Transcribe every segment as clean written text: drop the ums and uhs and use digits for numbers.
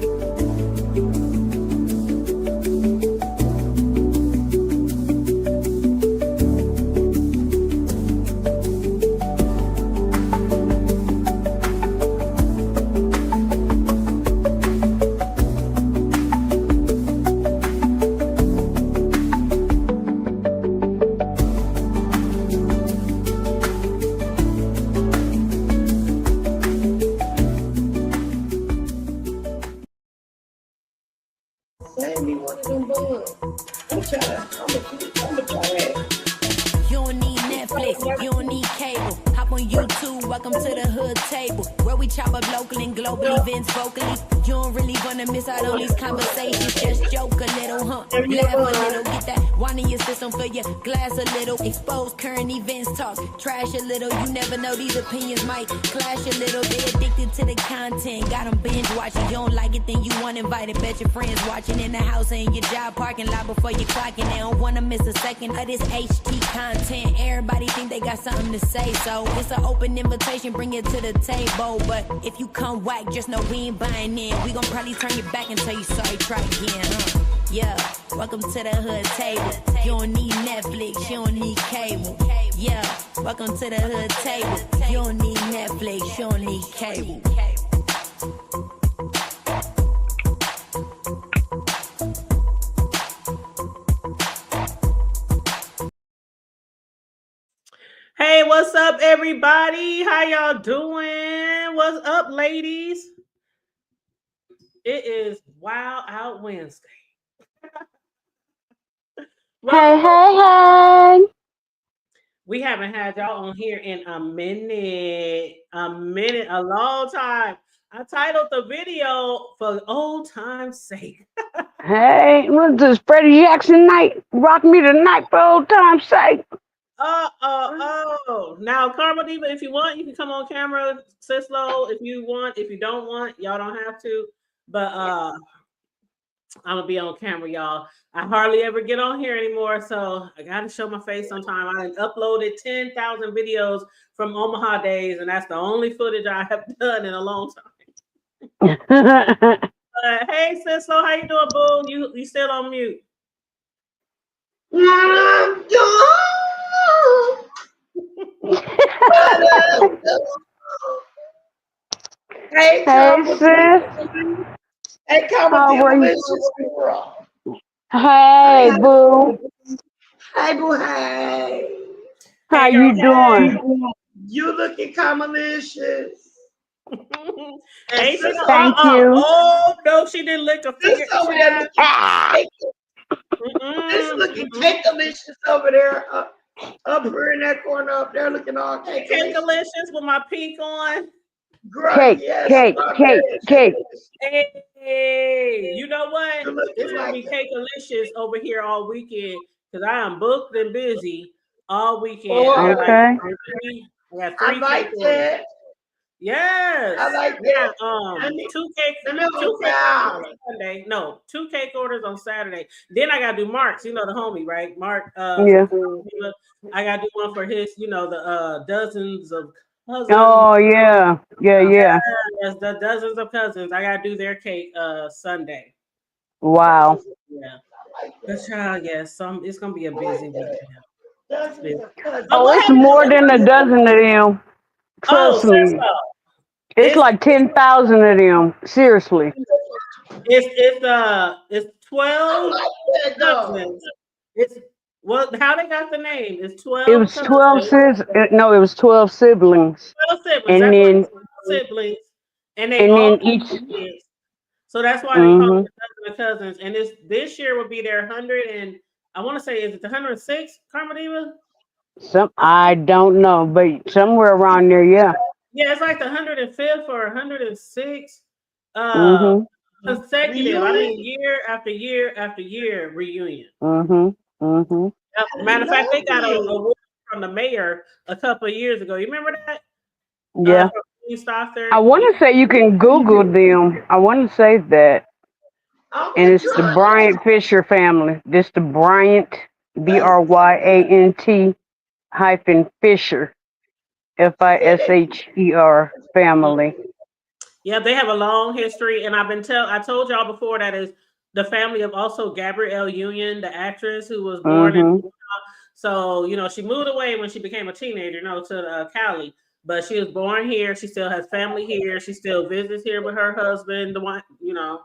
You don't need Netflix, you don't need cable. Hop on YouTube, welcome to the hood table. Where we chop up local and global events vocally. You don't really wanna miss out on these conversations. Just joke a little, huh? Laugh a little, get that wine in your system, fill your glass a little. Expose current events, talk trash a little. You never know, these opinions might clash a little. They addicted to the content, got them binge watching. You don't like it, then you want invited. Bet your friends watching in the house and your job parking lot before you clocking. They don't wanna miss a second of this HT content. Everybody think they got something to say, so it's an open invitation, bring it to the table. But if you come whack, just know we ain't buying in. We gon' probably turn your back and tell you sorry, try again, huh? Yeah, welcome to the hood table. You don't need Netflix, you don't need cable. Yeah, welcome to the hood table. You don't need Netflix, you don't need cable. Hey, what's up, everybody? How y'all doing? What's up, ladies? It is Wild Out Wednesday. Hey. We haven't had y'all on here in a long time. I titled the video for old time's sake. Hey, what's this? Freddie Jackson night? Rock me tonight for old time's sake. Now, Karma Diva, if you want, you can come on camera. Sislo, if you want. If you don't want, y'all don't have to. But I'm gonna be on camera, y'all. I hardly ever get on here anymore, so I gotta show my face sometime. I uploaded 10,000 videos from Omaha days, and that's the only footage I have done in a long time. Hey, Sislo, how you doing, boo? You still on mute? Hey, sis. Hey, Hey, boo. Hey, boo. Hey. How you doing? You looking malicious. Hey, thank you. Oh no, she didn't lick a finger. This looking cake-alicious over there. Up here in that corner up there looking all cake-alicious with my pink on. Cake. Hey, you know what? It's gonna be cake-alicious over here all weekend because I am booked and busy all weekend. Okay. I got three like cake that. orders. Yes. I like that. Two cake orders on Sunday. No, 2 cake orders on Saturday. Then I gotta do Mark's, you know the homie, right? Mark Yeah. I gotta do one for his, the dozens of cousins. Oh yeah. Yes, the dozens of cousins. I gotta do their cake Sunday. Wow. Yeah. That's right, yes. It's gonna be a busy weekend. It's more than a dozen of them. Trust me. It's like 10,000 of them. Seriously. It's 12 cousins. How they got the name? It's 12. It was 12 siblings. No, it was 12 siblings. 12 siblings. And that's then 12 siblings. And they all each kids. So that's why they call it the cousins. And this year will be their 100 and I want to say, is it the 106, Karma Diva? I don't know, but somewhere around there, yeah. Yeah, it's like the 105th or 106 consecutive. Reunion? I mean, year after year after year reunion. Matter of fact, they got a award from the mayor a couple of years ago. You remember that? Yeah. I want to say you can Google them. I want to say that. And it's the Bryant Fisher family. This the Bryant, BRYANT -Fisher, FISHER family. Yeah, they have a long history, and I told y'all before that is the family of also Gabrielle Union, the actress who was born in. Mm-hmm. So she moved away when she became a teenager, to Cali. But she was born here. She still has family here. She still visits here with her husband, the one, the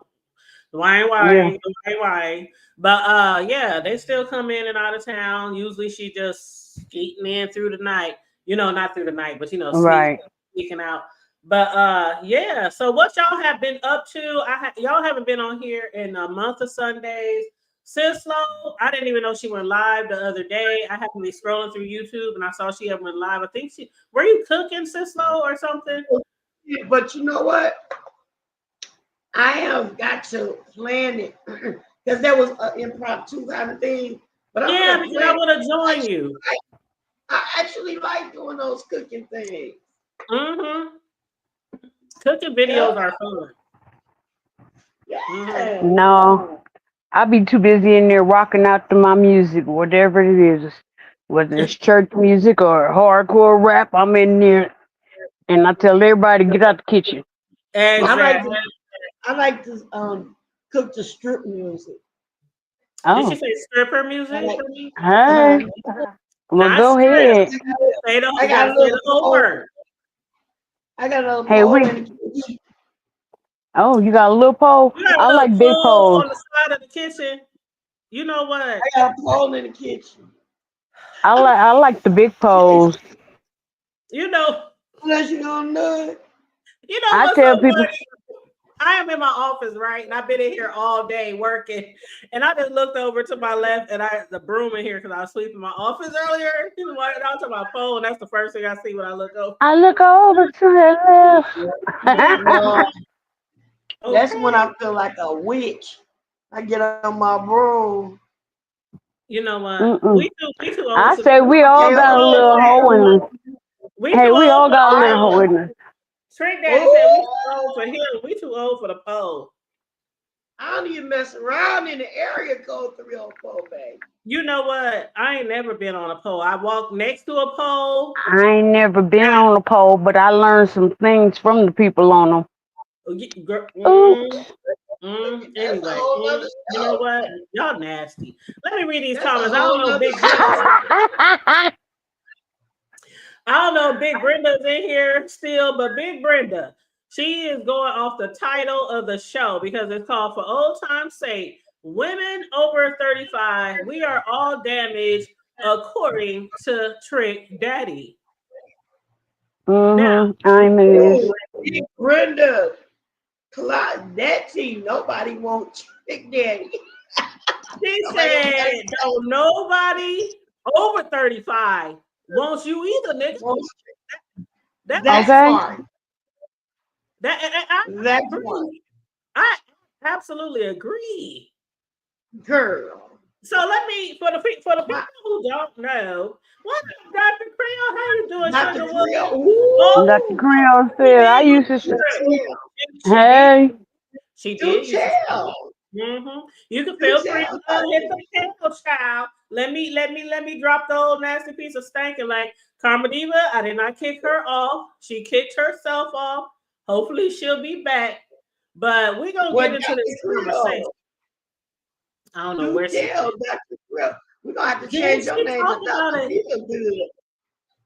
Yeah. YY. But yeah, they still come in and out of town. Usually she just skating in through the night. Not through the night, but Right. sneaking out. But yeah, so what y'all have been up to? Y'all haven't been on here in a month of Sundays. Sis Low, I didn't even know she went live the other day. I happened to be scrolling through YouTube and I saw she had went live. I think were you cooking, Sis Low, or something? But you know what? I have got to plan it because there was an impromptu kind of thing. But yeah, because I want to join you. I actually like doing those cooking things. Mm-hmm. Cooking videos are fun. Yeah. Mm-hmm. No, I'll be too busy in there rocking out to my music, whatever it is. Whether it's church music or hardcore rap, I'm in there and I tell everybody to get out the kitchen. Exactly. I like to cook the strip music. Did she say stripper music? Hey, well, go ahead. I got a little pole. I got a little pole. Oh, you got a little pole? I like big poles. On the side of the kitchen. You know what? I got a pole in the kitchen. I like the big poles. Unless you don't know it. I tell people. I am in my office, right? And I've been in here all day working. And I just looked over to my left and the broom in here because I was sweeping my office earlier. And I was on my phone. That's the first thing I see when I look over. I look over to the left. That's when I feel like a witch. I get on my broom. You know what? We too old. I say we all got a little hole in us. Hey, we all got a little hole in us. Trick Daddy said we too old for him. We too old for the pole. I don't even mess around in the area code 304, baby. You know what? I ain't never been on a pole. I walk next to a pole. I ain't never been on a pole, but I learned some things from the people on them. Anyway, you know what? Y'all nasty. Let me read these comments. I don't know, Big Brenda. I don't know if Big Brenda's in here still, but Big Brenda, she is going off the title of the show because it's called For Old Time's Sake, Women Over 35, We Are All Damaged, according to Trick Daddy. Now, I'm in. Big Brenda, that team, nobody wants Trick Daddy. She said, don't nobody over 35 wants you either, nigga. That's fine. That's fine. I absolutely agree, girl. So let me for the people who don't know, what Dr. Creole, how you doing, Dr. Creole? Dr. Creole said I used to say, hey. She did. You can feel free to hit the tail, child. Let me drop the old nasty piece of stankin' like Karma Diva. I did not kick her off. She kicked herself off. Hopefully she'll be back. But we're gonna get into this conversation. I don't know where she. We're gonna have to change your name to Dr. Diva.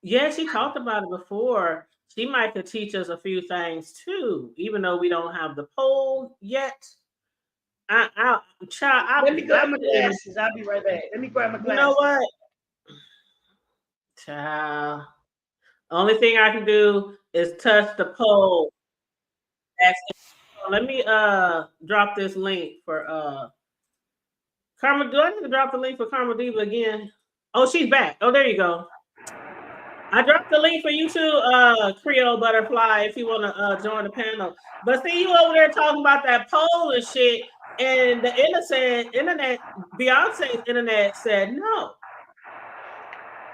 Yeah, she talked about it before. She might could teach us a few things too, even though we don't have the poll yet. Let me grab my glasses. I'll be right back. Let me grab my glasses. You know what? Child. Only thing I can do is touch the poll. Let me drop this link for Karma. Do I need to drop the link for Karma Diva again? Oh, she's back. Oh, there you go. I dropped the link for you too, Creole Butterfly, if you want to join the panel. But see, you over there talking about that poll and shit, and the internet, Beyonce's internet said no.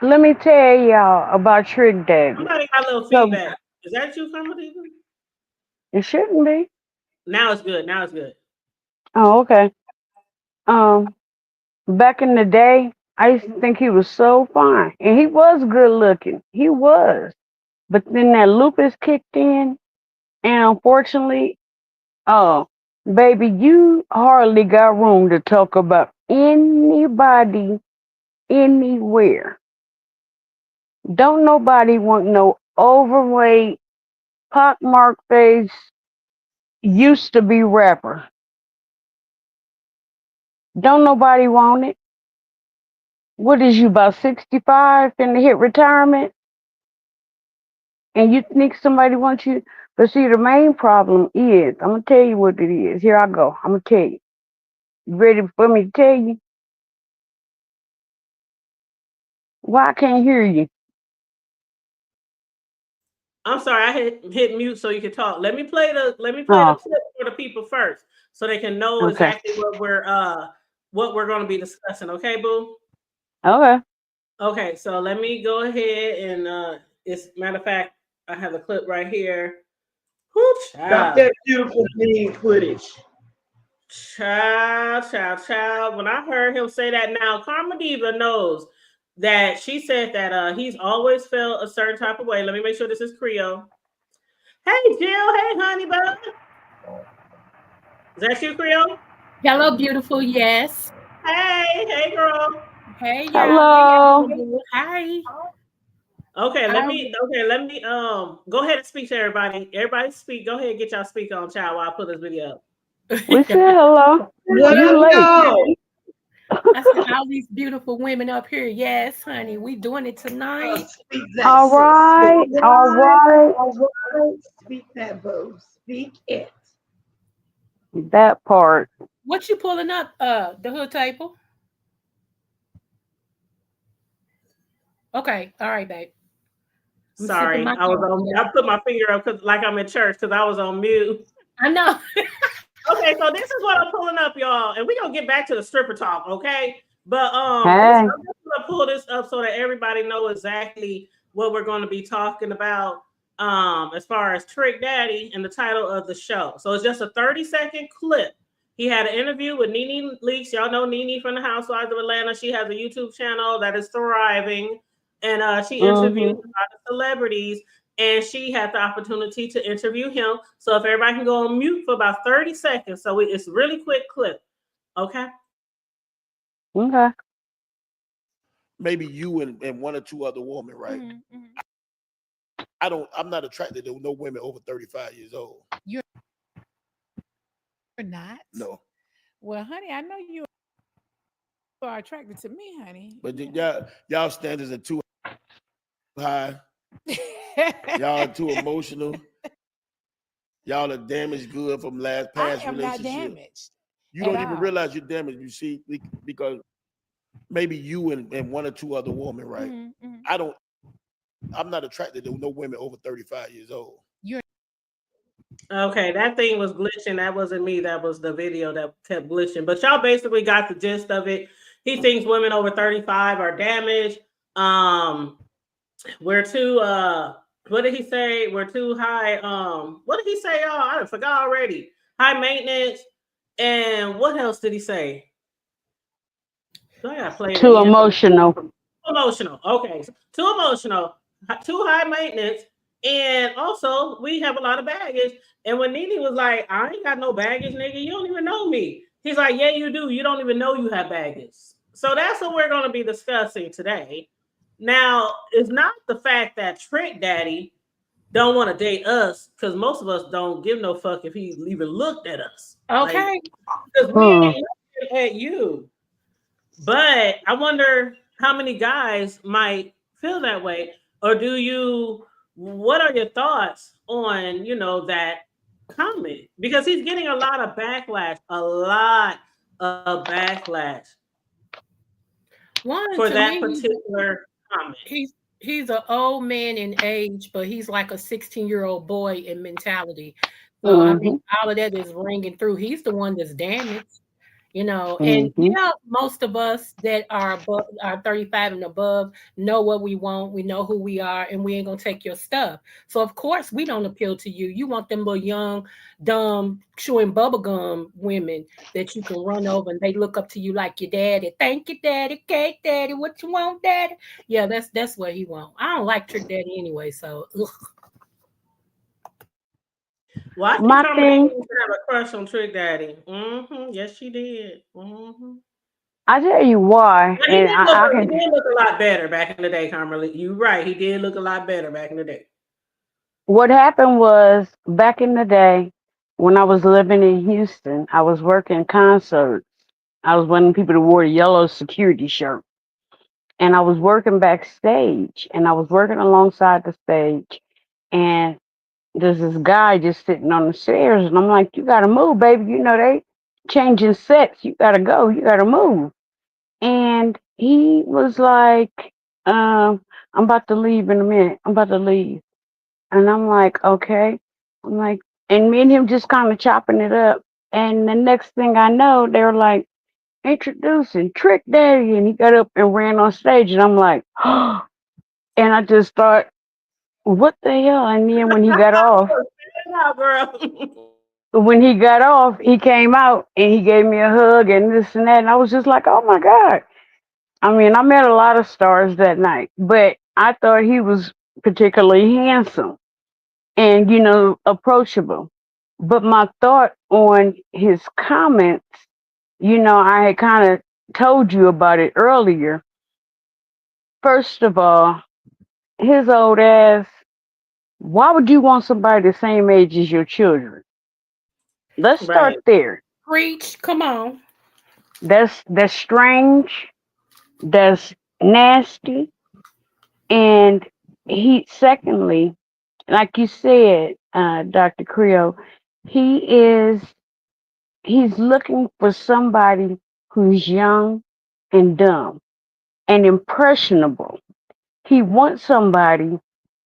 Let me tell y'all about Trick Daddy. Somebody got a little feedback. Is that you, Karma Diva? It shouldn't be. Now it's good. Now it's good. Oh, okay. Back in the day, I used to think he was so fine, and he was good looking. He was, but then that lupus kicked in, And unfortunately, oh, baby, you hardly got room to talk about anybody anywhere. Don't nobody want no overweight, pockmarked face, used to be rapper. Don't nobody want it. What is you about 65 and to hit retirement? And you think somebody wants you? But see, the main problem is, I'm gonna tell you what it is. Here I go. I'm gonna tell you. You ready for me to tell you? Why I can't hear you? I'm sorry, I hit mute so you can talk. Let me play the Oh, clip for the people first, so they can know okay. exactly what we're going to be discussing. Okay, boo. Okay. Okay, so let me go ahead and it's matter of fact, I have the clip right here. Whoo, Stop child, that beautiful mean footage. child. When I heard him say that, now Karma Diva knows that she said that he's always felt a certain type of way. Let me make sure this is Creole. Hey Jill, hey honey bun. Is that you, Creole? Hello, beautiful. Yes. Hey girl. Hey, y'all. Hello. Hi. Okay, let Hi. me go ahead and speak to everybody. Everybody speak. Go ahead and get y'all speak on chat while I put this video up. We said hello. What You up, late. y'all? I said, all these beautiful women up here. Yes, honey. We doing it tonight. Speak that. All right. All right. All right. Speak that, boo. Speak it. That part. What you pulling up? The hood table? Okay. All right, babe. I'm sipping Sorry, my I was coffee. on. I put my finger up because like I'm in church because I was on mute. I know. Okay, so this is what I'm pulling up, y'all, and we're gonna get back to the stripper talk, okay? But Hey. I'm just gonna pull this up so that everybody know exactly what we're gonna be talking about as far as Trick Daddy and the title of the show. So it's just a 30-second clip. He had an interview with Nene Leakes. Y'all know Nene from the Housewives of Atlanta. She has a YouTube channel that is thriving, and she interviews a lot of celebrities, and she had the opportunity to interview him. So if everybody can go on mute for about 30 seconds. So it's really quick clip. Okay. Okay. Maybe you and one or two other women, right? Mm-hmm. I'm not attracted to no women over 35 years old. You're not? No. Well, honey, I know you are attracted to me, honey. But y'all standards are too high. Y'all are too emotional. Y'all are damaged good from past I am relationships. not damaged. You don't even realize you're damaged. You see, because maybe you and one or two other women, right? Mm-hmm. I'm not attracted to no women over 35 years old. Okay, that thing was glitching. That wasn't me. That was the video that kept glitching. But y'all basically got the gist of it. He thinks women over 35 are damaged. We're too what did he say? We're too high. What did he say, y'all? I forgot already. High maintenance. And what else did he say? So I gotta play it Too again. emotional. Emotional. Okay. Too emotional. Too high maintenance. And also, we have a lot of baggage. And when Nene was like, I ain't got no baggage, nigga, you don't even know me. He's like, yeah, you do. You don't even know you have baggage. So that's what we're going to be discussing today. Now, it's not the fact that Trick Daddy don't want to date us, because most of us don't give no fuck if he even looked at us. Okay. Because we ain't looking at you. But I wonder how many guys might feel that way, or do you? What are your thoughts on that comment? Because he's getting a lot of backlash, for that particular comment. He's an old man in age, but he's like a 16-year-old boy in mentality. So I mean, all of that is ringing through. He's the one that's damaged. And yeah, most of us that are 35 and above know what we want, we know who we are, and we ain't gonna take your stuff. So of course we don't appeal to you. You want them little young, dumb, chewing bubblegum women that you can run over and they look up to you like your daddy. Thank you, daddy. Cake, daddy. What you want, daddy? Yeah, that's what he want. I don't like Trick Daddy anyway, so ugh. Well, I think My Carmelita thing, used to have a crush on Trick Daddy. Yes, she did. I tell you why, But and I he can. did look a lot better back in the day, Carmelita. You're right. He did look a lot better back in the day. What happened was back in the day when I was living in Houston, I was working concerts. I was one of the people that wore the yellow security shirt, and I was working backstage, and I was working alongside the stage, and there's this guy just sitting on the stairs, and I'm like, "You gotta move, baby. You know they changing sets. You gotta go. You gotta move." And he was like, "I'm about to leave in a minute. I'm about to leave." And I'm like, "Okay." I'm like, and me and him just kind of chopping it up. And the next thing I know, they're like, "Introducing Trick Daddy." And he got up and ran on stage. And I'm like, and I just thought, what the hell? And then Girl. when he got off, he came out and he gave me a hug and this and that. And I was just like, oh my God. I mean, I met a lot of stars that night, but I thought he was particularly handsome and, approachable. But my thought on his comments, I had kind of told you about it earlier. First of all, his old ass, why would you want somebody the same age as your children? Let's start Right. there. Preach. Come on. That's strange. That's nasty. And secondly, like you said, Dr. Creo, he is he's looking for somebody who's young and dumb and impressionable. He wants somebody.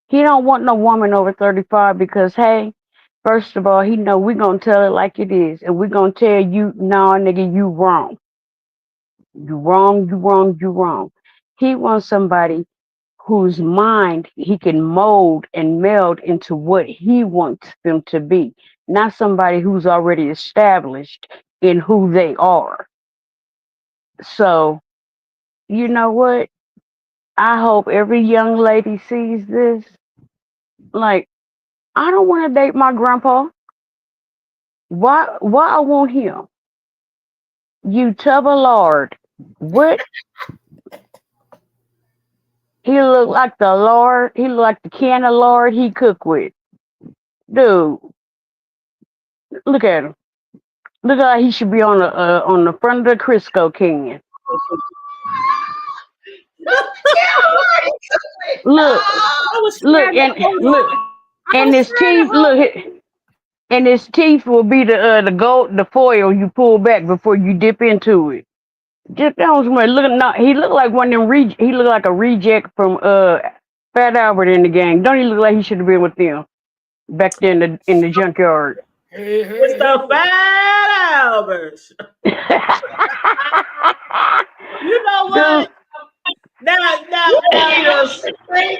He don't want no woman over 35 because hey, first of all, he know we're gonna tell it like it is, and we're gonna tell you, no, nigga, you wrong. You wrong, you wrong, you wrong. He wants somebody whose mind he can mold and meld into what he wants them to be, not somebody who's already established in who they are. So, you know what? I hope every young lady sees this. Like, I don't want to date my grandpa. Why I want him? You tub of lard. What? He look like the lard. He look like the can of lard he cook with. Dude, look at him. Look like he should be on the front of the Crisco can. Look, I was look, trying to and hold look, on. I and was his trying to teeth. hold Look, and his teeth will be the gold, the foil you pull back before you dip into it. Just down somewhere. Look, no, he look like one of them. He look like a reject from Fat Albert in the gang. Don't he look like he should have been with them back there in the junkyard? Hey, It's hey, hey. the Fat Albert. You know Dude, what? Now, no shade,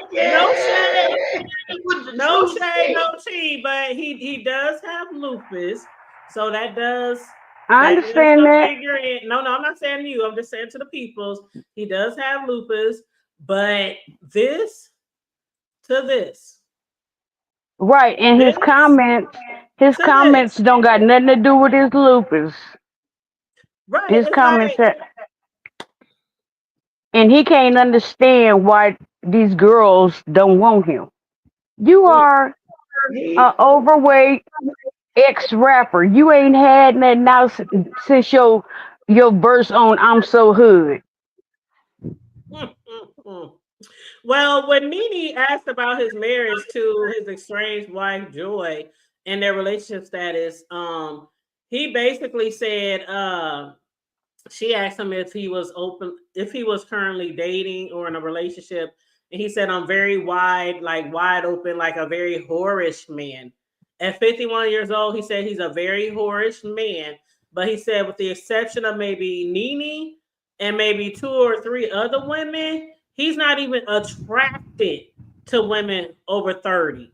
no shade, no tea, but he does have lupus, so I that does understand come that. figure in. No, I'm not saying to you. I'm just saying to the peoples. He does have lupus, but this to this, Right, and this his to comments this, don't got nothing to do with his lupus. right? His It's comments like that, and he can't understand why these girls don't want him. You mm, are a overweight ex rapper. You ain't had nothing now since your verse on "I'm So Hood." mm, mm. Well, when Nene asked about his marriage to his estranged wife Joy and their relationship status, he basically said, she asked him if he was open, if he was currently dating or in a relationship, and he said, "I'm very wide, like wide open, like a very whorish man." At 51 years old, he said he's a very whorish man, but he said, with the exception of maybe Nene and maybe two or three other women, he's not even attracted to women over 30.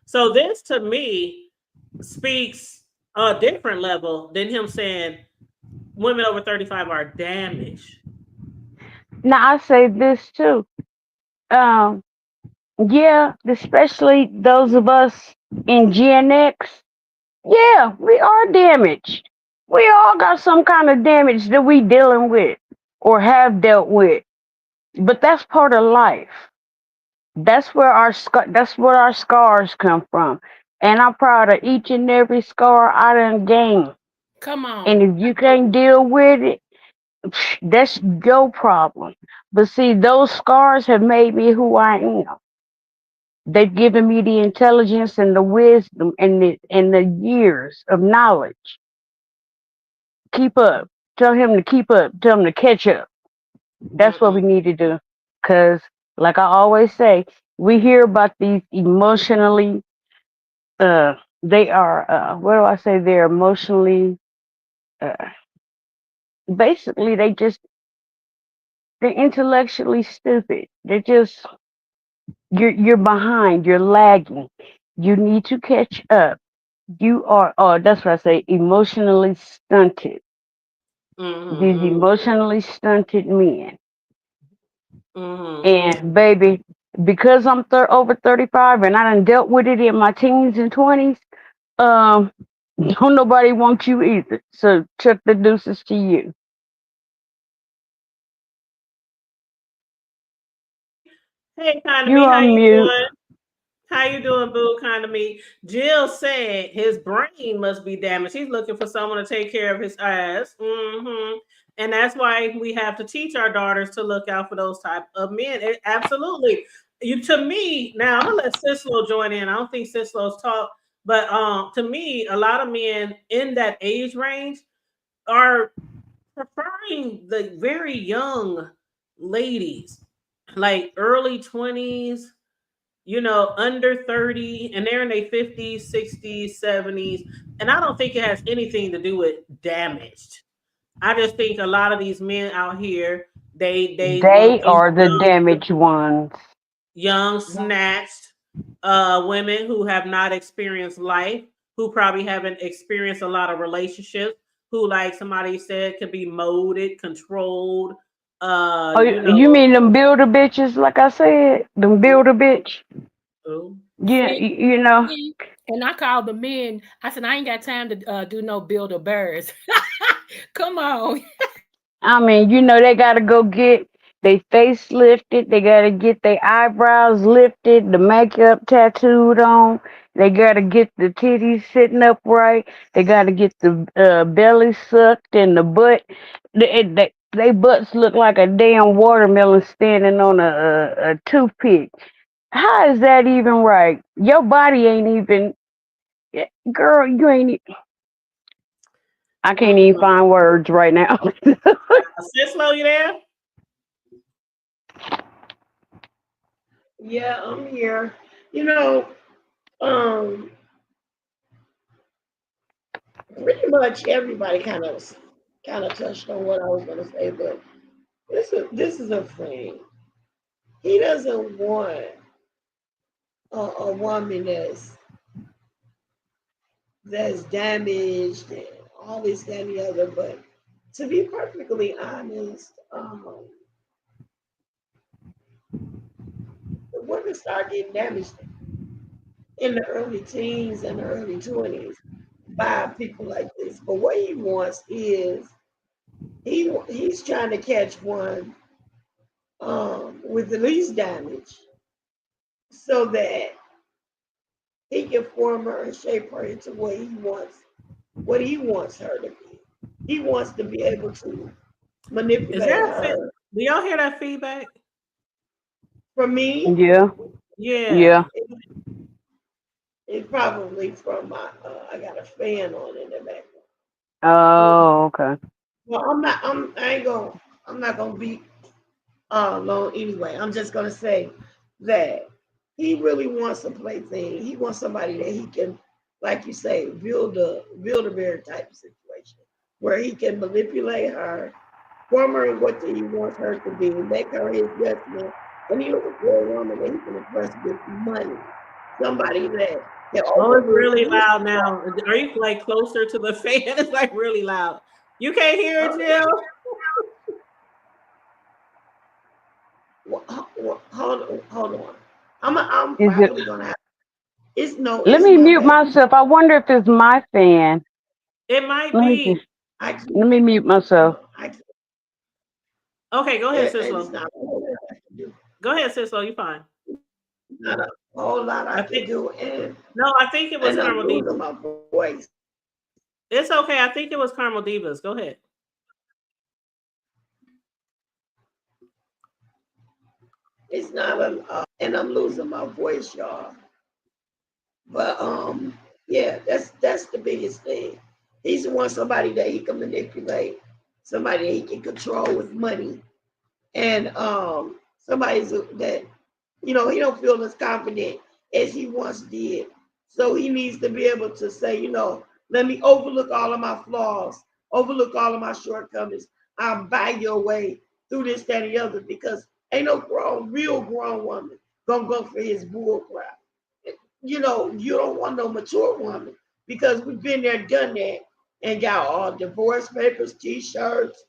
So this to me speaks a different level than him saying women over 35 are damaged. Now I say this too. Um, yeah, especially those of us in Gen X. Yeah, we are damaged. We all got some kind of damage that we dealing with or have dealt with. But that's part of life. That's where our scars come from. And I'm proud of each and every scar I done gained. Come And on. if you can't deal with it, that's your problem. But see, those scars have made me who I am. They've given me the intelligence and the wisdom and the years of knowledge. Keep up. Tell him to keep up. Tell him to catch up. That's what Mm-mm. we need to do. Cause like I always say, we hear about these emotionally they are what do I say, they're emotionally uh basically they're intellectually stupid. They're just you're behind, you're lagging. You need to catch up. You are that's what I say, emotionally stunted. These Mm-hmm. emotionally stunted men. Mm-hmm. And baby, because I'm over 35 and I done dealt with it in my teens and 20s, um, don't nobody want you either. So chuck the deuces to you. Hey, kind of me, You're how on you mute. doing? How you doing, boo? Kind of me. Jill said his brain must be damaged. He's looking for someone to take care of his ass. And that's why we have to teach our daughters to look out for those type of men. Absolutely. You to me now. I'm gonna let Cicelo join in. I don't think Cicelo's talk, but to me, a lot of men in that age range are preferring the very young ladies, like early 20s, under 30, and they're in their 50s, 60s, 70s. And I don't think it has anything to do with damaged. I just think a lot of these men out here, they want They these are the damaged ones. young snatched women who have not experienced life, who probably haven't experienced a lot of relationships, who, like somebody said, can be molded, controlled. Oh, you mean them builder bitches? Like I said, them builder bitch. Oh, Yeah, See, you know. see, and I called the men. I said, I ain't got time to do no builder bears. Come on. I mean, they gotta go get their face lifted. They gotta get their eyebrows lifted, the makeup tattooed on. They gotta get the titties sitting upright. They gotta get the belly sucked and the butt. They butts look like a damn watermelon standing on a toothpick. How is that even right? Your body ain't even, girl. You ain't. I can't even find words right now. Cicelo, you there? Yeah, I'm here. You know, um, pretty much everybody kind of touched on what I was gonna say, but this is a thing. He doesn't want a woman that's damaged and all this, that, and the other. But to be perfectly honest, the women start getting damaged in the early teens and the early 20s by people like this. But what he wants is he's trying to catch one with the least damage so that he can form her and shape her into what he wants her to be. He wants to be able to Is manipulate there a fit? her. Do y'all hear that feedback? For me, Yeah, Yeah. yeah. it's probably from my I got a fan on in the background. Oh, okay. Well, I'm not gonna be long anyway. I'm just gonna say that he really wants a plaything. He wants somebody that he can, like you say, build a bear type of situation where he can manipulate her, form her in what he wants her to be, make her his judgment, and he looking for a woman that he can impress with money. Somebody that can Oh, it's overlook really his loud now. Are you like closer to the fan? It's like really loud. You can't hear it, okay. Jill? Hold on. I'm Is it? probably gonna have. It's no. Let It's me not mute that. myself. I wonder if it's my fan. It might Let me be. just, I let me mute myself. Okay, go ahead, it's Sislo. not a whole lot I can do. Go ahead, Sislo. You fine. Not a whole lot I can do, No, I think it was and I'm Carmel losing Divas. my voice. It's okay. I think it was Carmel Divas. Go ahead. It's not and I'm losing my voice, y'all. But yeah, that's the biggest thing. He's want somebody that he can manipulate, somebody that he can control with money, and somebody that he don't feel as confident as he once did. So he needs to be able to say, let me overlook all of my flaws, overlook all of my shortcomings. I'll buy your way through this, that, and the other, because ain't no real grown woman gonna go for his bull crap. You don't want no mature woman, because we've been there, done that, and got all divorce papers, t-shirts,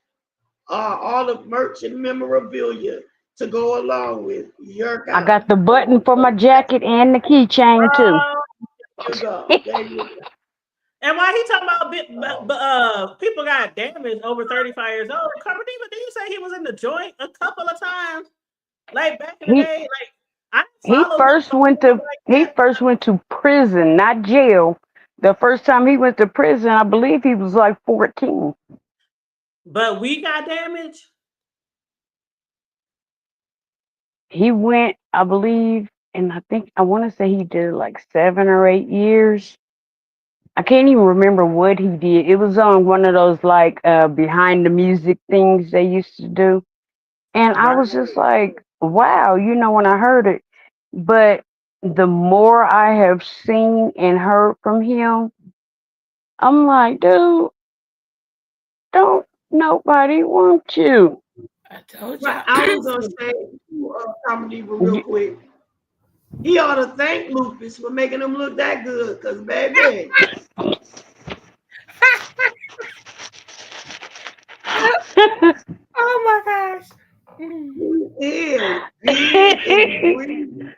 all of merch and memorabilia to go along with your kind. I got the button for my jacket and the keychain too. You go. There you go. And why he talking about people got damaged over 35 years old? Carmel Diva, did you say he was in the joint a couple of times? Like back in the day? Like he first went to prison, not jail. The first time he went to prison, I believe he was like 14. But we got damaged? He went, I believe, and I want to say he did like 7 or 8 years. I can't even remember what he did. It was on one of those like behind the music things they used to do. And I was just like, wow, when I heard it. But the more I have seen and heard from him, I'm like, dude, don't nobody want you. I told you. Right, I was gonna say Comedy real quick. He ought to thank Lupus for making him look that good, cause baby. Oh my gosh. He is big and breezy.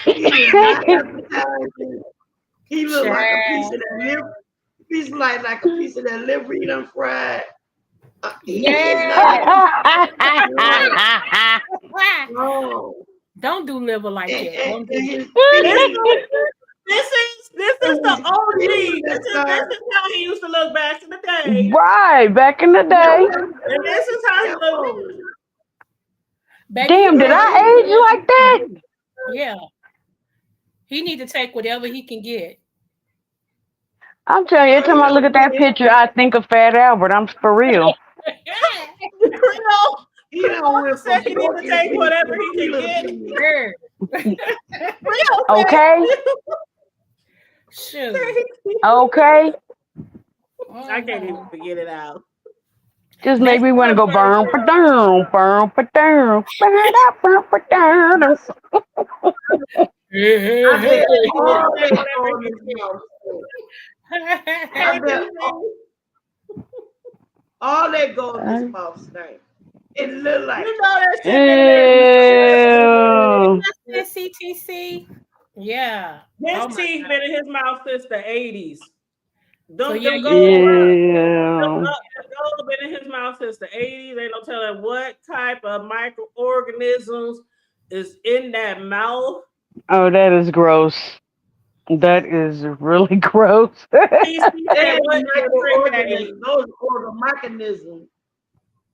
He is not appetizing. He look like a piece of that liver. He's like a piece of that liver he done fried. He is not. No. Don't do liver like that. This is the OG. This is how he used to look back in the day. Right, back in the day. And this is how he looked. Damn, did I age like that? Yeah. He need to take whatever he can get. I'm telling you, every time I look at that picture, I think of Fat Albert. I'm for real. He don't said he need to take whatever he can get. Okay. Shoot. Okay. I can't even forget it out. Just make me want to go burn for down, burn for down, burn up, burn for down. All that goes in his mouth stank. It look like that shit. CTC. Yeah. His teeth been in his mouth since the 80s. Them Yeah. gold been in his mouth since the 80s. Ain't no telling what type of microorganisms is in that mouth. Oh, that is gross. That is really gross. Those organ mechanisms,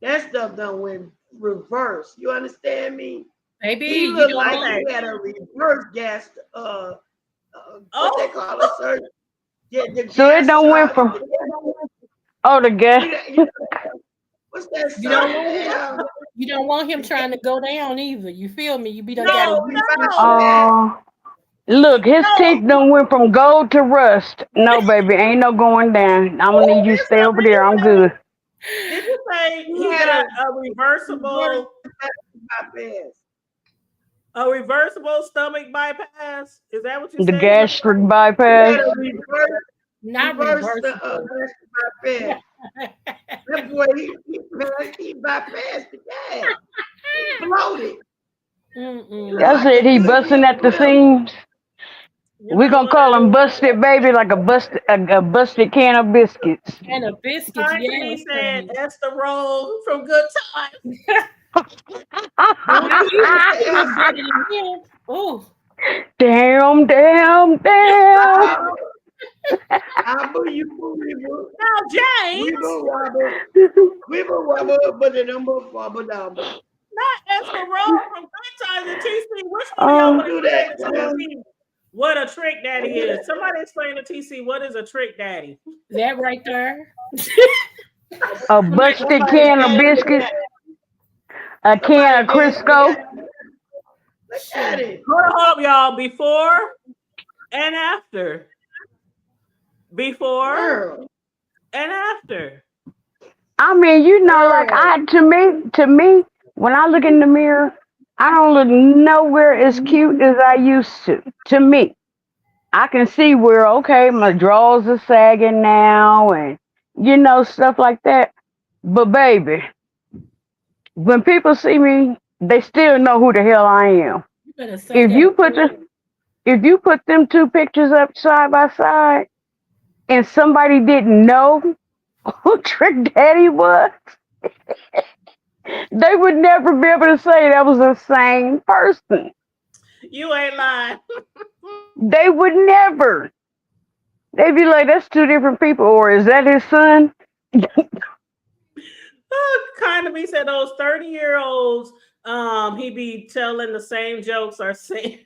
that stuff done went reverse. You understand me? Maybe he looked like he had a reverse gas. What they call it, sir? Yeah, so it don't went from. The gas. What's that? You don't want him trying to go down either. You feel me? You be done Look, his teeth done went from gold to rust. No, baby, ain't no going down. I'm gonna need you to stay over there. I'm good. Did you say he had a reversible stomach bypass? Is that what you said? The gastric bypass. Not reversible. Bypass. That boy, he bypassed the gas. He floated. I said he busting at the seams. We're gonna call them busted baby, like a busted can of biscuits. And a biscuit, Time to yes. be saying Esther Roll from Good Times. Oh, Damn. I believe you for Weeble. Now, James, Weeble wobble, but the number wobble double. not Esther Roll from Good Times and TC. Which one of y'all want to Do explain that. to TC what a trick daddy is? Somebody explain to TC what is a trick daddy. that right there. A busted can of biscuits, a can of Crisco. Look at it. Hold up, y'all. Before and after. Before Girl. and after. I mean, like to me, when I look in the mirror, I don't look nowhere as cute as I used to. To me, I can see where, okay, my drawers are sagging now and, stuff like that. But baby, when people see me, they still know who the hell I am. You better say If you put them two pictures up side by side and somebody didn't know who Trick Daddy was, they would never be able to say that was the same person. You ain't lying. They would never. They'd be like, that's two different people, or is that his son? Kind of me said those 30-year-olds, he be telling the same jokes or saying,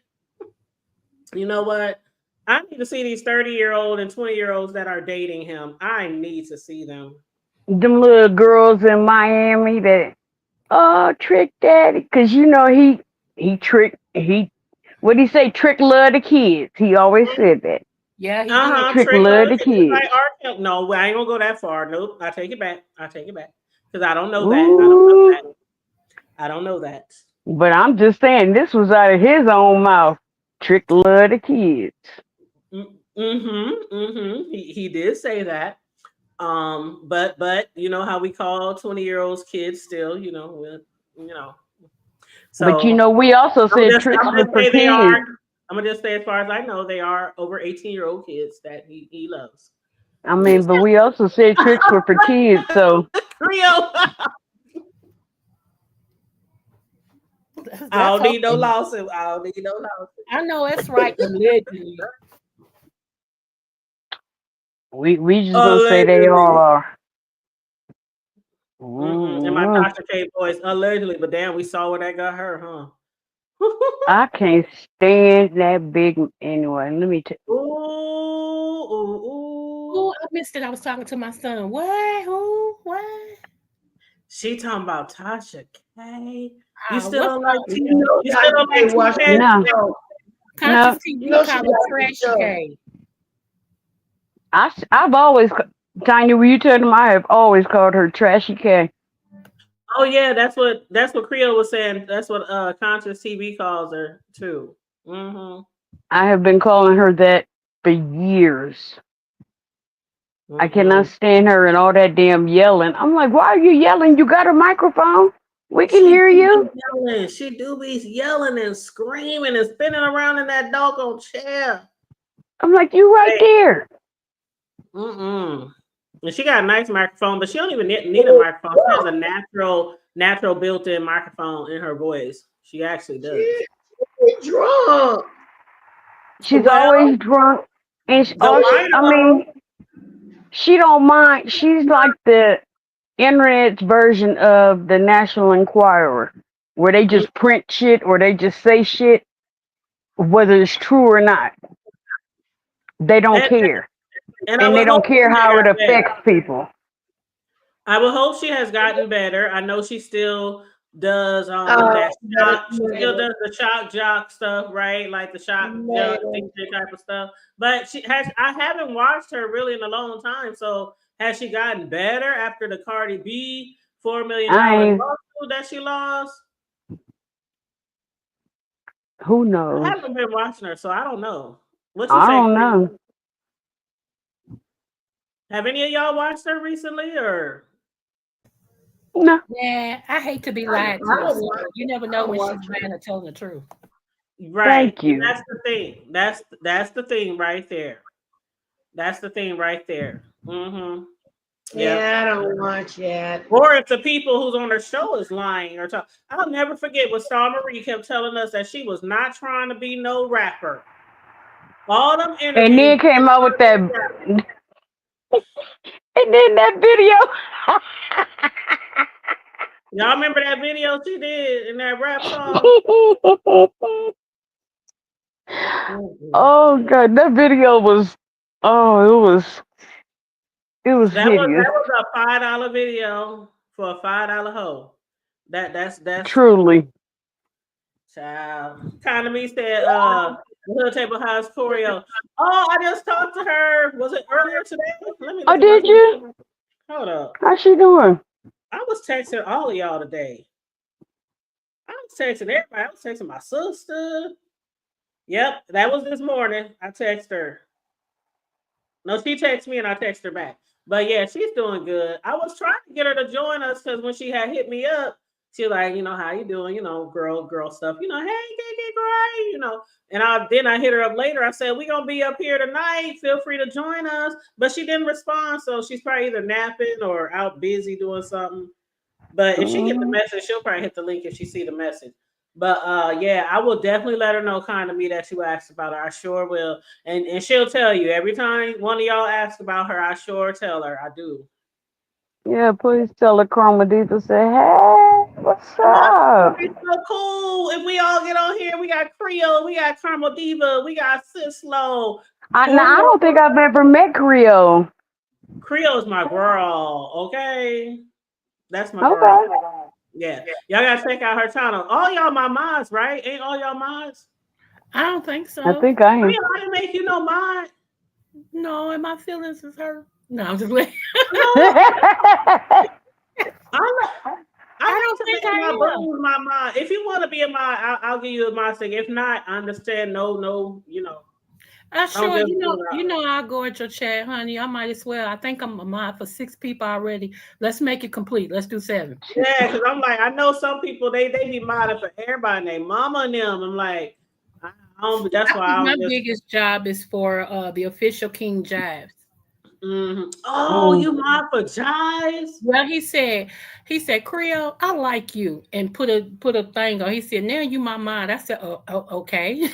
you know what? I need to see these 30-year-old and 20-year-olds that are dating him. I need to see them. Them little girls in Miami that, Trick Daddy, because he what he say, Trick love the kids. He always said that. Yeah, he Trick love the kids. No, I ain't gonna go that far. Nope, I take it back. Because I don't know Ooh. that. I don't know that. But I'm just saying, this was out of his own mouth. Trick love the kids. He did say that. But you know how we call 20-year-olds kids still, So, but we also said tricks were for kids. I'm gonna just say, as far as I know, they are over 18-year-old kids that he loves. I mean, but we also said tricks were for kids, so Creole. I don't need no lawsuit. I know it's right. Allegedly. We just gonna say they all are. In my Dr. K voice, allegedly, but damn, we saw where that got her, huh? I can't stand that big. Anyway, let me tell. Ooh, I missed it. I was talking to my son. What? Who? What? She talking about Tasha K. You You still don't like TV? You still don't like watching? No. Conscious TV called Trash K. I've always, Tanya, will you tell them I have always called her Trashy K. Oh yeah, that's what Creole was saying. That's what Conscious TV calls her too. I have been calling her that for years. I cannot stand her and all that damn yelling. I'm like, why are you yelling? You got a microphone. We can hear you. She do be yelling and screaming and spinning around in that doggone chair. I'm like, you right there. And she got a nice microphone, but she don't even need a microphone. She has a natural built-in microphone in her voice. She actually does. She's drunk. She's always drunk, and she don't mind. She's like the internet's version of the National Enquirer, where they just print shit or they just say shit, whether it's true or not. They don't care. And they don't care how it affects people. I will hope she has gotten better. I know she still does the shock jock stuff, right? Like the shock jock type of stuff. But I haven't watched her really in a long time. So has she gotten better after the Cardi B $4 million lawsuit that she lost? Who knows? I haven't been watching her, so I don't know. I don't know. Have any of y'all watched her recently, or? No. Yeah, I hate to be lied to. You never know when she's trying to tell the truth. Right. Thank you. That's the thing. That's the thing right there. That's the thing right there. Mm-hmm. Yeah. Yeah, I don't watch yet. Or if the people who's on her show is lying or talk. I'll never forget what Star Marie kept telling us that she was not trying to be no rapper. All them And interviews. then came out with that, and then that video. Y'all remember that video she did in that rap song? Oh God, that video was. Oh, it was That hideous. was a $5 video for a $5 hoe. That's Truly. child. Kind of me said the Hood Table House choreo. Oh, I just talked to her. Was it earlier today? Let me Oh, look at did you? Hold up. How's she doing? I was texting all of y'all today. I was texting everybody. I was texting my sister. Yep, that was this morning. I texted her. No, she texted me and I texted her back. But yeah, she's doing good. I was trying to get her to join us because when she had hit me up, she like, how you doing? Girl stuff. Hey, girl, And I hit her up later. I said, we gonna be up here tonight. Feel free to join us. But she didn't respond, so she's probably either napping or out busy doing something. But if she get the message, she'll probably hit the link if she see the message. But yeah, I will definitely let her know kind of me that you asked about her. I sure will. And she'll tell you every time one of y'all asks about her, I sure tell her. I do. Yeah, please tell her Chroma Diva say, hey, what's up? It's so cool. If we all get on here, we got Creole, we got Chroma Diva, we got Sislo. I don't think I've ever met Creole. Creole's my girl, okay? That's my girl. Okay. Yeah. Y'all gotta check out her channel. All y'all my mods, right? Ain't all y'all mods? I don't think so. I think I am. Creole, I didn't make you no mod. No, and my feelings is hurt. No, I'm just like I don't think I am. my mod. If you want to be a mod, I'll give you a mod thing. If not, I understand. No, I sure, I'll go at your chat, honey. I might as well. I think I'm a mod for 6 people already. Let's make it complete. Let's do 7. Yeah, because I'm like, I know some people they be modding for everybody, their mama and them. I'm like, that's why my biggest job is for the official King Jives. Mm-hmm. Oh, you mod for Jives? Well, he said, Creole, I like you, and put a thing on. He said, now you my mod. I said, oh okay.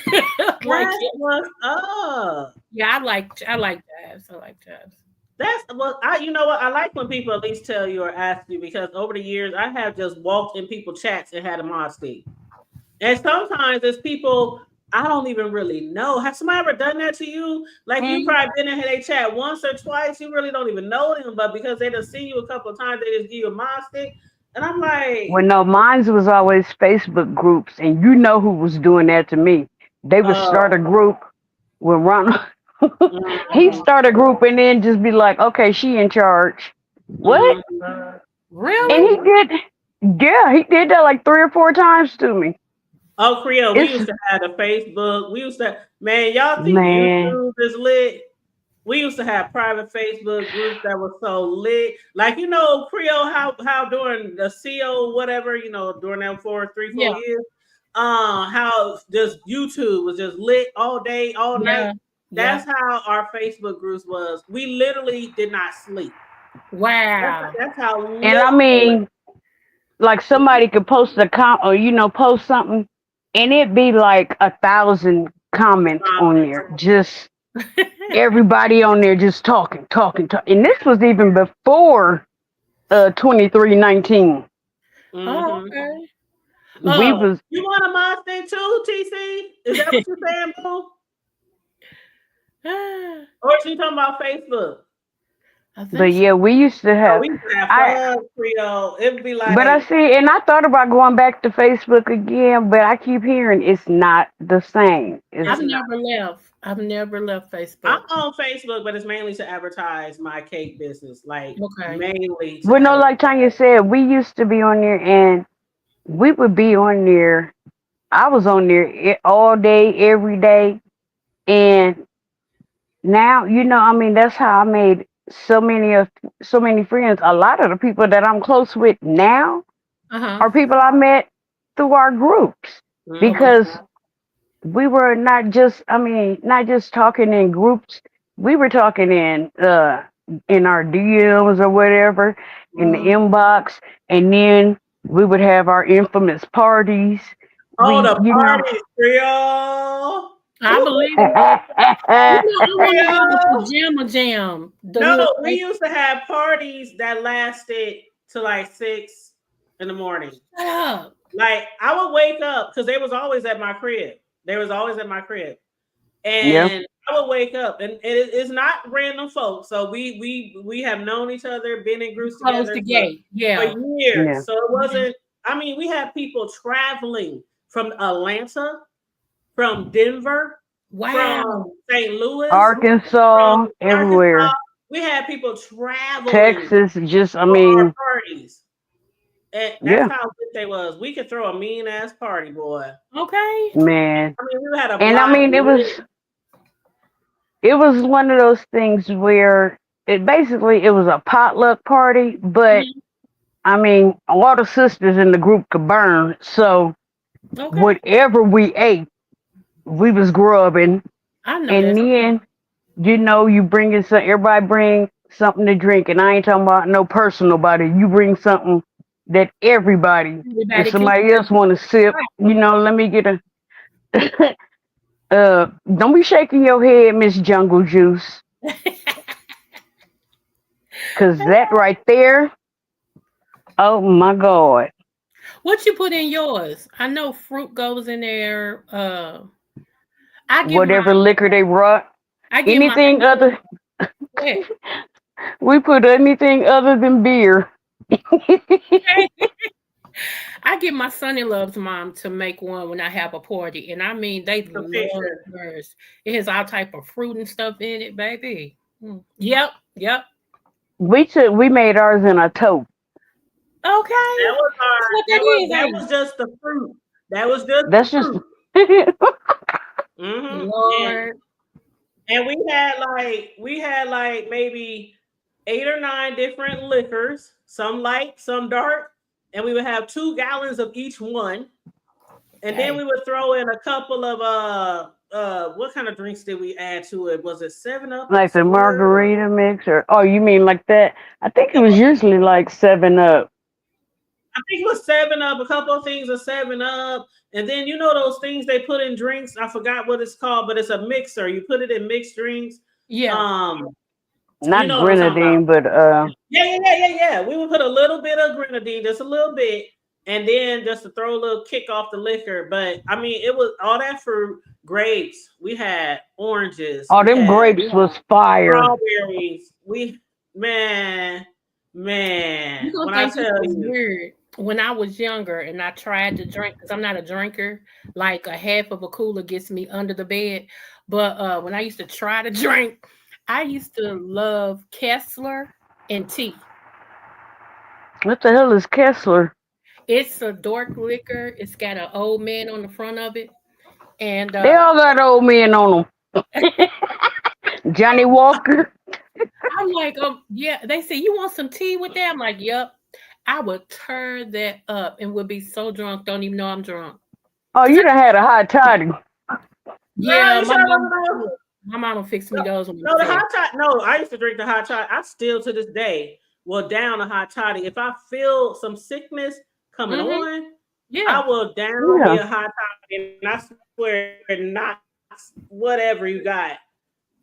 What's up? Yeah, I like Jives. I like Jives. You know what? I like when people at least tell you or ask you, because over the years I have just walked in people chats and had a mod stick. And sometimes there's people I don't even really know. Has somebody ever done that to you? Like you probably been in their chat once or twice. You really don't even know them, but because they just see you a couple of times, they just give you a mod stick. And I'm like, well, no, mine was always Facebook groups, and who was doing that to me. They would start a group with Ronald. He'd start a group and then just be like, okay, she in charge. What? Really? And he did that like 3 or 4 times to me. Oh, Creole, we used to have a Facebook. We used to, y'all think YouTube is lit? We used to have private Facebook groups that were so lit. Like, Creole, how during the CO, whatever, during them 3-4 years, how just YouTube was just lit all day, all night. That's how our Facebook groups was. We literally did not sleep. Wow. That's how lit. And I mean, like somebody could post a post something, and it'd be like 1,000 comments on there. Just everybody on there just talking. And this was even before 2319. Oh, okay. You want a mod thing too, TC? Is that what you're saying, boo? Or is you talking about Facebook? But yeah, we used to have. Creole. It'd be like. But I see, and I thought about going back to Facebook again, but I keep hearing it's not the same. I've never left Facebook. I'm on Facebook, but it's mainly to advertise my cake business. Like mainly. Well, no, like Tanya said, we used to be on there, and we would be on there. I was on there all day, every day, and now that's how I made so many friends. A lot of the people that I'm close with now are people I met through our groups, because we were not just, I mean, not just talking in groups. We were talking in our DMs or whatever, in the Mhm. inbox, and then we would have our infamous parties. Oh, We, the you know, party, Creole. I believe it. You know, I want to have a Creole. pajama jam. The No, little, we used to have parties that lasted to like 6 in the morning. shut up. Like I would wake up because they was always at my crib. They was always at my crib. yeah, And I would wake up, and it's not random folks. So we have known each other, been in groups Close together the gate. for Yeah. years. yeah, So it wasn't. I mean, we had people traveling from Atlanta, from Denver, Wow. from St. Louis, Arkansas, from Arkansas. everywhere, We had people traveling Texas. Just, I for our mean, parties. And that's yeah, how good they was. We could throw a mean ass party, boy. Okay. man. I mean, we had a And I block mean, lit. it was one of those things where it was a potluck party, but Mhm. I mean, all the sisters in the group could burn, so Okay. whatever we ate, we was grubbing. I know And that's then, you know, you bring in some, everybody bring something to drink, and I ain't talking about no personal body. You bring something that everybody, if everybody can somebody else want to sip, you know, let me get a. Don't be shaking your head, Miss Jungle Juice, cause that right there, oh my God, What you put in yours? I know fruit goes in there. I give my whatever liquor they brought, I give my anything other, yeah. we put anything other than beer. I get my son-in-law's mom to make one when I have a party, and I mean they The love picture. hers. It has all type of fruit and stuff in it, baby. Yep, yep. We made ours in a tote. Okay, That was that's what that that was is, that ain't was just the fruit. That was just the That's just. fruit. it? hmm And Lord. and we had like maybe 8 or 9 different liquors, some light, some dark, and we would have 2 gallons of each one. And then Hey, we would throw in a couple of what kind of drinks did we add to it? Was it 7 Up or Like the Squirt? margarita mix, or oh, you mean like that? I think it was usually like 7 Up. I think it was 7 Up, a couple of things of 7 Up. And then you know those things they put in drinks. I forgot what it's called, but it's a mixer. You put it in mixed drinks. yeah. Um, you Not know what I'm talking about. grenadine, but Yeah. We would put a little bit of grenadine, just a little bit, and then just to throw a little kick off the liquor. But I mean, it was all that fruit, grapes. We had oranges. all We them had grapes was fire. strawberries. Man, You're man. gonna When I think this tell is you, weird. When I was younger and I tried to drink, because I'm not a drinker, like a half of a cooler gets me under the bed. But when I used to try to drink, I used to love Kessler and tea. What the hell is Kessler? It's a dark liquor. It's got an old man on the front of it. And They all got old men on them. Johnny Walker. I'm like, yeah, they say, you want some tea with that? I'm like, yep. I would turn that up and would be so drunk, don't even know I'm drunk. Oh, you done had a hot toddy. girl, Yeah, you sure I wasn't doing my mama fixed me those when I no, was the 10. hot toddy. No, I used to drink the hot toddy. I still to this day will down a hot toddy. If I feel some sickness coming Mm-hmm. on, Yeah. I will down me Yeah. a hot toddy, and I swear it knocks whatever you got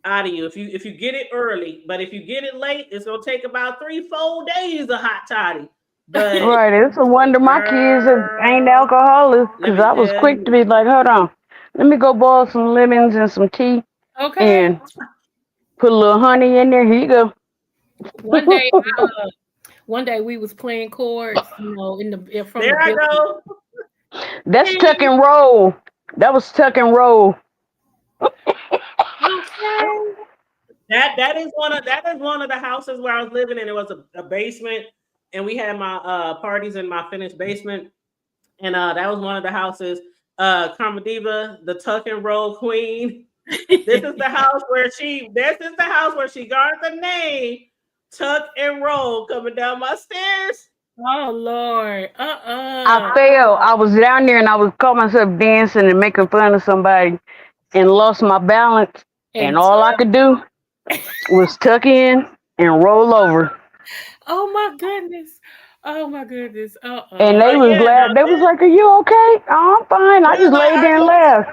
out of you. If you get it early, but if you get it late, it's gonna take about 3-4 days of hot toddy. But Right. It's a wonder my kids ain't girl, alcoholics, let because me I was tell quick to you, be like, hold on, let me go boil some lemons and some tea Okay. and put a little honey in there. Here you go. One day, one day we was playing chords, you know, from there the I building. go. That's tuck and roll. That was tuck and roll. Okay. That is one of the houses where I was living in. It was a basement, and we had my parties in my finished basement. And that was one of the houses. Karma Diva, the tuck and roll queen. This is the house where she got the name Tuck and Roll coming down my stairs. Oh Lord. I fell. I was down there and I was caught myself dancing and making fun of somebody and lost my balance. And And all I could do was tuck in and roll over. oh my goodness. Oh my goodness. And But they was yeah, no, laugh. They was like, "Are you okay?" "Oh, I'm fine." I soon just as laid there and I laughed.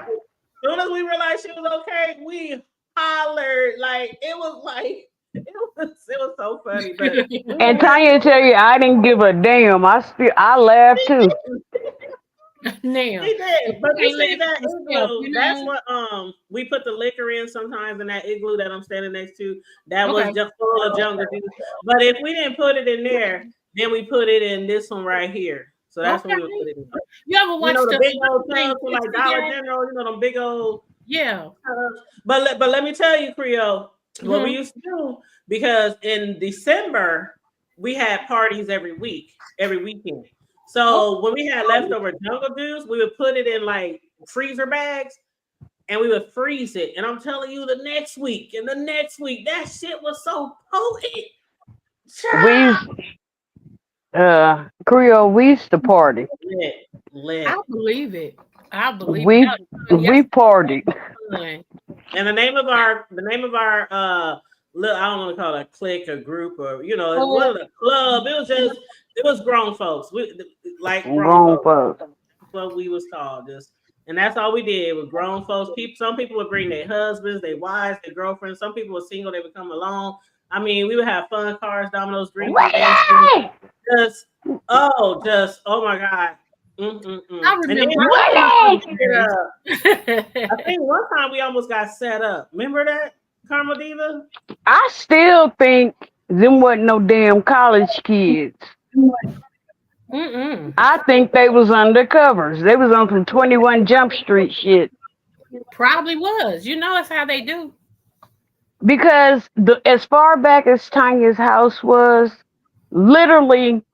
soon as we realized she was okay, we hollered like it was so funny. But we And didn't have Tanya tell you, I didn't give a damn. I laughed too. Now, we did, but you can't see laugh that at yourself, igloo. you That's know. what we put the liquor in sometimes in that igloo that I'm standing next to. That was Okay. just full of jungle juice. But if we didn't put it in there, then we put it in this one right here. So that's what Okay. we would put it in. You ever You watch know the the big old thing tubs from like 60 Dollar Day? General. You know them big old. Yeah. But let me tell you, Creole, what we Mhm. used to do, because in December we had parties every week, every weekend. Oh, So when we had leftover jungle juice, we would put it in like freezer bags and we would freeze it. And I'm telling you, the next week and the next week, that shit was so potent. We Child. Creole, we used to party. Lit, I lit. believe it. I believe it. We That was fun. we Yesterday partied. was fun. And the name of our I don't want to call it a clique or group or it Oh, wasn't a club. It was grown folks. Like grown Grown folks. folks. That's what we was called. And that's all we did. It was grown folks. Some people would bring their husbands, their wives, their girlfriends. Some people were single, they would come along. I mean, we would have fun, cars, dominoes, drinking, dancing. Willie! Just oh my God. I And then remember Willie! I think one time we almost got set up. Remember that, Karma Diva? I still think them wasn't no damn college kids. Mm-mm. I think they was undercovers. They was on some 21 Jump Street shit. Probably was. You know, it's how they do. Because as far back as Tanya's house was, literally,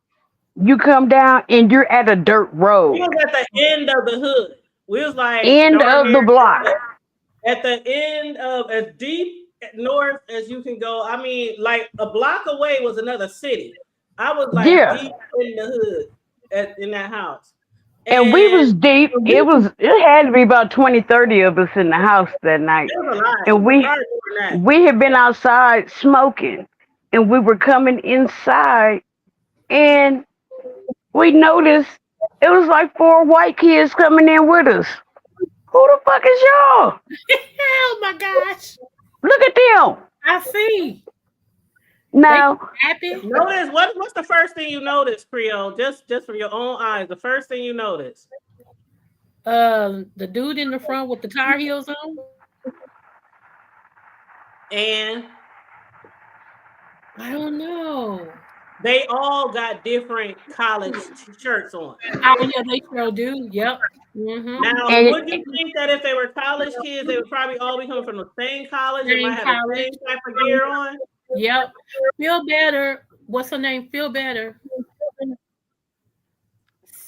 you come down and you're at a dirt We road, was at the end of the hood. We was like end darn of near the block. at the end of as deep north as you can go. I mean, like a block away was another city. I was like Yeah. deep in the hood in that house. And we And was deep. It had to be about 20, 30 of us in the house that night. it was a lot. And Probably more than that. we had been outside smoking and we were coming inside and we noticed it was like 4 white kids coming in with us. Who the fuck is y'all? Oh my gosh. Look at them. I see. Now, Happy. Notice what's the first thing you notice, Creole? Just from your own eyes, the first thing you notice. The dude in the front with the tire heels on. And I don't know. they all got different college shirts on. Oh yeah, they sure do. Yep. Mm-hmm. Now, And- would you think that if they were college kids, they would probably all be coming from the same college and Same might have the college. same type of gear on? Yep. Feel better. What's her name? Feel better.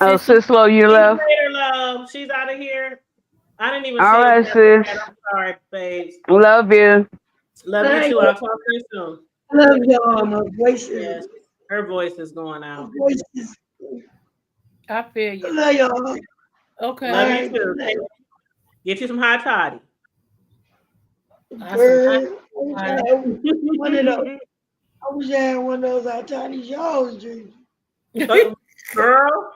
oh, Sissy. Sislo, you See you left? later, love. She's out of here. I didn't even All see right, her. sis. I'm sorry, babes. Love you. Love you too. I'll talk to you soon. Love y'all. My voice Yes, is. her voice is going My out. voice is. I feel you. Love y'all. Okay. Love Alright, you too. good night. Get you some hot toddy. Girl, I wish I had one of those hot toddies y'all was drinking. Girl,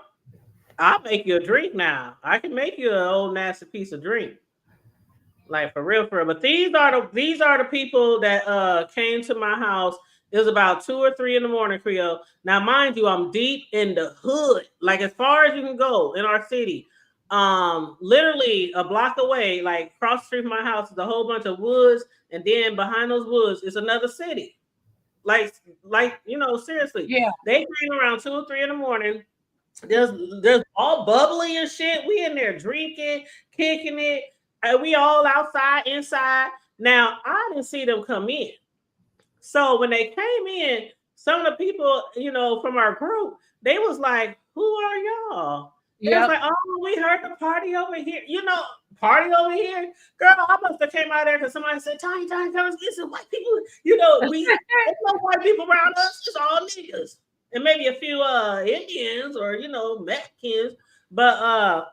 I'll make you a drink now. I can make you an old nasty piece of drink. Like for real. But these are the people that came to my house. It was about 2 or 3 in the morning, Creole. Now, mind you, I'm deep in the hood, like as far as you can go in our city. Literally a block away, like across the street from my house, is a whole bunch of woods, and then behind those woods is another city. Like seriously. Yeah. They came around 2 or 3 in the morning. There's all bubbly and shit. We in there drinking, kicking it. And we all outside, inside. Now, I didn't see them come in. So when they came in, some of the people, from our group, they was like, "Who are y'all?" It was like, "Oh, we heard the party over here. Party over here." Girl, I must have came out there because somebody said, Tiny, come get some white people. There's no white people around us. It's all niggas. and maybe a few Indians or Mexicans. But I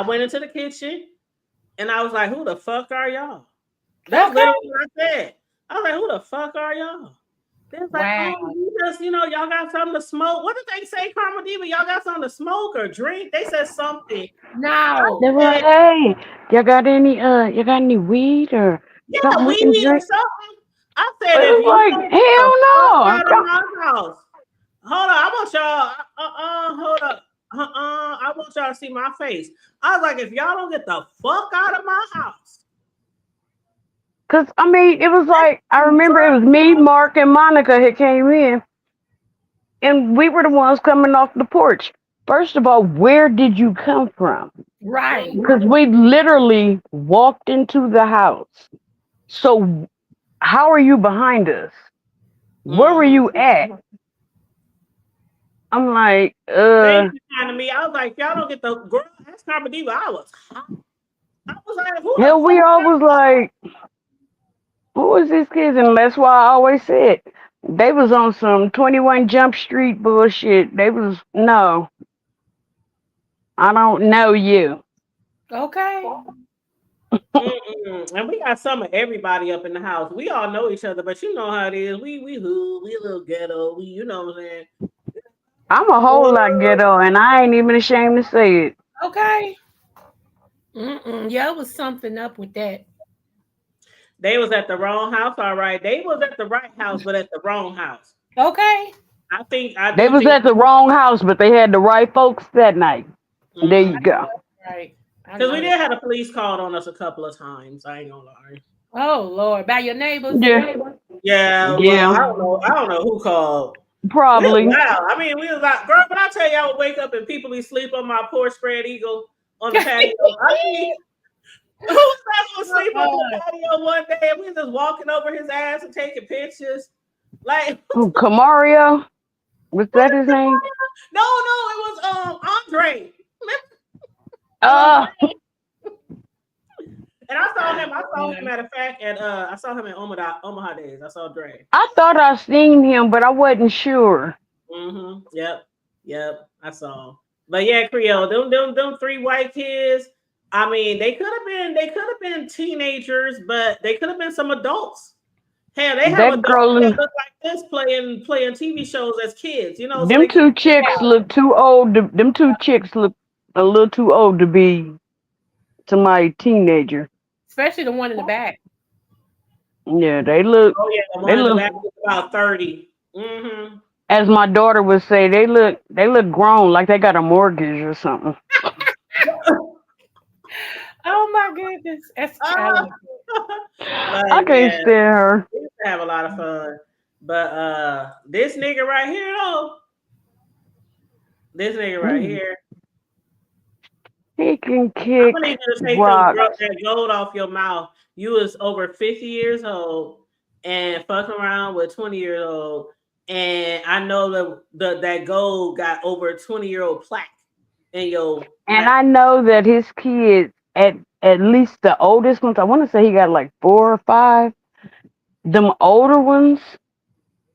went into the kitchen and I was like, "Who the fuck are y'all?" That's Okay. literally what I said. I was like, "Who the fuck are y'all?" They was like, Wow. "Oh, you just y'all got something to smoke." What did they say, Karma Diva? Y'all got something to smoke or drink? They said something. No. They were like, "Hey, you got any weed or Yeah, something we weed can or drink?" something. I I said, if was you like, don't get the "Hell fuck no!" out of my house, hold on, I want y'all. Hold up. I want y'all to see my face. I was like, if y'all don't get the fuck out of my house, Cause I mean, it was like I remember it was me, Mark, and Monica had came in, and we were the ones coming off the porch. First of all, where did you come from? Right. Because we literally walked into the house. So how are you behind us? Where were you at? I'm like, they kind of me. I was like, y'all don't get the girl. That's Carmen Diva. I was like, who the hell, we fuck? all was like, who was these kids? And that's why I always said they was on some 21 Jump Street bullshit. They was no, I don't know you. Okay. And we got some of everybody up in the house. We all know each other, but you know how it is. We hood, we a little ghetto. We, you know what I'm saying? I'm a whole lot ghetto, and I ain't even ashamed to say it. Okay. Yeah, it was something up with that. They was at the wrong house, all right. They was at the right house, but at the wrong house. Okay. I They do was think. at the wrong house, but they had the right folks that night. There you go. Right. Because we did have a police call on us a couple of times. I ain't gonna lie. Oh Lord, by your neighbors. Yeah, Yeah, well, yeah, I don't know who called. probably. Wow. I mean, we was like, girl, but I tell you, I would wake up and people be sleep on my porch spread eagle on the patio. I mean, who was that who was sleep on the patio one day and we was just walking over his ass and taking pictures? Like, Who, Camario? Was that his name? no, it was Andre. Uh, And I saw him matter of fact at I saw him at Omaha Days. I saw Dre. I thought I seen him, but I wasn't sure. Yep. I saw him. But yeah, Creole, them three white kids. I mean, they could have been teenagers, but they could have been some adults. Hell, they have That girl, adults that look like this playing TV shows as kids, you know. So them they two chicks look too old. Them two chicks look a little too old to be somebody teenager. Especially the one in the back. Yeah, they look. Oh yeah, the one in the back is about 30. Mm-hmm. As my daughter would say, they look grown, like they got a mortgage or something. Oh my goodness. That's I can't stand her. We used to have a lot of fun. But this nigga right here, though. This nigga right here. He can kick. I'm gonna need you to take that gold off your mouth. You was over 50 years old and fucking around with 20-year-old. And I know that gold got over a 20-year-old plaque in your. And I know that his kids, at least the oldest ones, I want to say he got like 4 or 5. Them older ones,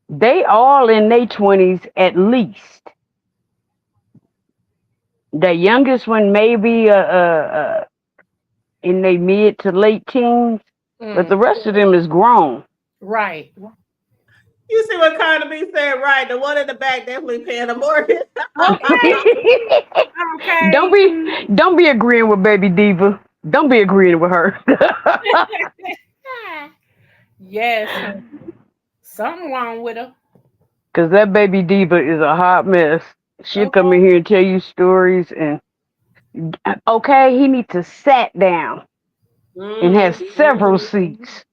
they all in their 20s at least. The youngest one maybe in their mid to late teens, but the rest of them is grown. Right. You see what Carter B said, right? The one in the back definitely paying a mortgage. Okay. Don't be agreeing with Baby Diva. Don't be agreeing with her. Yes. Something wrong with her. Cause that Baby Diva is a hot mess. She'll come in here and tell you stories, and okay, he needs to sit down and have several seats.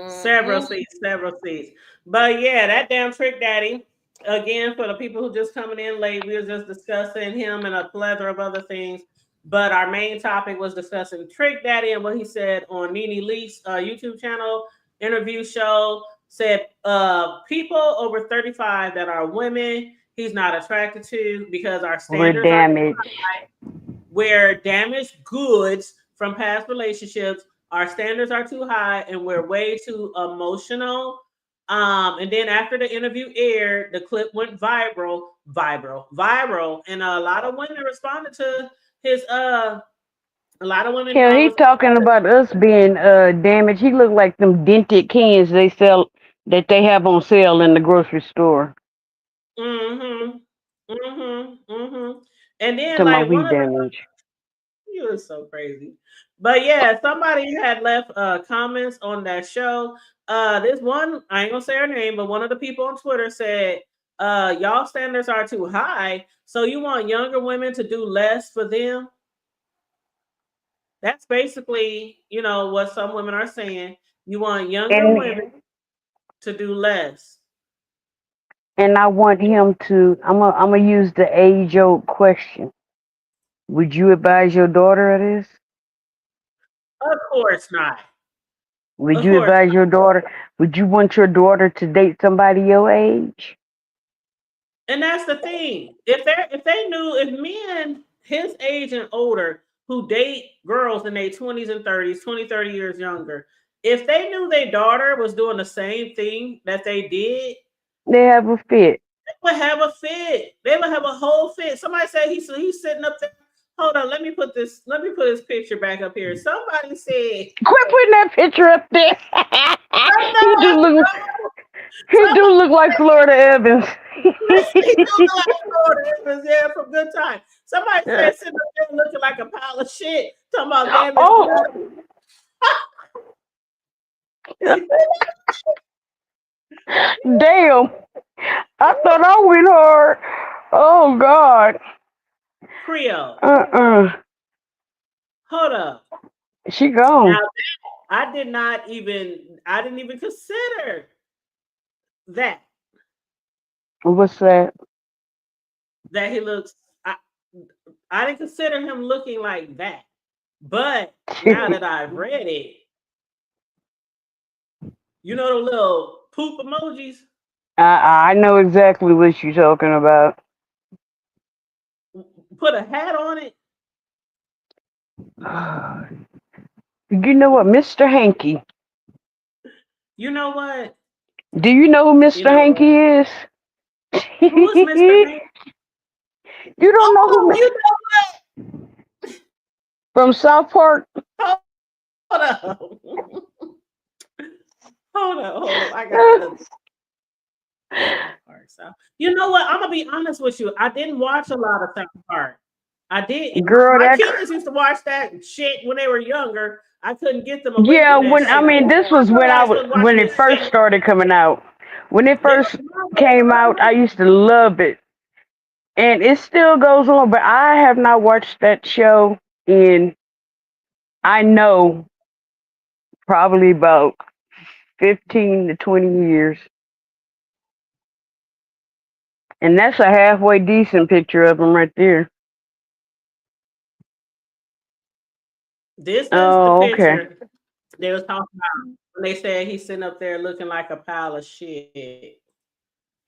Several seats. But yeah, that damn Trick Daddy. Again, for the people who just coming in late, we were just discussing him and a plethora of other things. But our main topic was discussing Trick Daddy and what he said on Nene Leakes YouTube channel interview show. Said people over 35 that are women, he's not attracted to because our standards are too high. We're damaged goods from past relationships. Our standards are too high and we're way too emotional. And then after the interview aired, the clip went viral, and a lot of women responded to his a lot of women Hell, he responded. talking about us being damaged. He look like them dented cans they sell that they have on sale in the grocery store. Mm-hmm. Mm-hmm. Mm-hmm. And then To my like we one of the damaged. you was so crazy. But yeah, somebody had left comments on that show. This one, I ain't gonna say her name, but one of the people on Twitter said, y'all standards are too high. So you want younger women to do less for them? That's basically, what some women are saying. You want younger And women to do less. and I want him to. I'm gonna use the age old question. Would you advise your daughter of this? Of course not. Would Of you course. advise your daughter? Would you want your daughter to date somebody your age? And that's the thing. If men his age and older who date girls in their 20s and 30s, 20, 30 years younger, if they knew their daughter was doing the same thing that they did, They have a fit. they would have a fit. They would have a whole fit. Somebody said he's sitting up there. Hold on, let me put his picture back up here. Somebody said Quit putting that picture up there. he do somebody, look. He do look like Florida Evans. he do look like Florida Evans, yeah, from Good Time. Somebody said sitting up there looking like a pile of shit. Talking about damage. Oh, damn. I thought I went hard. Oh, God. Creole. Uh-uh. Hold up. She gone. Now I didn't even consider that What's that? he looks. I didn't consider him looking like that. But now that I've read it, you know the little poop emojis? I know exactly what you're talking about. Put a hat on it. You know what, Mr. Hanky? You know what? Do you know who Mr. You know Hanky is? who is Mr. Hank? You don't know Oh, who you know from South Park? what? Hold up. Hold up. I got so you know what? I'm gonna be honest with you. I didn't watch a lot of South Park. I did. Girl, My that kids used to watch that shit when they were younger. I couldn't get them away yeah. from that When I shit. mean, this was Your when ass was when watching it this first shit. started coming out. When it They first came out, I used to love it, and it still goes on. But I have not watched that show in I know probably about 15 to 20 years, and that's a halfway decent picture of him right there. This is the Oh, okay. picture they was talking about when they said he's sitting up there looking like a pile of shit. He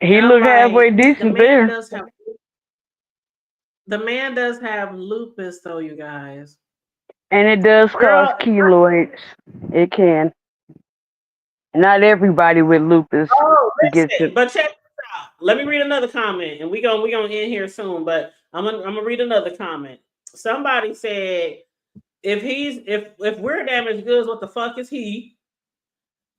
And I'm looked like, halfway decent there. The man does have lupus though, you guys. And it does cause Girl, keloids. It can. Not everybody with lupus oh, gets listen, it. but check this out. Let me read another comment, and we gonna end here soon. But I'm gonna read another comment. Somebody said, if we're damaged goods, what the fuck is he?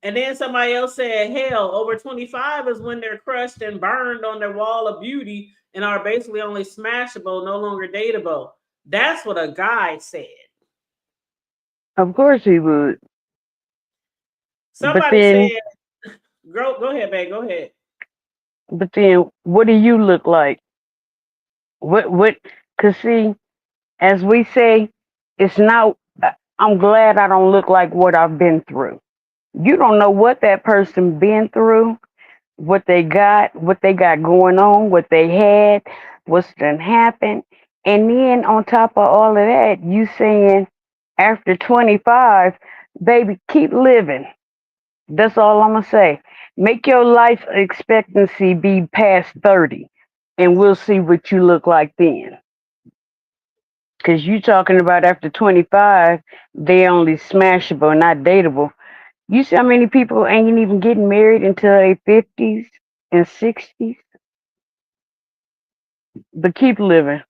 And then somebody else said, hell, over 25 is when they're crushed and burned on their wall of beauty and are basically only smashable, no longer dateable. That's what a guy said. Of course he would. But Somebody then, said, go ahead, babe, go ahead. what do you look like? Cause see, as we say, it's not, I'm glad I don't look like what I've been through. You don't know what that person been through, what they got going on, what they had, what's done happened. And then on top of all of that, you saying after 25, baby, keep living. That's all I'm going to say. Make your life expectancy be past 30, and we'll see what you look like then. Because you talking about after 25, they only smashable, not dateable. You see how many people ain't even getting married until their 50s and 60s, but keep living.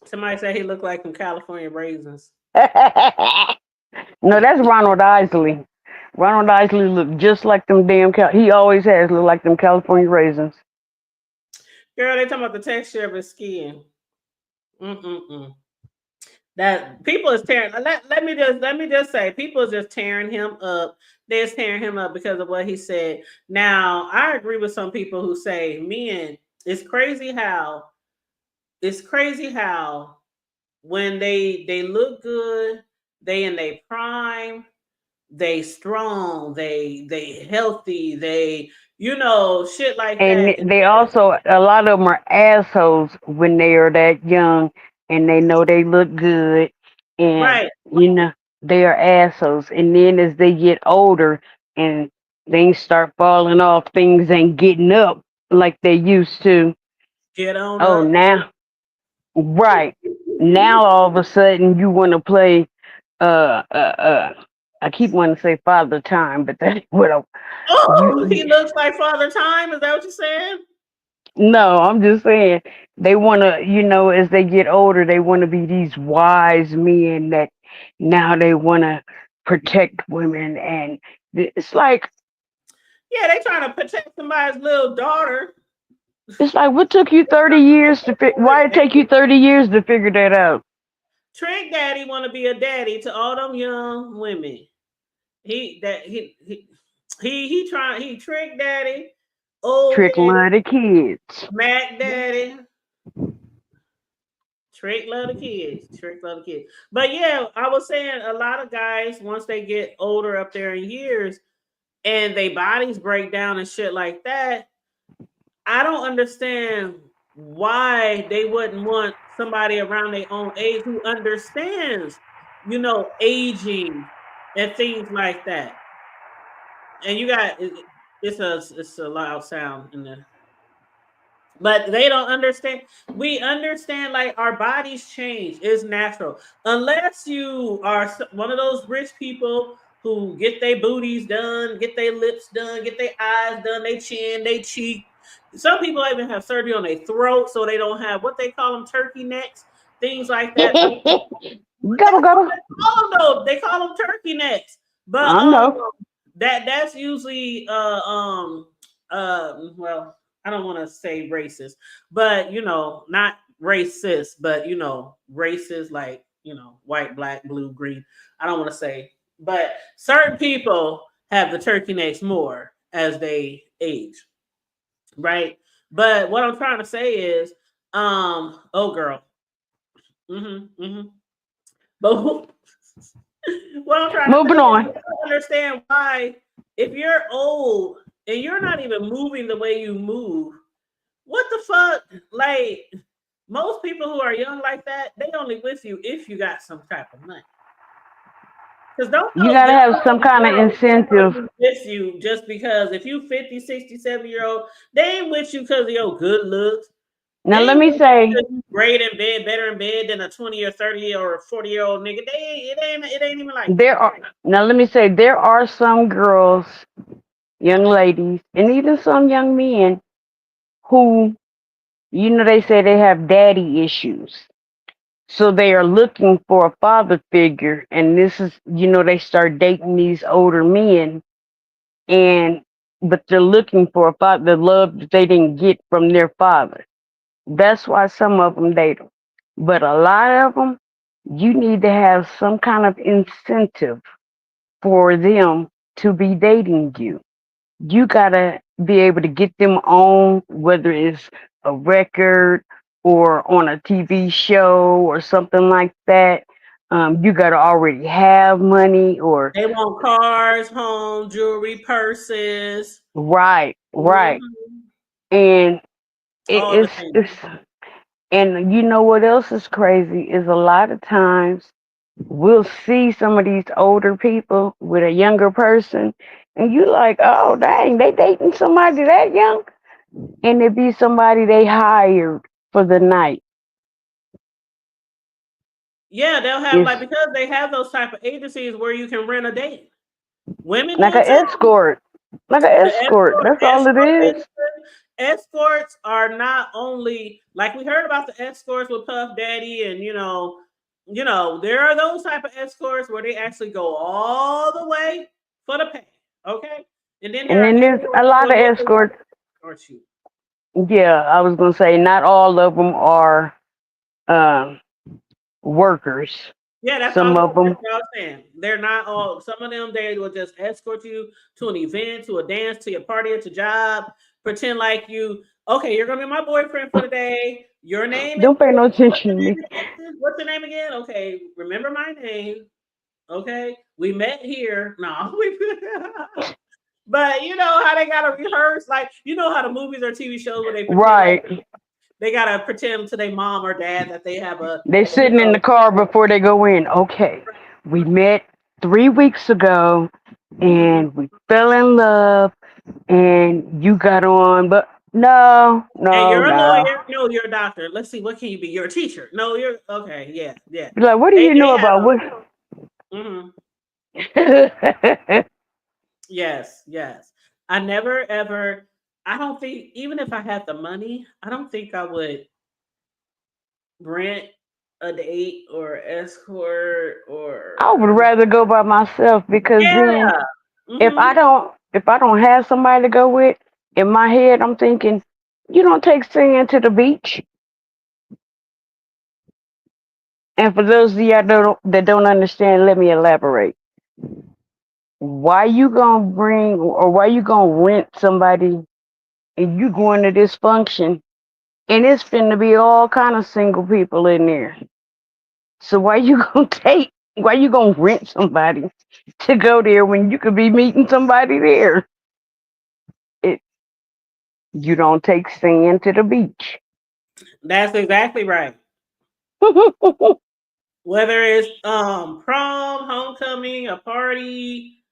Somebody said he looked like some California raisins. No, that's Ronald Isley. Ronald Isley look just like them damn. He always has look like them California raisins. Girl, they talking about the texture of his skin. Mm-mm-mm. That people is tearing. Let me just say, people is just tearing him up. They're tearing him up because of what he said. Now, I agree with some people who say, "Men, it's crazy how when they look good, they in their prime, they strong, they healthy, they shit like that." And they also, a lot of them are assholes when they are that young and they know they look good, and Right. they are assholes. And then as they get older and things start falling off, things ain't getting up like they used to. Get on Oh, up. now, right now, all of a sudden you want to play. I keep wanting to say Father Time, but that's what Oh, he you. looks like Father Time. Is that what you're saying? No, I'm just saying they want to, as they get older, they want to be these wise men that now they want to protect women. And it's like, Yeah, they trying to protect somebody's little daughter. what took you 30 years why it take you 30 years to figure that out? Trick Daddy want to be a daddy to all them young women. He Trick Daddy, old Trick daddy, love the kids. Mac Daddy. Trick love the kids. Trick love the kids. But yeah, I was saying a lot of guys once they get older up there in years and their bodies break down and shit like that, I don't understand why they wouldn't want somebody around their own age who understands, aging and things like that. And you got it's a loud sound in there. But they don't understand. We understand like our bodies change. It's natural. Unless you are one of those rich people who get their booties done, get their lips done, get their eyes done, their chin, their cheek. Some people even have surgery on their throat so they don't have what they call them turkey necks, things like that. Gobble, gobble. They call them turkey necks. But I know. that's usually well, I don't want to say racist, but not racist, but racist like white, black, blue, green. I don't want to say, but certain people have the turkey necks more as they age, right? But what I'm trying to say is, oh girl, but what I'm trying to Moving say is, I on. don't understand why, if you're old and you're not even moving the way you move, what the fuck? Like, most people who are young like that, they only with you if you got some type of money. Because don't You those got to have young some kind of girls incentive. with you just because if you 50, 60, 70-year-old, they ain't with you because of your good looks. They Now, let ain't me with you say, because you great in bed, better in bed than a 20 or 30 or 40-year-old nigga. It ain't even like there are some girls, young ladies, and even some young men who, they say they have daddy issues. So they are looking for a father figure. And this is, they start dating these older men, but they're looking for a father, the love that they didn't get from their father. That's why some of them date them. But a lot of them, you need to have some kind of incentive for them to be dating you. You gotta be able to get them on, whether it's a record or on a TV show or something like that. You gotta already have money or they want cars, home, jewelry, purses. right. Mhm. And it, All the it's things. it's and you know what else is crazy is a lot of times we'll see some of these older people with a younger person, and you like, oh dang, they dating somebody that young, and it be somebody they hired for the night. Yeah, they'll have It's like because they have those type of agencies where you can rent a date. Women Like do it an too. escort. Like an The escort. That's all it escort is. industry, escorts are not only like we heard about the escorts with Puff Daddy, and there are those type of escorts where they actually go all the way for the pay. Okay, and then And there are then there's a escorts lot where of they escorts. escort you. Yeah, I was gonna say not all of them are um workers. Yeah, that's Some of that's them, what I was saying. They're not all. Some of them they will just escort you to an event, to a dance, to your party, at your job. Pretend like you. Okay, you're gonna be my boyfriend for the day. Your name is don't pay no what's attention your to me. name again? What's your name again? Okay, remember my name. Okay, we met here. No, but you know how they gotta rehearse. Like you know how the movies or TV shows where they pretend like Right. they gotta pretend to their mom or dad that they have a They you sitting in know the car before they go in. Okay, we met 3 weeks ago, mhm. and we fell in love, and you got on, but no, And no, you're a no. lawyer. No, you're a doctor. Let's see. What can you be? You're a teacher. No, you're okay. Yeah, yeah. Be like, what do you They know have about what? them. Hmm. I Yes, yes. I never ever. I don't think even if I had the money, I don't think I would rent a date or escort would or rather go by myself because then yeah. Hmm. if I don't have somebody to go with, in my head I'm thinking, you don't take singing to the beach. And for those of you that don't understand, let me elaborate. Why you gonna bring or why you gonna rent somebody and you going to this function and it's finna be all kind of single people in there? So why you gonna rent somebody to go there when you could be meeting somebody there? It You don't take singing to the beach. That's exactly right. Whether it's prom, homecoming, a party,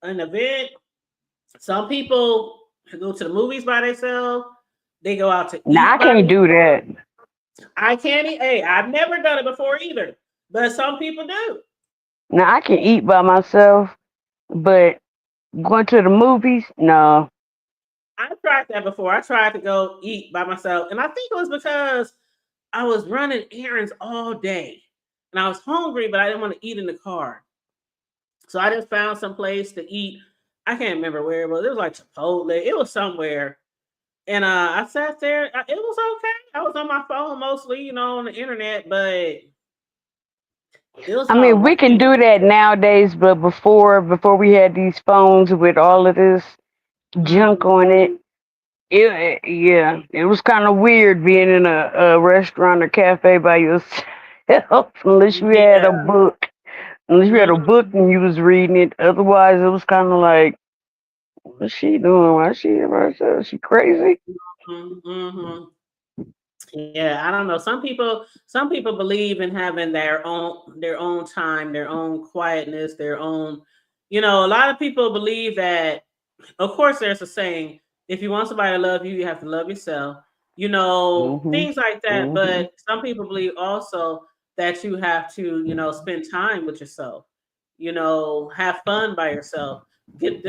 an event, some people go to the movies by themselves. They go out to Now eat I by can't do themselves. that. I can't eat. Hey, I've never done it before either, but some people do. Now I can eat by myself, but going to the movies, no. I tried that before. I tried to go eat by myself, and I think it was because I was running errands all day, and I was hungry, but I didn't want to eat in the car. So I just found some place to eat. I can't remember where it was. It was like Chipotle. It was somewhere. And I sat there. It was okay. I was on my phone mostly, on the internet, but it was I all mean, we can right. do that nowadays, but before we had these phones with all of this junk Mhm. on it, yeah, it was kind of weird being in a restaurant or cafe by yourself unless you had a Yeah. book. Unless you had a book Mhm. and you was reading it. Otherwise, it was kind of like, what's she doing? Why is she here by herself? She crazy? Mhm. Yeah, I don't know. Some people believe in having their own time, their own quietness, their own. A lot of people believe that. Of course, there's a saying: if you want somebody to love you, you have to love yourself. Mhm. Things like that. Mhm. But some people believe also that you have to, spend time with yourself. Have fun by yourself. Get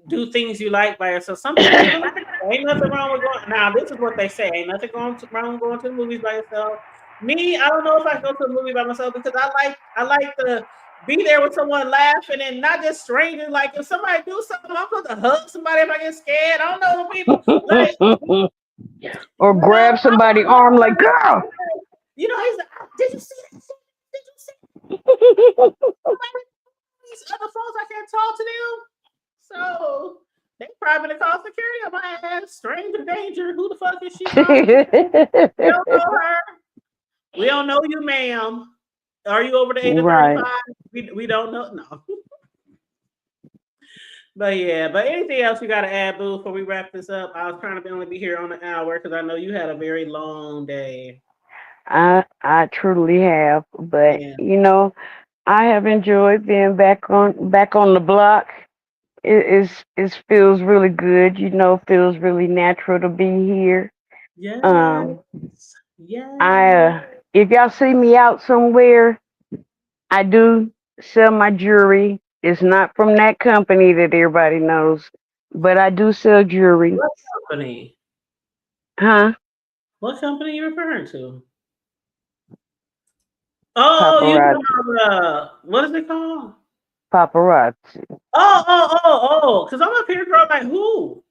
do things you like by yourself. Some people believe ain't nothing wrong with going. Now, this is what they say: ain't nothing wrong with going to the movies by yourself. Me, I don't know if I go to the movie by myself because I like to be there with someone laughing and not just strangers. Like if somebody do something, I'm supposed to hug somebody if I get scared. I don't know the people. Like, Or grab I somebody's want to hug arm like, somebody. girl. He's like, did you see that? Did you see these other folks? I can't talk to them. So they probably gonna call security on my ass. Stranger danger. Who the fuck is she talking to? We don't know her. We don't know you, ma'am. Are you over the age of Right. 35? We don't know. No. But yeah, but anything else you got to add, Boo, before we wrap this up? I was trying to only be here on an hour because I know you had a very long day. I truly have, but Yeah. I have enjoyed being back on the block. It feels really good. Feels really natural to be here. Yes. Um, I Yes. if y'all see me out somewhere, I do sell my jewelry It's not from that company that everybody knows, but I do sell jewelry. What company? Huh? What company are you referring to? Oh, you Paparazzi. what is it called? Paparazzi. Oh. Because I'm up here, girl, like who?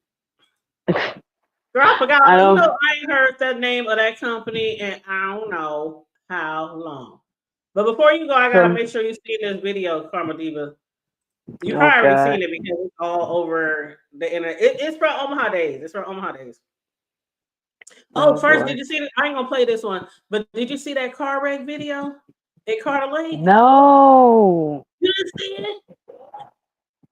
Girl, I forgot. I You don't. know, I ain't heard that name of that company in I don't know how long. But before you go, I gotta So, make sure you see this video, Karma Diva. You oh probably already God. seen it because it's all over the internet. It's from Omaha Days. It's from Omaha Days. Oh, Oh first, boy. did you see? I ain't gonna play this one, but did you see that car wreck video at Carter Lake? No. You didn't see it?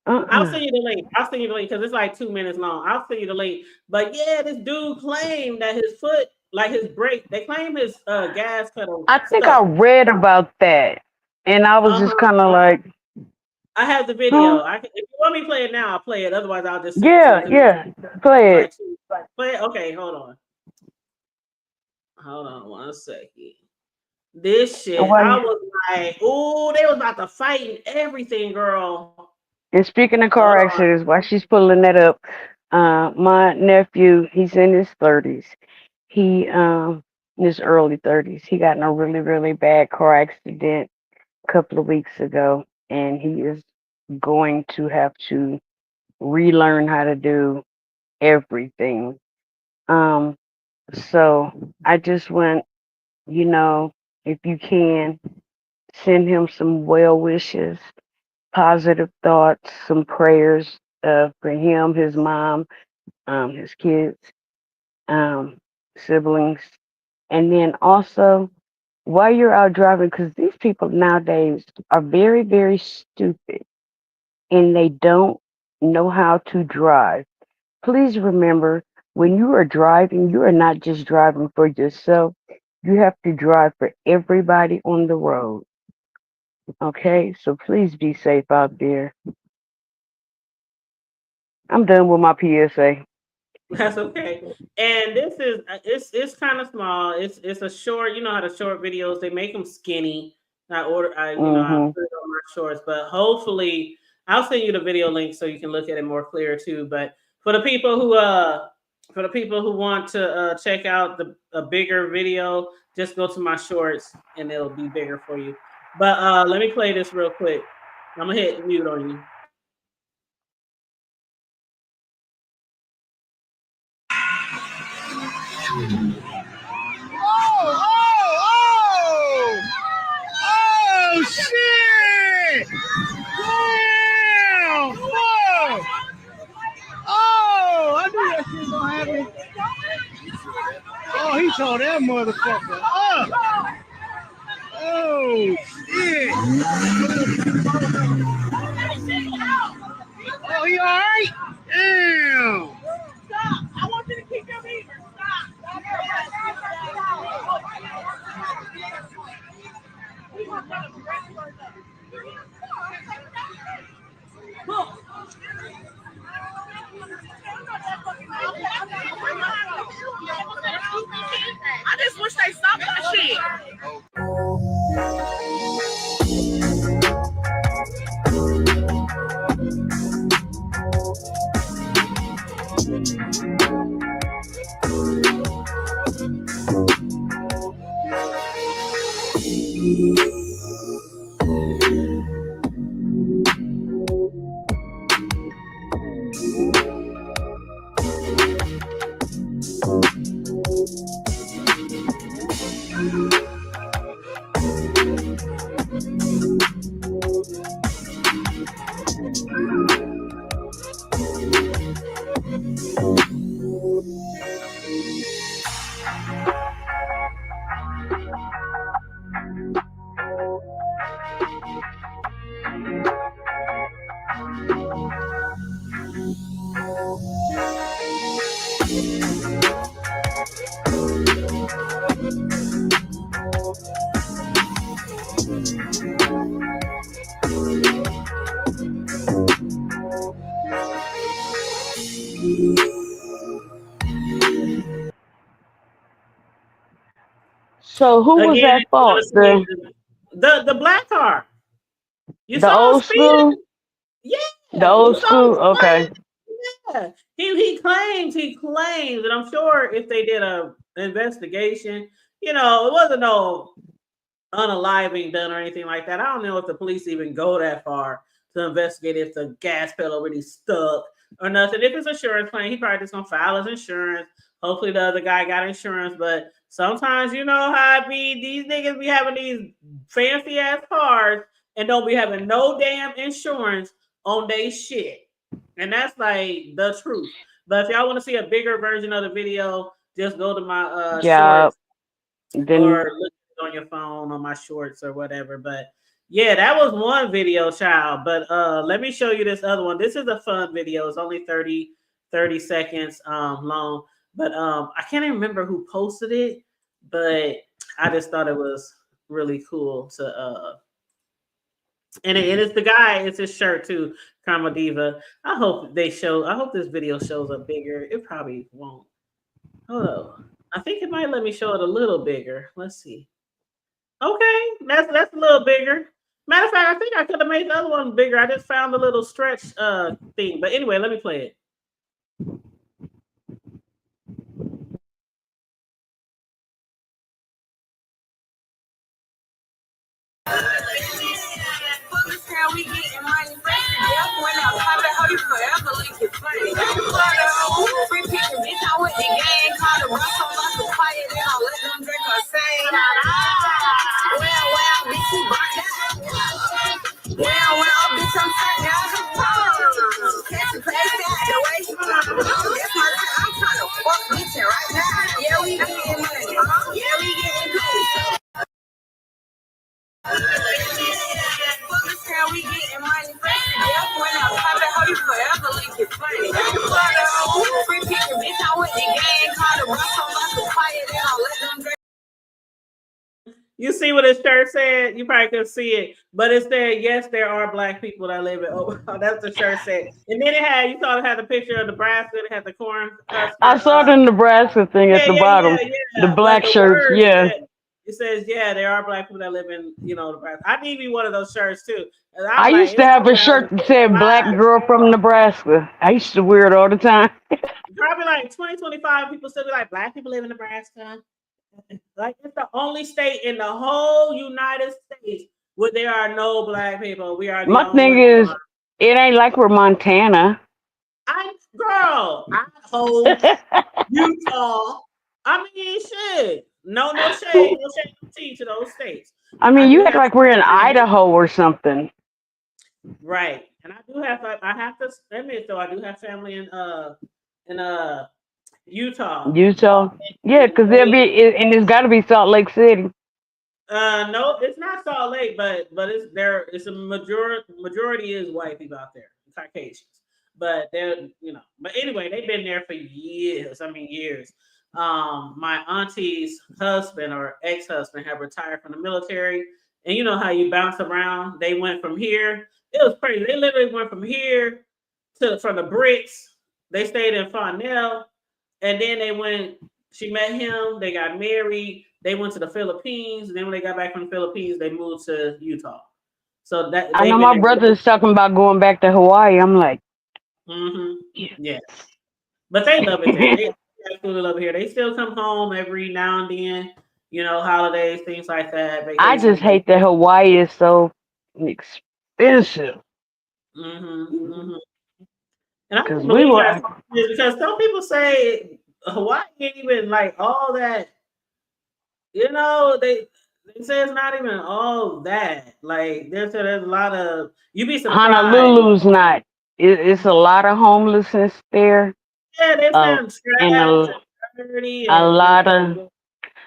I'll Uh-uh. send you the link. I'll send you the link because it's like 2 minutes long. I'll send you the link. But yeah, this dude claimed that his foot, like his brake, they claim his gas pedal I think I stuck. read about that, and I was just Uh-huh. kind of like, I have the huh? video. If you want me to play it now, I'll play it. Otherwise, I'll just send it to you Yeah, because yeah. it's Play like it. play it. Okay, hold on. Hold on 1 second. This shit, I Why? was like, oh, they was about to fight and everything, girl. And speaking of car Hold on. accidents, while she's pulling that up, my nephew, he's in his 30s. He in his early 30s. He got in a really, really bad car accident a couple of weeks ago, and he is going to have to relearn how to do everything. Um, so I just went, you know, if you can, send him some well wishes, positive thoughts, some prayers for him, his mom, his kids, um, siblings, and then also while you're out driving, because these people nowadays are very, very stupid and they don't know how to drive. Please remember, when you are driving, you are not just driving for yourself. You have to drive for everybody on the road. Okay? So please be safe out there. I'm done with my PSA. That's okay. And this is it's kind of small. It's a short. You know how the short videos they make them skinny. I Mm-hmm. put it on my shorts, but hopefully I'll send you the video link so you can look at it more clear too. But for the people who want to check out a bigger video, just go to my shorts and it'll be bigger for you. But let me play this real quick. I'm gonna hit mute on you. Oh, shit! Damn! Fuck! Oh, I knew that shit was gonna happen. Oh, he tore that motherfucker up. Oh, shit. Oh, he all right? Damn. Stop. I want you to keep your beaver. Stop. I just wish they stopped that shit. So who was at fault? The black car. You The saw him old speeding. school? Yeah, The it old was on school. display. Okay. Yeah, he claims, and I'm sure if they did a investigation, it wasn't no unaliving done or anything like that. I don't know if the police even go that far to investigate if the gas pedal really stuck or nothing. If it's insurance claim, he probably just gonna file his insurance. Hopefully the other guy got insurance, but sometimes you know how it be. These niggas be having these fancy ass cars and don't be having no damn insurance on they shit. And that's like the truth. But if y'all want to see a bigger version of the video, just go to my Yeah. shorts Then or look on your phone on my shorts or whatever. But yeah, that was one video, child. But let me show you this other one. This is a fun video. It's only 30 seconds long. But I can't even remember who posted it, but I just thought it was really cool to and it is the guy, it's his shirt too, Karma Diva. I hope this video shows up bigger. It probably won't. Hold on. I think it might let me show it a little bigger. Let's see. Okay, that's a little bigger. Matter of fact, I think I could have made the other one bigger. I just found the little stretch thing. But anyway, let me play it. We getting money. Yeah, when I pop it, how you forever leak it funny. Free picture, bitch, I went the game. Called the bus on like a quiet. They don't let them drink or sing. Well, bitch, you brought that. Well, bitch, I'm turned out. Catch the place out the way. That's my time. I'm trying to fuck bitch right now. Yeah, we getting money. Yeah, we getting good. We getting money. Yeah, when I pop it, how you forever leak it funny. Free picture, bitch, I went the game. Called the bus on like a quiet. They don't let them drink. You see what his shirt said? You probably couldn't see it, but it said, "Yes, there are black people that live in." Oh, that's the shirt said. And then you saw it had the picture of Nebraska. It had the corn husker. I saw the Nebraska thing at the bottom. The black But the shirts, word yeah. it says, "Yeah, there are black people that live in, Nebraska." I need me one of those shirts too. I used to have a shirt that said "Black Girl from Nebraska." I used to wear it all the time. Probably like 2025, people still be like, "Black people live in Nebraska." Like it's the only state in the whole United States where there are no black people. We are the My only thing is, one. it ain't like we're Montana. I Idaho, Utah. I mean, shit. No shade, no tea to those states. I mean, you act like we're in Idaho or something. Right, and I do have. I have to admit though, I do have family in Utah. Utah, yeah, because there'll be, and it's got to be Salt Lake City. No, it's not Salt Lake, but it's there. It's a majority is white people out there, Caucasians. But they're But anyway, they've been there for years. I mean, years. My auntie's husband or ex-husband had retired from the military, and you know how you bounce around. They went from here. It was crazy. They literally went from here from the bricks. They stayed in Farnell, and then they went. She met him. They got married. They went to the Philippines. And then when they got back from the Philippines, they moved to Utah. So that I know my brother's talking about going back to Hawaii. I'm like, yeah. But they love it there. They absolutely love it here. They still come home every now and then. Holidays, things like that. I just hate that Hawaii is so expensive. And I don't believe that because some people say Hawaii ain't even like all that. They say it's not even all that. Like there's a lot of you'd be surprised. Honolulu's not. It's a lot of homelessness there. Yeah, they sound and a lot of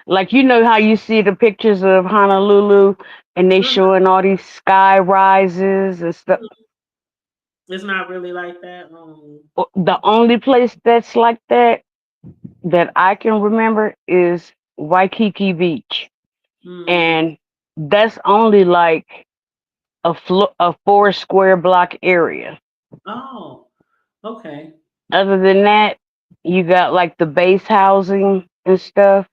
like how you see the pictures of Honolulu and they showing all these sky rises and stuff. It's not really like that. The only place that's like that I can remember is Waikiki Beach, and that's only like a 4 square block area. Oh, okay. Other than that, you got like the base housing and stuff,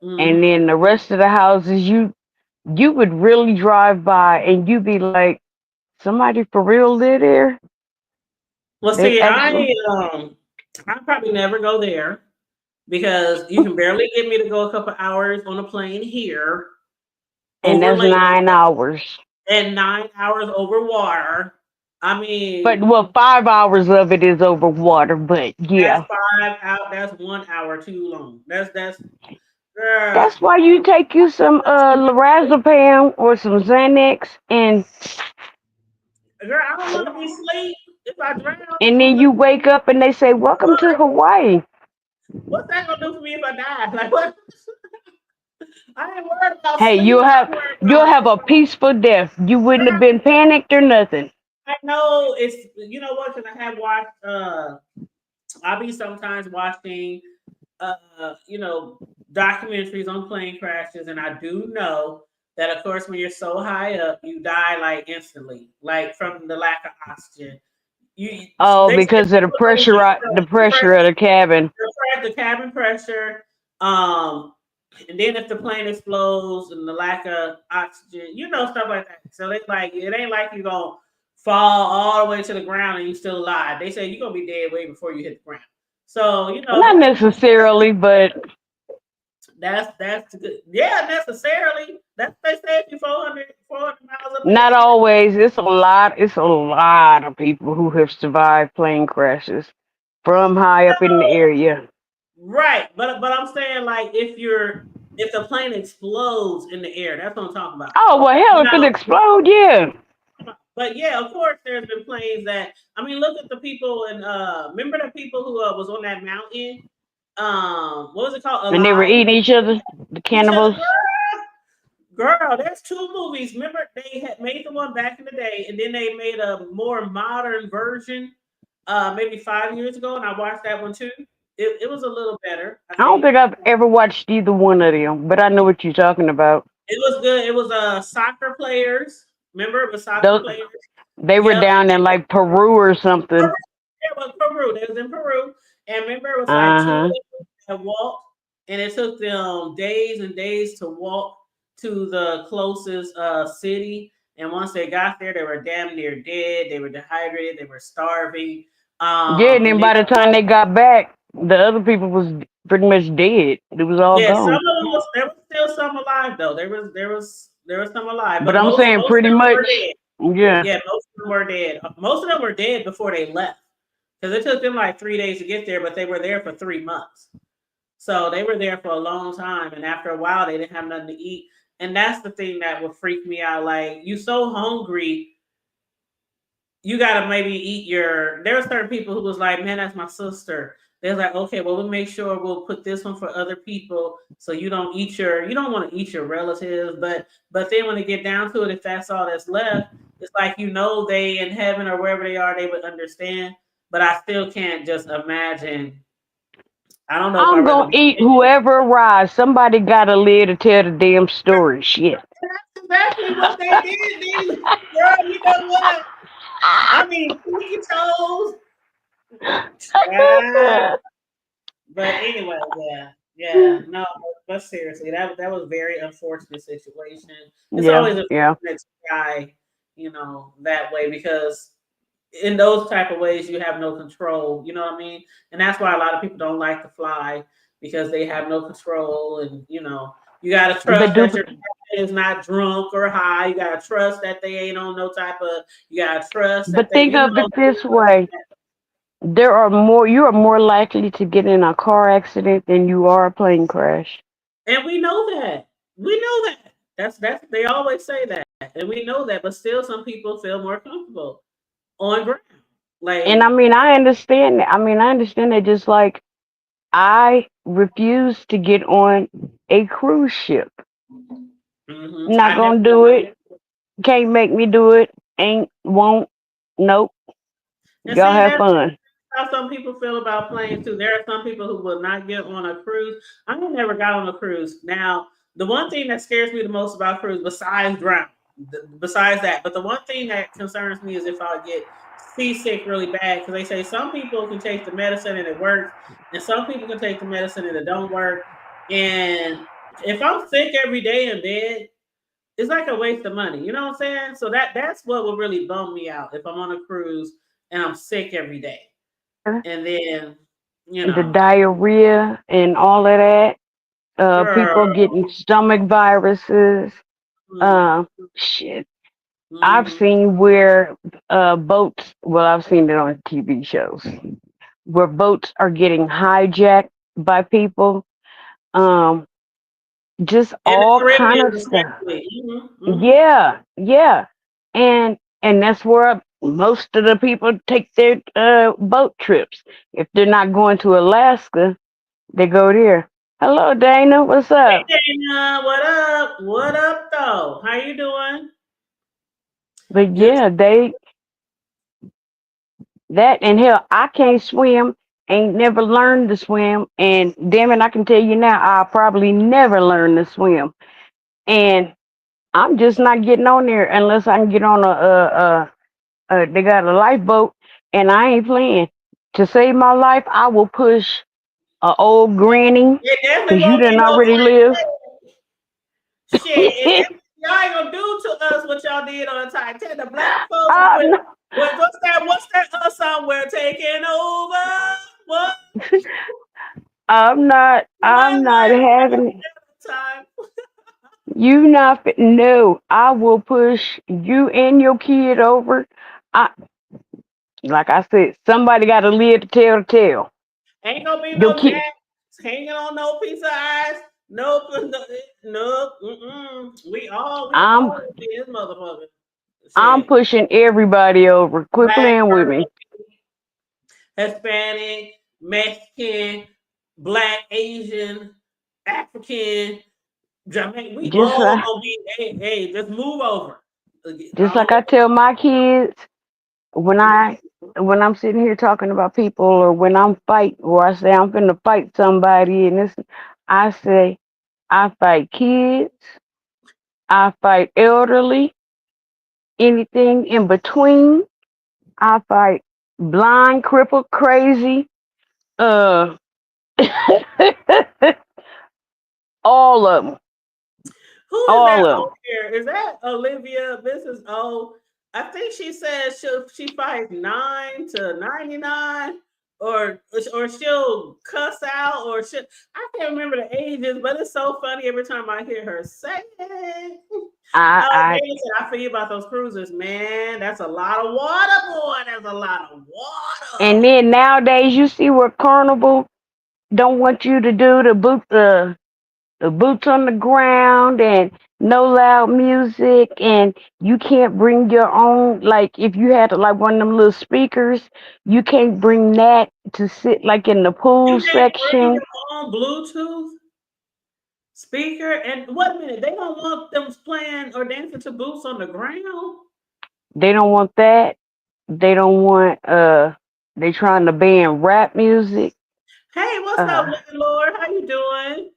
and then the rest of the houses you would really drive by and you'd be like, Somebody for real live there? Well, They see, actually. I probably never go there because you can barely get me to go a couple hours on a plane here And over that's land 9 hours. and 9 hours over water. I But mean, well, 5 hours of it is over water. But that's yeah, 5 out. That's 1 hour too long. That's girl. that's why you take you some lorazepam or some Xanax, Girl, I don't want to be asleep if I drown. and then you wake up and they say, "Welcome to Hawaii." What's that gonna do for me if I die? Like what? I ain't worried about Hey, sleep. I'm worried you'll about. have a peaceful death. You wouldn't have been panicked or nothing. I know it's you know what? Because I have watched. I'll be sometimes watching. You know, documentaries on plane crashes, and I do know that, of course, when you're so high up, you die like instantly, like from the lack of oxygen. Oh, They say because of the pressure of the cabin. the cabin pressure, and then if the plane explodes and the lack of oxygen, you know, stuff like that. So it's like it ain't like you're gonna fall all the way to the ground and you still alive. They say you're gonna be dead way before you hit the ground. So you know, Not necessarily, but that's good. Yeah, necessarily. That's what they say if you're 400 miles up in the not air. always. It's a lot. It's a lot of people who have survived plane crashes from high up in the area. Right, but I'm saying like if the plane explodes in the air, that's what I'm talking about. Oh well, hell, You if it know, explode, yeah. but yeah, of course, there's been planes that I mean, look at the people and remember the people who was on that mountain. What was it called? And they were Alive. eating each other, the Each other, cannibals. girl. There's two movies. Remember they had made the one back in the day, and then they made a more modern version, maybe 5 years ago, and I watched that one too. It was a little better, I I don't think. think I've ever watched either one of them, but I know what you're talking about. It was good. It was soccer players. Remember, it was soccer Those players. they were Yep. down in like Peru or something. It was Peru. They was in Peru. And remember, it was like Uh two of huh. them that walked, and it took them days and days to walk to the closest city. And once they got there, they were damn near dead. They were dehydrated. They were starving. Yeah, and And then they by the time they got back, the other people was pretty much dead. It was all yeah, some gone. of them was there was still some alive though. There was some alive, But but I'm saying most of pretty them were much, dead. yeah. Yeah, most of them were dead. Most of them were dead before they left because it took them like 3 days to get there, but they were there for 3 months. So they were there for a long time, and after a while, they didn't have nothing to eat. And that's the thing that would freak me out. Like you so hungry, you gotta maybe eat your. There were certain people who was like, "Man, that's my sister." They're like, "Okay, well, we'll make sure we'll put this one for other people, so you don't eat you don't want to eat your relatives." But then when they get down to it, if that's all that's left, it's like they in heaven or wherever they are, they would understand. But I still can't just imagine. I don't know if I I'm rather gonna be eat dead. whoever arrives. Somebody gotta live to tell the damn story. Shit. That's exactly what they did, dude. Girl, you know what? I mean, pinky toes. Yeah. But anyway, yeah, no, but seriously, that was a very unfortunate situation. It's Yeah, always yeah. unfortunate to die, that way because in those type of ways you have no control. You know what I mean? And that's why a lot of people don't like to fly because they have no control, and you got to But trust do that your pilot is not drunk or high. You got to trust that they ain't on no type of. You got to trust that but think of it this way. You are more likely to get in a car accident than you are a plane crash. And we know that. We know that. That's they always say that. And we know that, but still some people feel more comfortable on ground. And Like I understand that. I understand that just like I refuse to get on a cruise ship. Not I never gonna do it. Can't make me do it. Ain't, won't, nope. and Y'all see have that's fun. how some people feel about planes too. There are some people who will not get on a cruise. I ain't never got on a cruise. Now, the one thing that scares me the most about cruise, besides drown, besides that, but the one thing that concerns me is if I get seasick really bad because they say some people can take the medicine and it works, and some people can take the medicine and it don't work. And if I'm sick every day in bed, it's like a waste of money. You know what I'm saying? So that's what would really bum me out if I'm on a cruise and I'm sick every day. And then, the diarrhea and all of that. People girl. getting stomach viruses. Mm, Shit. I've mhm. seen where boats. Well, I've seen it on TV shows where boats are getting hijacked by people. Um, just In the all kind Caribbean, of stuff. especially. Yeah, yeah, and that's where most of the people take their boat trips. If they're not going to Alaska, they go there. Hello, Dana. What's Hey up? Dana, what up? What up though? How you doing? But You yeah, that and hell, I can't swim. Ain't never learned to swim, and damn it, I can tell you now, I'll probably never learn to swim. And I'm just not getting on there unless I can get on they got a lifeboat, and I ain't playing. To save my life, I will push a old granny, it definitely cause you won't be done no already live. shit. Y'all ain't gonna do to us what y'all did on Titanic. The black folks No, what's that song we're taking over? What? I'm One not life having it. at a time. You not fit. No, I will push you and your kid over. I like I said, somebody got to live to tell the tale. Ain't gonna be Your no kid, Jack hanging on no piece of ice. Nope, no, we all I'm be his motherfucker. I'm Shit. pushing everybody over. Quit Black playing with me. person, Hispanic, Mexican, Black, Asian, African, Jamaican. We Just all like gonna be, hey, just move over. just All like I tell my kids when I'm sitting here talking about people, or when I'm fight, or I say I'm finna fight somebody, and this, I say I fight kids, I fight elderly, anything in between. I fight blind, crippled, crazy, uh, all of them, Who is all that of on them. here? Is that Olivia? Mrs. O. I think she says she fights 9 to 99, or she'll cuss out, or she I can't remember the ages, but it's so funny every time I hear her say it. I David said, I feel you about those cruisers, man. That's a lot of water, boy. That's a lot of and water. then nowadays you see what Carnival don't want you to do, the boots on the ground and no loud music, and you can't bring your own, like if you had like one of them little speakers, you can't bring that to sit like in the pool You can't bring section. your own Bluetooth speaker. And wait a minute, they don't want them playing or dancing to boots on the ground. They don't want that. They don't want they trying to ban rap music. Hey, what's up, uh Lord? How you doing?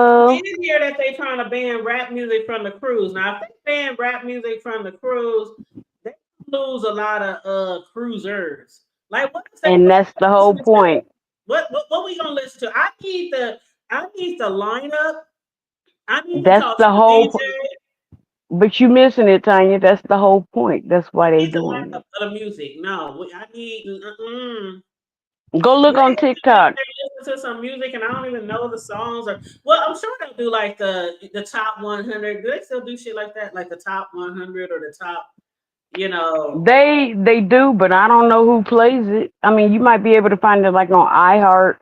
I Hello. did hear that they trying to ban rap music from the cruise. Now, if they ban rap music from the cruise, they lose a lot of cruisers. Like, what is that? And What that's the we whole listening to? point. What we gonna listen to? I need the lineup. I need to That's talk to the the whole DJ. po- but you missing it, Tanya. That's the whole point. That's why I they need the doing lineup it. of the music. No, I need. Go look on Maybe sit up TikTok. there and listen to some music, and I don't even know the songs. Or well, I'm sure they'll do like the top 100. Do they still do shit like that, like the top 100 or the top? You know, They do, but I don't know who plays it. I mean, you might be able to find it like on iHeart.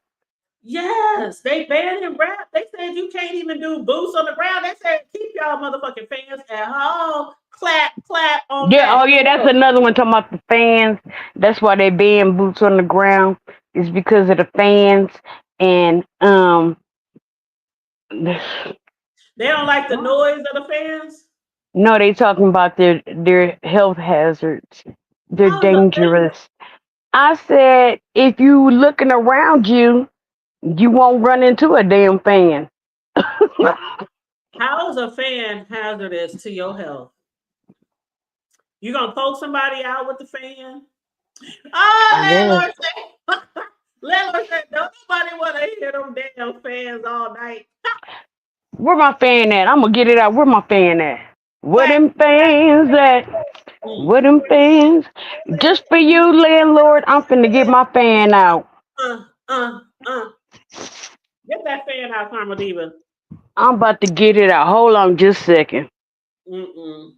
yes, they banned rap. They said you can't even do boots on the ground. They said keep y'all motherfucking fans at home. Clap, clap on Yeah, that. oh yeah, that's another one talking about the fans. That's why they ban boots on the ground. Is because of the fans, and They don't like the noise of the fans. no, they talking about their health hazards. They're How is a fan? dangerous. I said, if you looking around you, you won't run into a damn fan. How is a fan hazardous to your health? You gonna poke somebody out with the fan? Oh, I guess. landlord said, landlord said, don't nobody want to hear them damn fans all night. Where my fan at? I'm gonna get it out. Where my fan at? Where Clap. them fans at? Where them fans? Just for you, landlord, I'm finna get my fan out. Uh, uh, uh. Get that fan out, Karma Diva. I'm about to get it out. Hold on just a second. Mm-mm.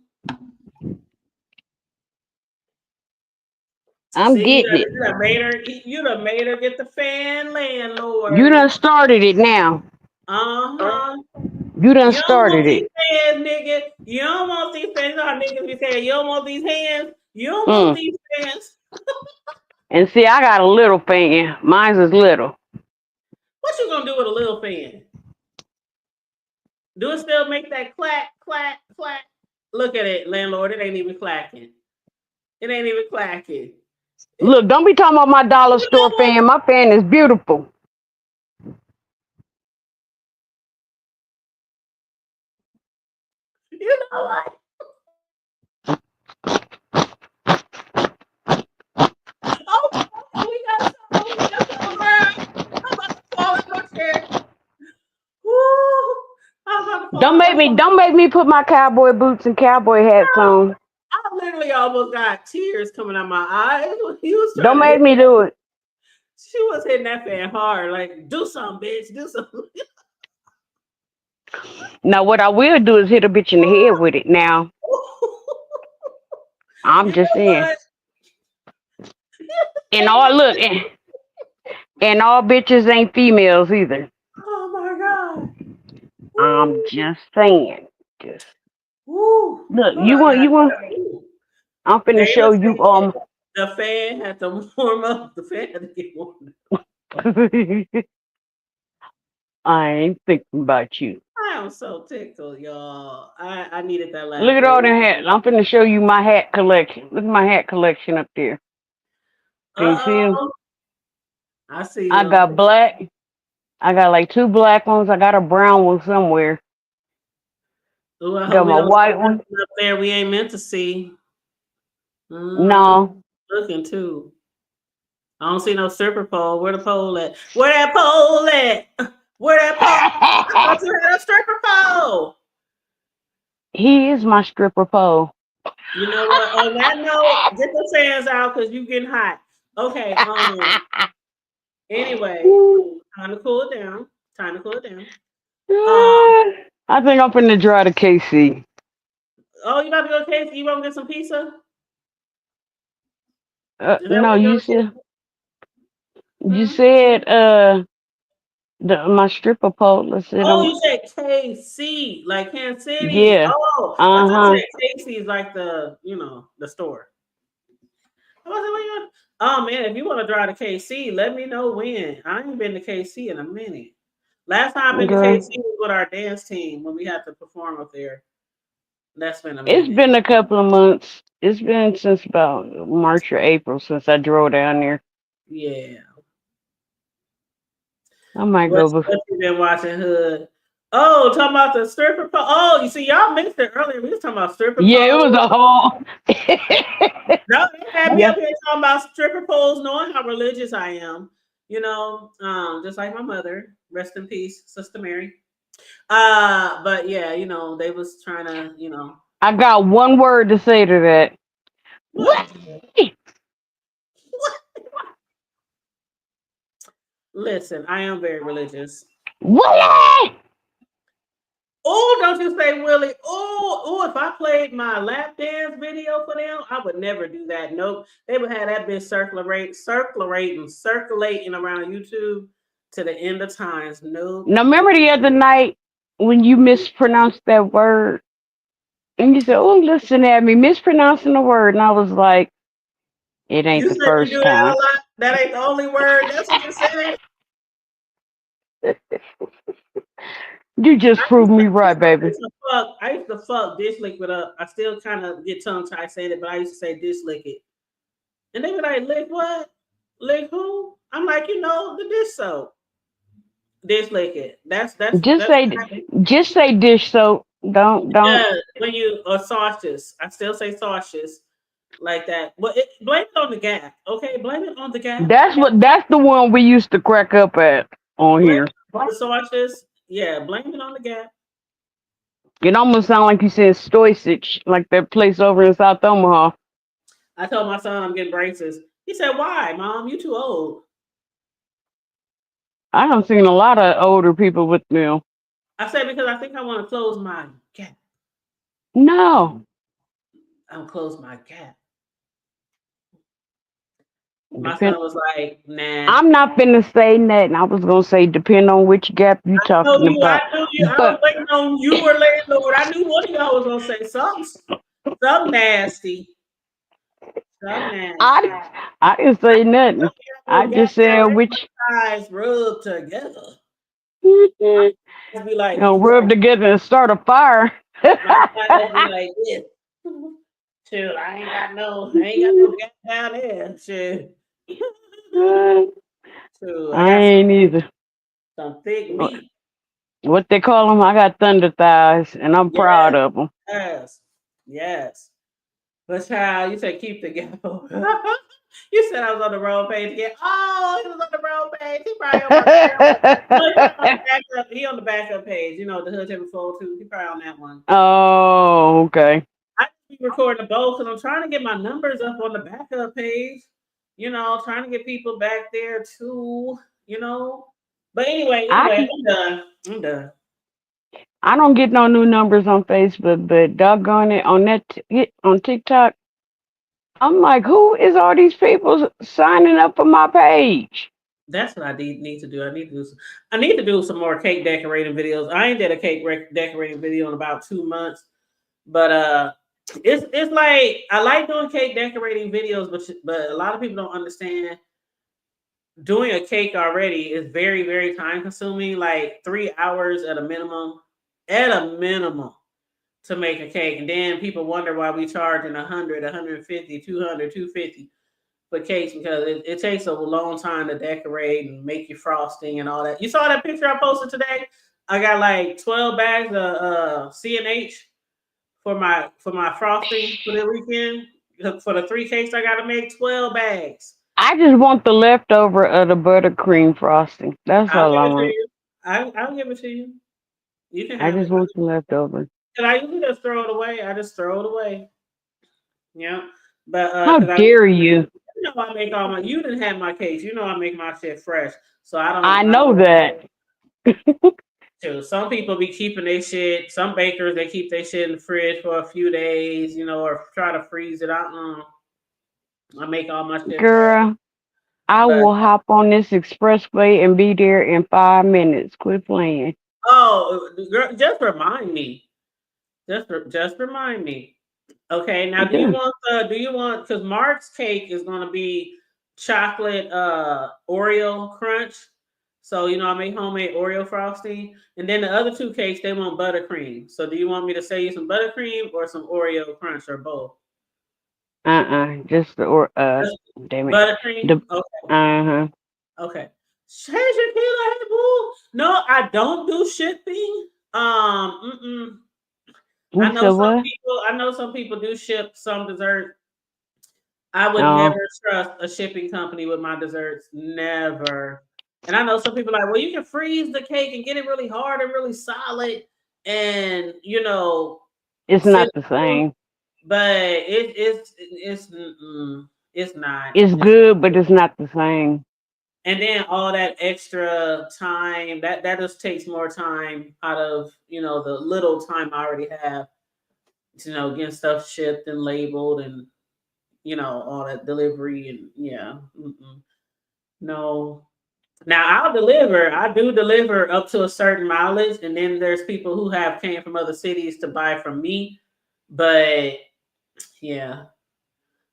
I'm See, getting it. you done made her get the fan, landlord. You done started it now. Uh-huh. You done You don't want started these it. fans, nigga. You don't want these fans. You know how niggas be saying, you don't want these hands. You don't want these fans. And see, I got a little fan. Mine's is little. What you gonna do with a little fan? Do it still make that clack, clack, clack? Look at it, landlord. It ain't even clacking. It ain't even clacking. Look, don't be talking about my dollar store fan. My fan is beautiful. You know what? Oh, we got some around. I'm about to fall in my chair. Woo! I'm about to fall Don't make me put my cowboy boots and cowboy hats on. I literally almost got tears coming out my eyes when he was trying Don't to make me do it. She was hitting that fan hard, like, do something, bitch, do something. Now, what I will do is hit a bitch in the head with it. Now, I'm just saying. And all bitches ain't females either. Oh my god! I'm just saying. Woo. Look, you want. I'm finna show you. The fan had to warm up. The fan had to get warmed up. I ain't thinking about you. I am so tickled, y'all. I needed that laugh. Look at all the hats. I'm finna show you my hat collection. Look at my hat collection up there. Can you see them? I see. I got black. I got like 2 black ones. I got a brown one somewhere. Ooh, I got my white one up there. We ain't meant to see. No. Looking too. I don't see no stripper pole. Where the pole at? Where that pole at? Where that pole? I thought you had a stripper pole. He is my stripper pole. You know what? On that note, get the fans out because you getting hot. Okay. Anyway, time to cool it down. I think I'm finna drive to KC. Oh, you about to go to KC? You want to get some pizza? No, you said. You said my stripper pole. You said KC, like Kansas City. Yeah. Oh, I thought you said KC is like the the store. Oh man, if you want to drive to KC, let me know when. I ain't been to KC in a minute. Last time I've been to KC was with our dance team when we had to perform up there. That's been a minute. It's been a couple of months. It's been since about March or April since I drove down there. Yeah. I might go before. What you been watching, Hood? Oh, talking about the stripper pole. Oh, you see, y'all missed it earlier. We was talking about stripper poles. Yeah, it was a whole. No, they had me up here talking about stripper poles, knowing how religious I am. Just like my mother. Rest in peace, Sister Mary. But yeah, they was trying to, I got one word to say to that. What? Listen, I am very religious. Willie! Oh, don't you say Willie. Oh, if I played my lap dance video for them, I would never do that. Nope. They would have that bitch circulating around YouTube to the end of times. Nope. Now, remember the other night when you mispronounced that word? And you said, oh, listen at me, mispronouncing the word. And I was like, it ain't the first time. That ain't the only word. That's what you said. You just proved me right, baby. I used to fuck dish liquid up. I still kind of get tongue tied saying it, but I used to say dish lick it. And they be like, lick what? Lick who? I'm like, the dish soap. Dish lick it. Just say dish soap. Don't. Yeah, when you are saucious. I still say saucious like that. But blame it on the Gap. Okay, blame it on the Gap. That's the one we used to crack up at on here. The saucious. Yeah, blame it on the Gap. It almost sounds like you said Stoicich, like that place over in South Omaha. I told my son I'm getting braces. He said, "Why, Mom? You too old." I have seen a lot of older people with them. I said because I think I want to close my gap. No. I'll close my gap. My Depend- son was like, "Nah." I'm not finna say nothing. I was gonna say depend on which gap you talking about. I knew you. I was But waiting on you or landlord. I knew one of y'all was gonna say something nasty. Something nasty. I didn't say nothing. I just said which eyes rub together. you I'd be like, know, rub together and start a fire. my eyes be like this. Shoot, I ain't got no gap down there. Shoot. Shoot, I ain't either. some thick meat. What they call them? I got thunder thighs, and I'm proud of them. Yes, yes. But child, you said keep the gap open. You said I was on the wrong page again. Oh, he was on the wrong page. He probably he on the backup page. You know, the Hood Table Fold too. He probably on that one. Oh, okay. I keep recording both because I'm trying to get my numbers up on the backup page. You know, trying to get people back there too. You know. But anyway, I'm done. I'm done. I don't get no new numbers on Facebook, but doggone it, on on TikTok, I'm like, who is all these people signing up for my page? That's what I need to do. I need to do some more cake decorating videos. I ain't did a cake decorating video in about 2 months, but it's like I like doing cake decorating videos, but a lot of people don't understand. Doing a cake already is very, very time consuming, like 3 hours at a minimum to make a cake. And then people wonder why we charging 100, 150, 200, 250 for cakes because it takes a long time to decorate and make your frosting and all that. You saw that picture I posted today? I got like 12 bags of C&H for my frosting for the weekend. For the 3 cakes I gotta make, 12 bags. I just want the leftover of the buttercream frosting. That's all I want. I'll give it to you. You can I have just it. want the leftover. And I usually just throw it away. I just throw it away. Yeah. But how dare you? You know I make all my. You didn't have my cakes. You know I make my shit fresh. So I don't. I know that. Too. Some people be keeping their shit. Some bakers they keep their shit in the fridge for a few days, you know, or try to freeze it out. I make all my shit. Girl, I will hop on this expressway and be there in 5 minutes. Quit playing. Oh, girl, just remind me. Just remind me. Okay, now do you want because Mark's cake is gonna be chocolate Oreo crunch. So you know I make homemade Oreo frosting. And then the other 2 cakes they want buttercream. So do you want me to say you some buttercream or some Oreo crunch or both? Just the damn it. Buttercream? Okay. Okay. No, I don't do shipping. I know some people do ship some dessert. I would never trust a shipping company with my desserts. Never. And I know some people are like, well, you can freeze the cake and get it really hard and really solid. And you know, it's not the same. But it's not. It's good, but it's not the same. And then all that extra time that just takes more time out of the little time I already have. Getting stuff shipped and labeled and all that delivery and no. Now I'll deliver. I do deliver up to a certain mileage, and then there's people who have came from other cities to buy from me. But yeah,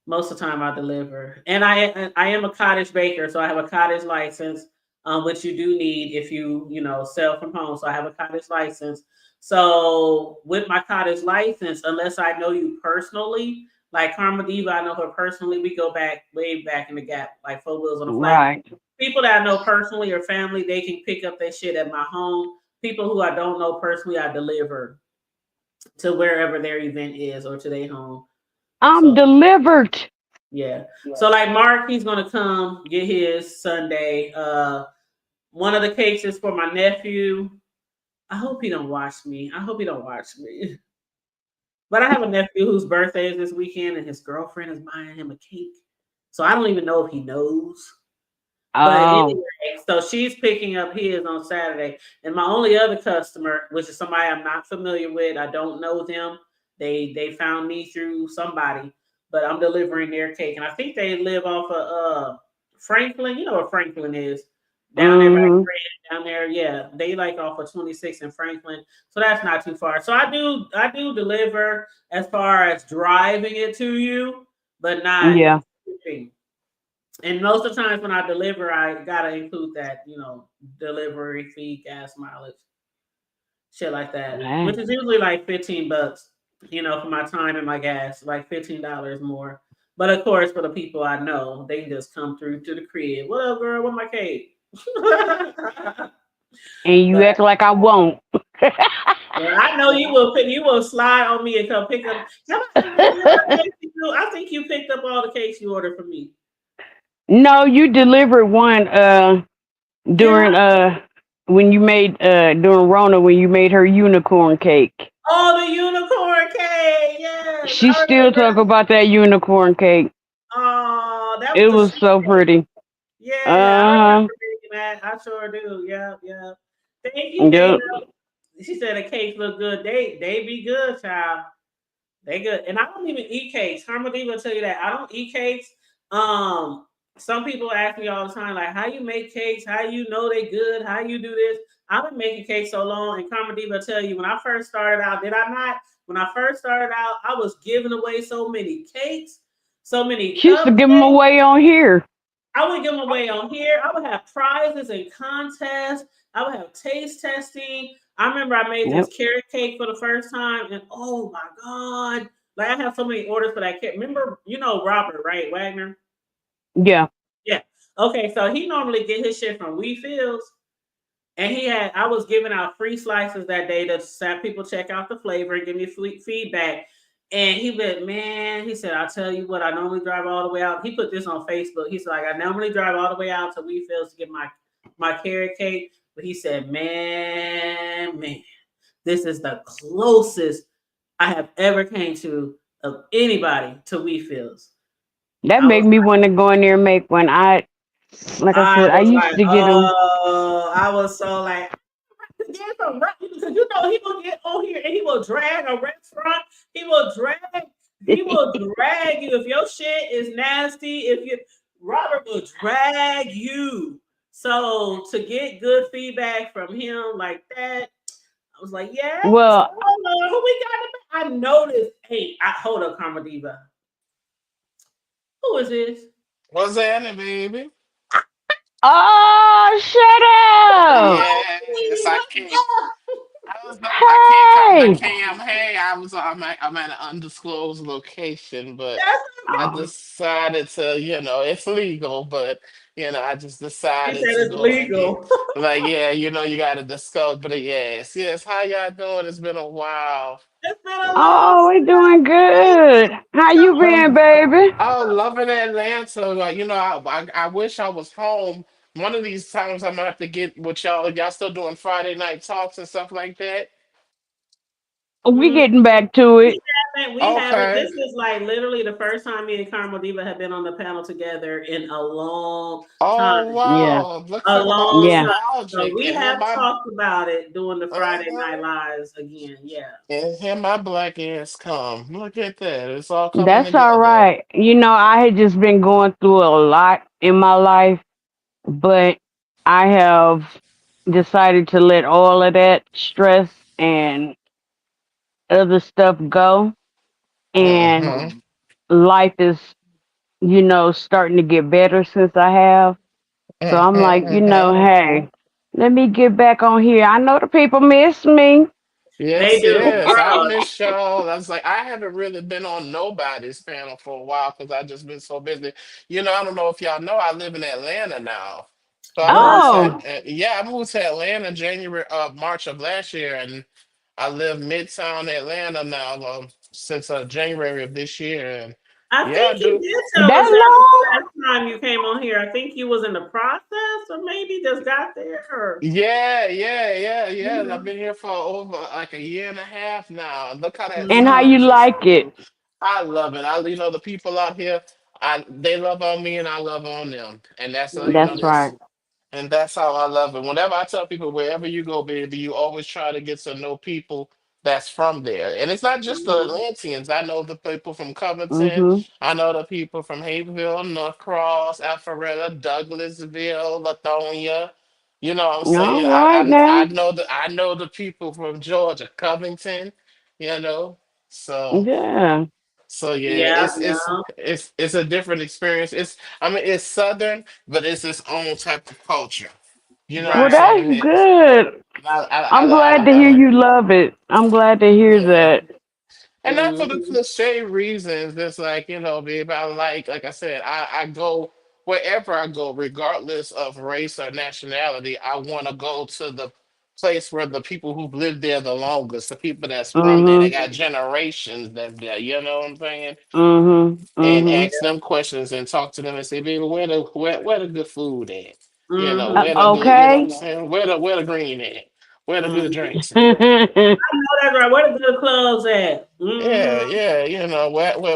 most of the time I deliver, and I am a cottage baker, so I have a cottage license, which you do need if you sell from home. So I have a cottage license. So with my cottage license, unless I know you personally, like Karma Diva, I know her personally. We go back way back in the gap, like 4 wheels on a flat. Right. People that I know personally or family, they can pick up their shit at my home. People who I don't know personally, I deliver to wherever their event is or to their home. I'm delivered. Yeah. So like Mark, he's gonna come get his Sunday. One of the cakes is for my nephew. I hope he don't watch me. I hope he don't watch me. But I have a nephew whose birthday is this weekend, and his girlfriend is buying him a cake. So I don't even know if he knows. But Oh. anyway, so she's picking up his on Saturday. And my only other customer, which is somebody I'm not familiar with, I don't know them. They found me through somebody, but I'm delivering their cake. And I think they live off of Franklin. You know what Franklin is? Down there by Mm-hmm. Grand, down there, yeah. They like off of 26 in Franklin. So that's not too far. So I do deliver as far as driving it to you, but not Yeah. shipping. And most of the times when I deliver, I gotta include that, delivery fee, gas mileage, shit like that, which Man. is usually like $15, for my time and my gas, like $15 more. But of course, for the people I know, they just come through to the crib. What up, girl? What my cake? And you But act like I won't. yeah, I know you will slide on me and come pick up. I think you picked up all the cakes you ordered for me. No, you delivered one Yeah. during when you made during Rona when you made her unicorn cake. Oh, the unicorn cake. Yes, She I still remember. talk about that unicorn cake. Oh, that It was the was so shit. pretty. Yeah, I Uh-huh. remember reading that. I sure do. Yep, yep. Thank you, Dana. Yep. She said the cakes look good. They be good, child. They good. And I don't even eat cakes. Harmony will tell you that. I don't eat cakes. Um, some people ask me all the time, like, how you make cakes? How you know they good? How you do this? I've been making cakes so long, and Carmody will tell you when I first started out, did I not? When I first started out, I was giving away so many cakes, so many She used to give them cupcakes. away on here. I would give them away on here. I would have prizes and contests. I would have taste testing. I remember I made this Yep. carrot cake for the first time, and oh my god! Like I have so many orders for that cake. Remember, Robert, right? Wagner. Yeah. Yeah. Okay, so he normally get his shit from We Fields, and I was giving out free slices that day to have people check out the flavor and give me feedback. And he went, man, he said, I'll tell you what, I normally drive all the way out. He put this on Facebook. He's like, I normally drive all the way out to Wheatfields to get my carrot cake. But he said, man, this is the closest I have ever came to of anybody to Wheatfields. That I made was me want to go in there and make one. Like I I said, I was used like, to get them. oh, I was so like, there's a because he will get on here and he will drag a restaurant. He will drag, he will drag you if your shit is nasty. If you Robert will drag you. So to get good feedback from him like that, I was like, yes, Well, hello, who we got? I noticed. Hey, hold up, Karma Diva. Who is this? What's happening, baby? oh, shut up! Yes, I can't. I can't come to Hey! Cam. Hey, I'm at an undisclosed location, but That's I Oh, decided to, it's legal, but I just he decided said to it's go ahead. legal. Like, yeah, you got to discuss. But yes. How y'all doing? It's been a while. It's been a long oh, we're doing time. good. How you been, Oh, baby? oh, loving Atlanta. Like, I wish I was home. One of these times I'm gonna have to get with y'all. Y'all still doing Friday night talks and stuff like that? We Mhm. getting back to We it. haven't. We haven't. Okay. This is like literally the first time me and Carmel Diva have been on the panel together in a long Oh time. Yeah, wow. Looks A like I'm long yeah. time. So nostalgic. we And here have my talked about it doing the Friday Night uh-huh. Lives again. Yeah. And here my black ass come. Look at that. It's all coming That's all together. right. I had just been going through a lot in my life, but I have decided to let all of that stress and other stuff go. And Mm-hmm. life is, starting to get better since I have. So I'm like, Mm-hmm. hey, let me get back on here. I know the people miss me. They do. Yes. I Bro. miss y'all. I was like, I haven't really been on nobody's panel for a while because I just been so busy. I don't know if y'all know, I live in Atlanta now. So I moved What? Oh, to, yeah, I moved to Atlanta March of last year, and I live Midtown Atlanta now since January of this year. And I Yeah, I think you do. did tell us That that long? the last time you came on here. I think you was in the process, or maybe just got there. Or, Yeah. I've Mhm. been here for over like a year and a half now. And look how that And how Mhm. you time just like it? flew. I love it. The people out here, they love on me and I love on them. And that's That's right. and that's how I love it. Whenever I tell people, wherever you go, baby, you always try to get to know people that's from there. And it's not just the Mhm. Atlanteans. I know the people from Covington. Mm-hmm. I know the people from Hayesville, North Cross, Alpharetta, Douglasville, Lithonia. You know what I'm All saying? right now. I know the people from Georgia, Covington. You know, so Yeah. yeah, Yeah, yeah. it's a different experience. It's Southern, but it's its own type of culture. You know what I'm Well, Right. that's saying? good. I'm glad to I hear like you love it. I'm glad to hear yeah. that. And not for the Mhm. cliche reasons. It's like, babe, like I said, I go wherever I go, regardless of race or nationality, I want to go to the place where the people who've lived there the longest, the people that's from there, they Mm-hmm. got generations that's there, you know what I'm saying? Mm-hmm. And Mm-hmm. ask them questions and talk to them and say, baby, where the good food at? Mhm. Where the good, you know what I'm Okay. saying? Where the green at? Where the good Mhm. drinks at? Oh, that's right. Where the good clothes at? Mhm. Yeah,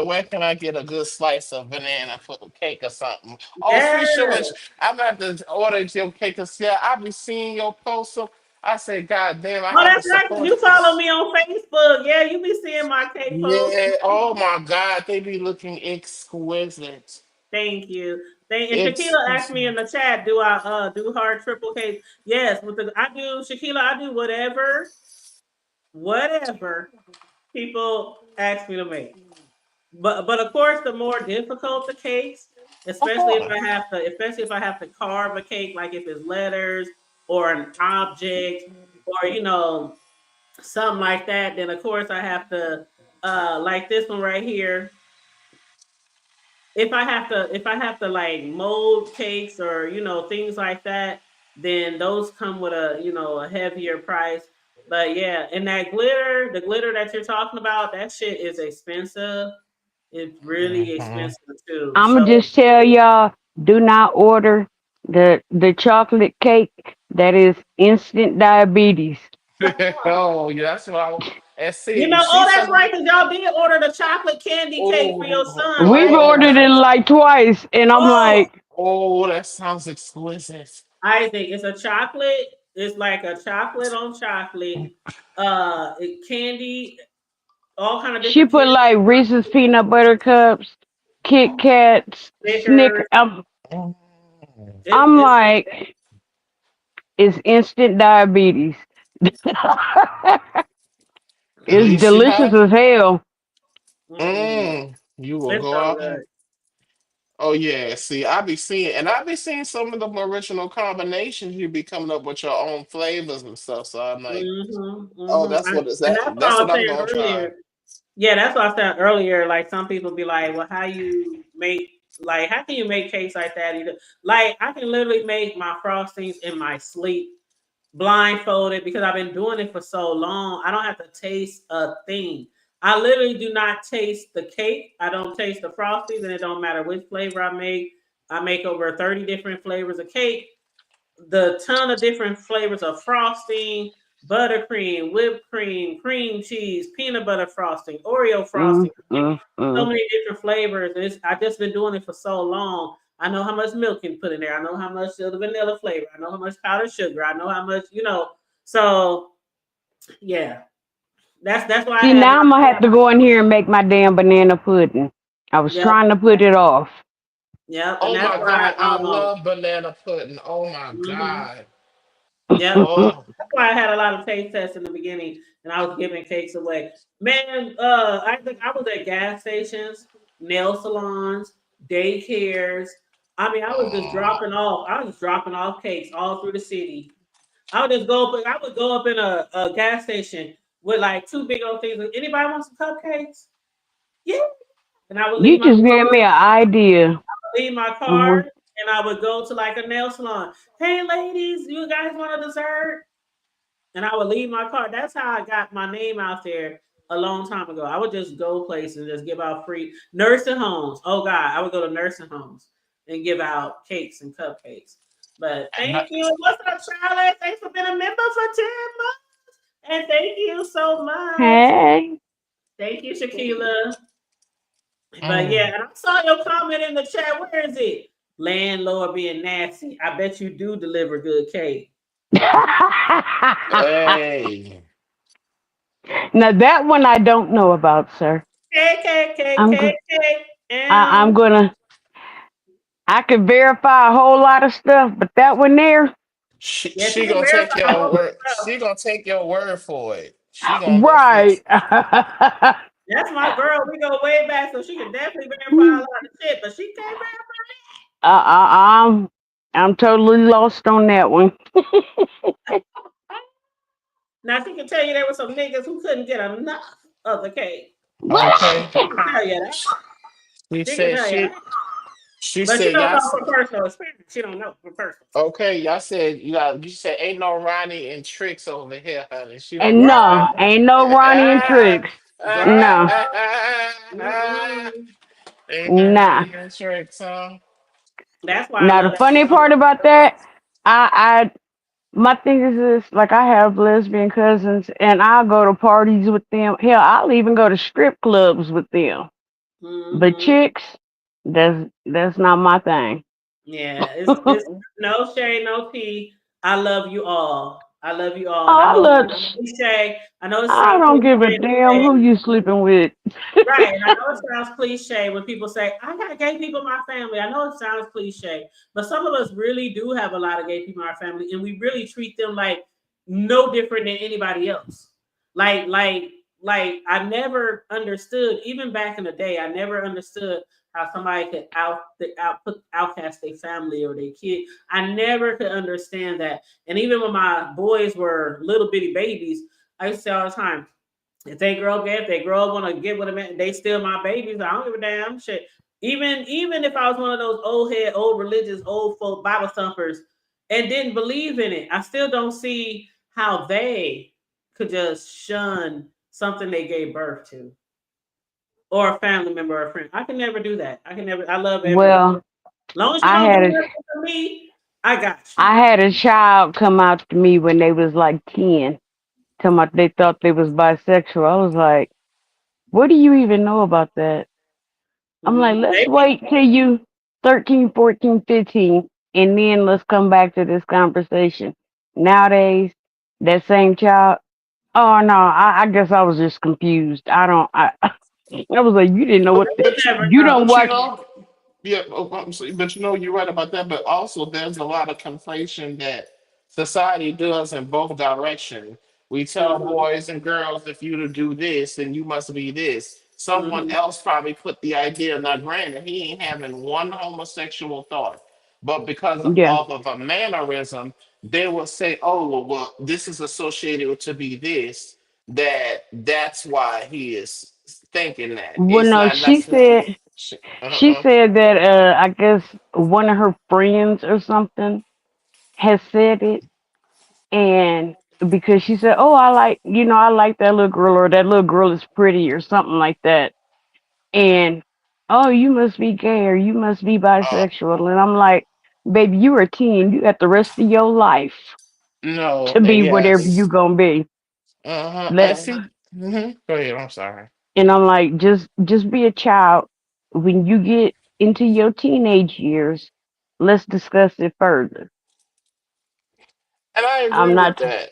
where can I get a good slice of banana for the cake or something? Oh, Yeah. Fisher, which I'm about to order your cake or yeah, I be seeing your post, so I say, God damn, I Oh, have to that's right. 'Cause support you follow this. me on Facebook. Yeah, you be seeing my cake posts. Yeah, oh my God, they be looking exquisite. Thank you. And Shakila asked me in Exquisite. the chat, do I do hard triple cakes? Yes, with the I do Shakila, I do whatever people ask me to make. But of course, the more difficult the cakes, Of course. especially if I have to carve a cake, like if it's letters or an object or something like that, then of course I have to like this one right here. If I have to like mold cakes or things like that, then those come with a heavier price. But yeah, and the glitter that you're talking about, that shit is expensive. It's really Mhm. expensive too. I'ma So just tell y'all, do not order the chocolate cake that is instant diabetes. Oh, yeah, that's what I. And see oh, that's some. right, because y'all did order the chocolate candy cake for your Oh, son, We've right? ordered it like twice, and I'm Oh, like, that sounds exquisite. Isaac, it's a chocolate. It's like a chocolate on chocolate. Candy, all kind of she different put candy, like Reese's peanut butter cups, Kit Kats, Snickers. Snicker. Mm. I'm It's like, it's instant diabetes. At It's least you delicious have. as hell. You will it's go so out. good. Oh yeah, see, I be seeing some of the original combinations. You be coming up with your own flavors and stuff. So I'm like, oh, And that's what that's I what was I'm saying gonna try. earlier. Yeah, that's what I said earlier. Like some people be like, "Well, how can you make cakes like that?" Either like I can literally make my frostings in my sleep, blindfolded, because I've been doing it for so long. I don't have to taste a thing. I literally do not taste the cake. I don't taste the frostings, and it don't matter which flavor I make. I make over 30 different flavors of cake, the ton of different flavors of frosting, buttercream, whipped cream, cream cheese, peanut butter frosting, Oreo Mm, frosting. mm, So mm. many different flavors. I've just been doing it for so long. I know how much milk you put in there. I know how much of the vanilla flavor. I know how much powdered sugar. I know how much. So yeah, that's why I See, have now I'm my gonna have to go in here and make my damn banana pudding. I was yep, trying to put it off. yep, and Oh that's my why God, I love banana pudding. Oh my mhm, God. yep. Oh. That's why I had a lot of taste tests in the beginning, and I was giving cakes away. Man, I think I was at gas stations, nail salons, daycares. I mean, I was just dropping off cakes all through the city. I would go up in a gas station with like two big old things. Like, anybody want some cupcakes? Yeah. And I would You just gave me an idea. leave my Mhm. card, and I would go to like a nail salon. Hey, ladies, you guys want a dessert? And I would leave my card. That's how I got my name out there. a long time ago. I would just go places and just give out free nursing homes. Oh God, I would go to nursing homes and give out cakes and cupcakes. But And not- thank you. What's up, Charlotte? Thanks for being a member for 10 months. And thank you so much. Hey. Thank you, Shakila. But yeah, Mm. and I saw your comment in the chat. Where is it? Landlord being nasty. I bet you do deliver good cake. Hey. Now that one I don't know about, sir. Cake, cake, cake, I'm cake, go- cake. I'm gonna. I could verify a whole lot of stuff, but that one there, Yes, you She can gonna take verify your all the word. stuff. She gonna take your word for it. She gonna definitely. right? That's my girl. We go way back, so she can definitely verify a lot of shit, but she can't verify. I'm totally lost on that one. Now she can tell you there were some niggas who couldn't get enough of the cake. What? Okay. She can tell you that. She She can said tell you that. she. She But she said don't y'all. know from personal experience. She don't know from personal experience. Okay, y'all said you got. You said ain't no Ronnie and tricks over here, honey. She don't And know. no, Girl, ain't no Ronnie and Tricks. No, girl. Mm-mm. Ain't no nah. Ronnie and tricks, huh? That's why I Now love the that funny song. part about that, I my thing is this: like I have lesbian cousins, and I'll go to parties with them. Hell, I'll even go to strip clubs with them. But Mm-hmm. chicks, that's not my thing. Yeah, it's no shade, no tea. I love you all. I love you all. And I I know it look. sounds cliche. I know it I sounds don't give a cliche to damn say, who you sleeping with. right. And I know it sounds cliche when people say, I got gay people in my family. I know it sounds cliche, but some of us really do have a lot of gay people in our family, and we really treat them like no different than anybody else. Like, like, like I never understood, even back in the day, I never understood how somebody could outcast their family or their kid. I never could understand that. And even when my boys were little bitty babies, I used to say all the time, if they grow up gay, if they grow up want to get with a man, they still my babies. I don't give a damn shit. Even if I was one of those old head, old religious, old folk Bible thumpers and didn't believe in it, I still don't see how they could just shun something they gave birth to or a family member or a friend. I can never do that. I can never. I love everybody. Well, Long as you I don't do had a nothing to me, I got you. I had a child come out to me when they was like 10, talking about they thought they was bisexual. I was like, what do you even know about that? I'm like, let's Maybe. wait till you 13, 14, 15, and then let's come back to this conversation. Nowadays, that same child, oh no, I guess I was just confused. I was like, you didn't know But what we But never you know. don't but you watch. know, yeah. But you know, you're right about that. But also, there's a lot of conflation that society does in both directions. We tell Mm-hmm. boys and girls, if you to do this, then you must be this. Someone Mm-hmm. else probably put the idea. Now, granted, he ain't having one homosexual thought, but because Yeah. of a mannerism, they will say, "Oh, well, this is associated to be this." That's why he is thinking that. Well, It's no, not necessarily. she Uh-uh. said that I guess one of her friends or something has said it, and because she said, "Oh, I like that little girl, or that little girl is pretty, or something like that," and oh, you must be gay or you must be Uh, bisexual, and I'm like, baby, you are 10, you got the rest of your life no, to and be whatever you yes. gonna be. Uh-huh. I Let see. Go ahead. I'm sorry. And I'm like, just be a child. When you get into your teenage years, let's discuss it further. And I agree I'm with not. that.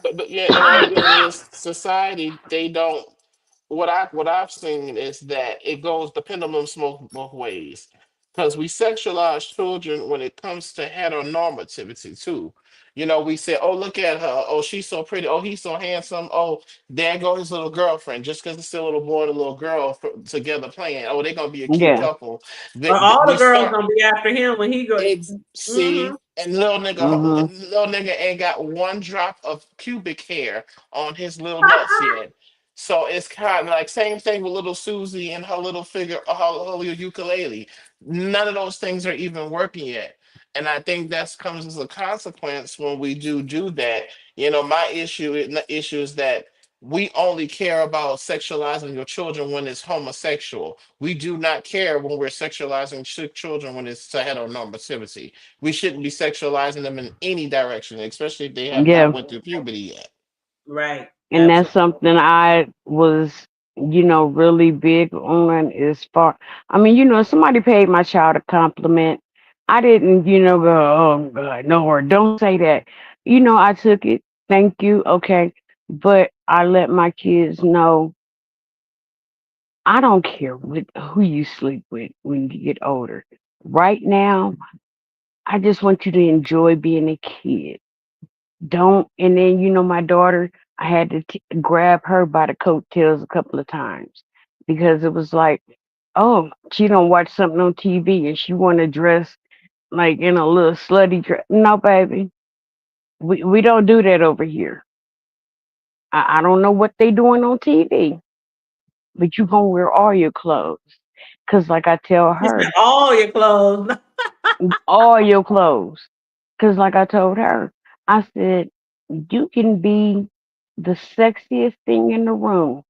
But yeah, and my thing is society, they don't what I've seen is that it goes the pendulum swings both ways. Because we sexualize children when it comes to heteronormativity too. You know, we say, "Oh, look at her. Oh, she's so pretty. Oh, he's so handsome. Oh, there go his little girlfriend." Just because it's still a little boy and a little girl together playing. Oh, they're gonna be a cute Yeah. couple. Or all the We girls start. gonna be after him when he goes. Mm-hmm. See, and Mhm. little nigga ain't got one drop of pubic hair on his little nuts yet. So it's kind of like same thing with little Susie and her little figure, her little ukulele. None of those things are even working yet. And I think that comes as a consequence when we do that. You know, my issue is that we only care about sexualizing your children when it's homosexual. We do not care when we're sexualizing children when it's heteronormativity. We shouldn't be sexualizing them in any direction, especially if they have not Yeah. went through puberty yet. Right. And that's Absolutely. something I was, really big on as far. I mean, if somebody paid my child a compliment, I didn't, go, oh God, no, or don't say that. I took it. Thank you. Okay. But I let my kids know I don't care who you sleep with when you get older. Right now, I just want you to enjoy being a kid. Don't, and then, my daughter, I had to grab her by the coattails a couple of times because it was like, oh, she don't watch something on TV and she want to dress like in a little slutty dress. No, baby, we don't do that over here. I don't know what they doing on TV, but you gonna wear all your clothes. Cause like I tell You said her, all your clothes. all your clothes. Cause like I told her, I said, you can be the sexiest thing in the room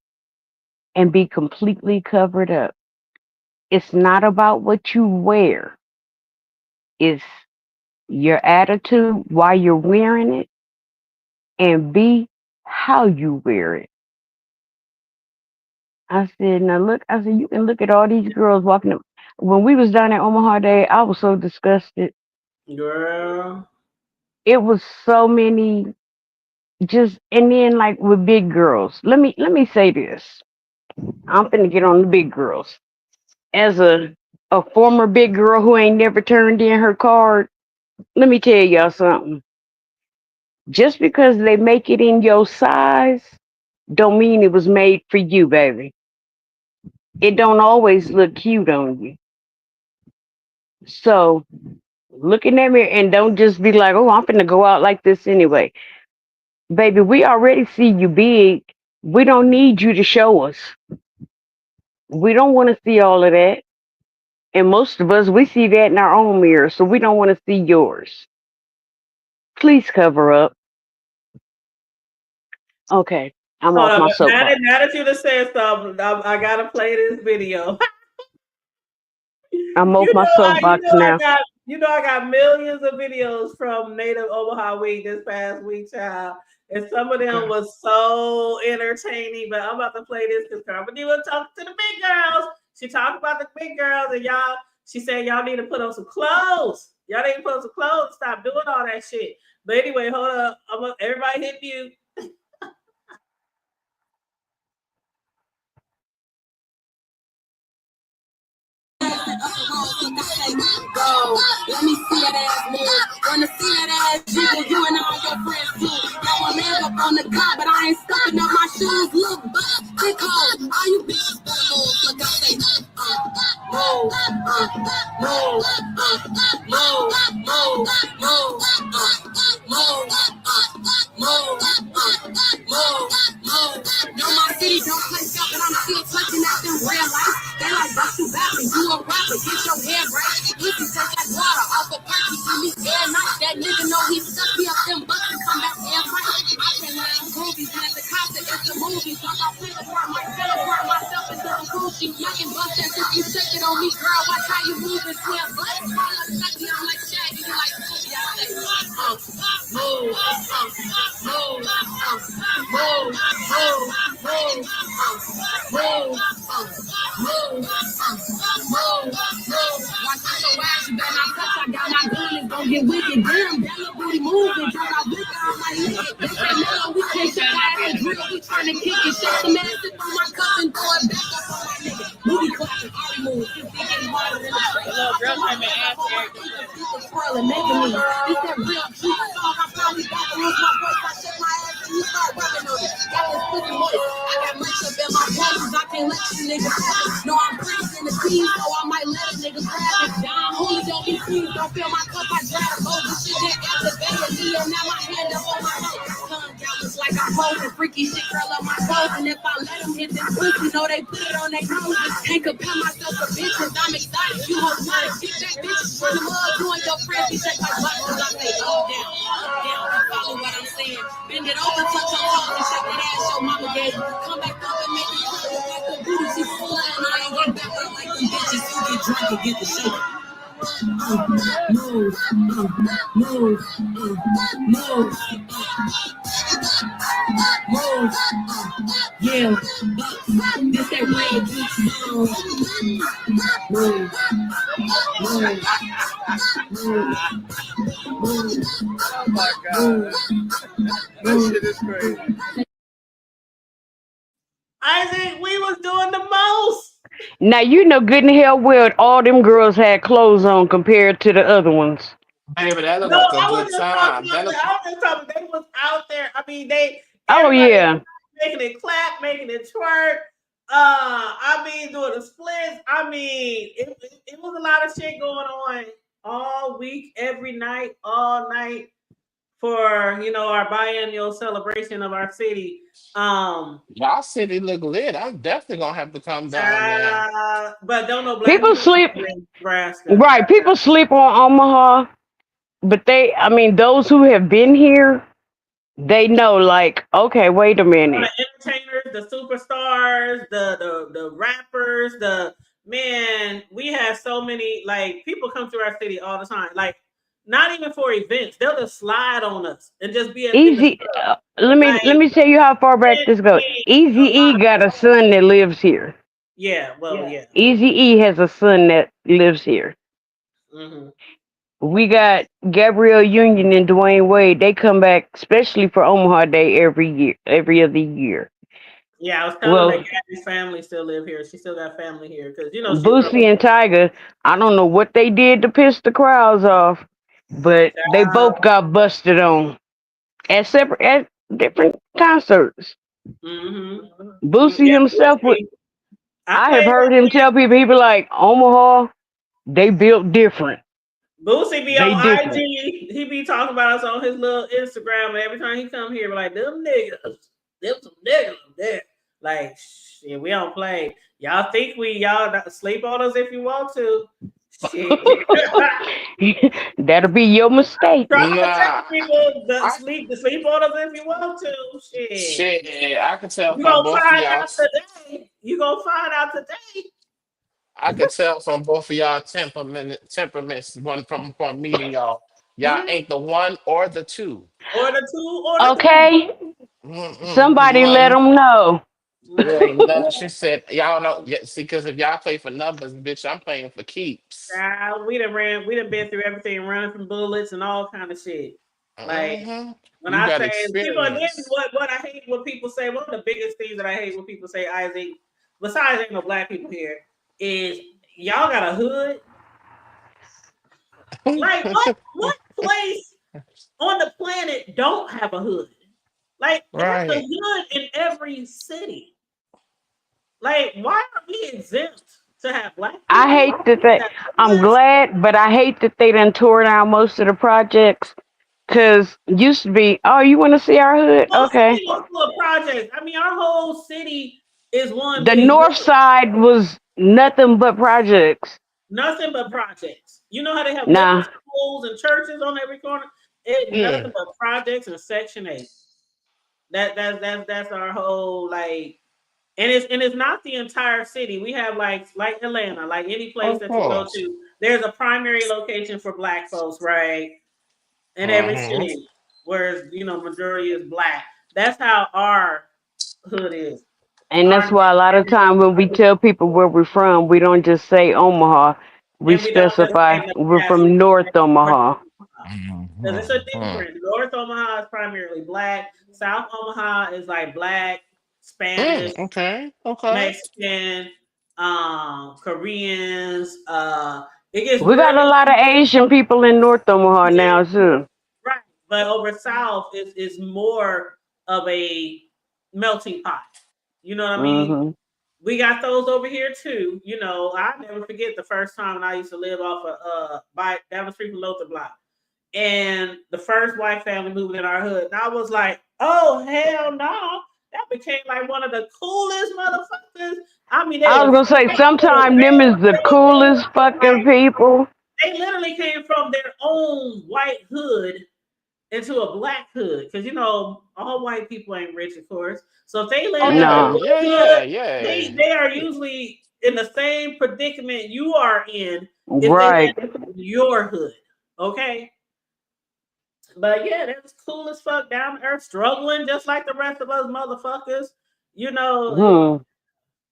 and be completely covered up. It's not about what you wear. It's your attitude while you're wearing it and B, how you wear it. I said, now look, I said, you can look at all these girls walking up. When we was down at Omaha Day, I was so disgusted. Girl. It was so many just, and then like with big girls. Let me say this. I'm finna get on the big girls. As a former big girl who ain't never turned in her card, let me tell y'all something. Just because they make it in your size, don't mean it was made for you, baby. It don't always look cute on you. So look in that mirror and don't just be like, oh, I'm finna go out like this anyway. Baby, we already see you big. We don't need you to show us. We don't want to see all of that. And most of us, we see that in our own mirror, so we don't want to see yours. Please cover up. Okay, I'm Hold off on. my Now soapbox. that you just said something, I gotta play this video. I'm off my soapbox now. I got millions of videos from Native Omaha Week this past week, child. And some of them was so entertaining. But I'm about to play this because Company will talk to the big girls. She talked about the big girls and y'all. She said y'all need to put on some clothes. Y'all need to put on some clothes. Stop doing all that shit. But anyway, hold up. Everybody hit mute. Go. Let me see that ass move. Wanna see that ass jiggle, you and all your friends too. Now I'm in up on the car, but I ain't stuffing up my shoes. Look, but big hole. All you bitches better move. Look, I say, move, move, move, no, my city don't play stuff, but I'm still touching out them real life. They like bust you back and you a rapper, get your head right. Pussy take that water off a perky, give me air night. That nigga know he stuck me up them butts and come back air right. I can learn movies, and at the concert, it's the movies. Like I feel apart myself into a coochie. Young and bust that if you take it on me, girl, watch how you move and swim. But I'm like Shaggy, you like Scooby. I say, move, watch out your ass, you better not touch. I got my gun, it's gon' get wicked. Damn, that little booty moving, drop out liquor on my lip. They say, no, we can't shut ass and drill. We tryna kick it, shut some ass in on my cup and throw it back up on my nigga. Booty clapping, Ari move. This thing ain't harder than a straight. Little girl came and asked her. Twirling, making me. This that real truth song. I probably got to lose my voice. I shake my ass and you start rubbing on it. Got this pussy moist. I got much up in my pants. I can't let you niggas have it. No, I'm pretty in the keys, so I might let a nigga grab it. Down, holy don't be please, don't feel my cup. I drive over shit that activated me, and now my hand up on my head. Tongue down, it's like I'm posing, freaky shit, curl up my toes. And if I let them hit this pussy, know they put it on their noses. Can't compare myself to bitches, I'm excited. You hoes trying to get back bitches from the mud. You and your friends, you take my butt till I say up, down, follow what I'm saying. Bend it over, touch your toes, and shake that ass your mama gave you. Come back up and make it cool. Like the booty, she's full and I ain't get back up like them bitches. You get drunk and get the shake. Move, move, move, move, yeah, this that red beach move, move, move, Oh my God. This shit is crazy. Isaac, we was doing the most. Now you know good and hell well all them girls had clothes on compared to the other ones. Baby, that looked No, like a I was good just talking time. about I was just talking. They was out there. I mean, Oh everybody yeah. making it clap, making it twerk. I mean, doing the splits. I mean, it was a lot of shit going on all week, every night, all night for our biennial celebration of our city. Y'all city look lit. I'm definitely gonna have to come down there. But don't know black People people sleep in Nebraska. right, people sleep on Omaha, but those who have been here, they know like, okay, wait a minute. The entertainers, the superstars, the rappers, we have so many, like, people come to our city all the time. Like, not even for events. They'll just slide on us and just be in the Easy let me tell you how far back this goes. Easy E got a son that lives here. Yeah, well, yeah. Easy E has a son that lives here. Mm-hmm. We got Gabrielle Union and Dwayne Wade. They come back especially for Omaha Day every other year. Yeah, I was telling that Gabby's family still live here. She still got family here because she's Boosie and Tiger, I don't know what they did to piss the crowds off, but they both got busted on at different concerts. Mm-hmm. Boosie himself I have heard him tell people, he be like, Omaha, they built different. Boosie be on IG. He be talking about us on his little Instagram, and every time he come here, be like, them some niggas there. Like, shit, we don't play. Y'all think y'all sleep on us if you want to. Shit. That'll be your mistake. Nah. People sleep on us if you want to. Shit, I can tell You from gonna both of find y'all. out today. You gonna find out today. I could tell from both of y'all temperaments one from meeting y'all. Y'all ain't the one or the two. Or the two or the okay. Mm-mm. Somebody let them know. There ain't nothing. She said, y'all know. Yeah, see, because if y'all play for numbers, bitch, I'm playing for keeps. We done been through everything, running from bullets and all kind of shit. Like when you I got say people, and then experience. what I hate what people say. One of the biggest things that I hate when people say, Isaac, besides ain't no black people here, is y'all got a hood. Like what place on the planet don't have a hood? Like there's a hood in every city. Like, why are we exempt to have black people? I hate that I'm glad, but I hate that they done tore down most of the projects. Cause used to be, oh, you want to see our hood? Okay. Projects. I mean, our whole city is one. The north side was nothing but projects. Nothing but projects. You know how they have different schools and churches on every corner? Nothing but projects and Section 8. That's our whole like. And it's not the entire city. We have like Atlanta, like any place that you go to, there's a primary location for black folks, right? In every city, whereas majority is black. That's how our hood is. And that's why a lot of time when we tell people where we're from, we don't just say Omaha. We specify we're from North Omaha. Because it's a difference. North Omaha is primarily black. South Omaha is like black, Spanish, Mexican, Koreans. We got a lot of Asian people in North Omaha now too. Right, but over south is more of a melting pot. You know what I mean? Mm-hmm. We got those over here too. I never forget the first time when I used to live off of down the street from Luther Block. and the first white family moved in our hood. And I was like, oh hell no. That became like one of the coolest motherfuckers. I mean, they I was was gonna say, sometimes them is the coolest fucking people. they literally came from their own white hood into a black hood. Because you know, all white people ain't rich, of course. So if they Oh live in a No. hood, yeah. they are usually in the same predicament you are in if they Right. live in your hood. Okay. But yeah, that was cool as fuck, down to earth, struggling just like the rest of us motherfuckers, you know.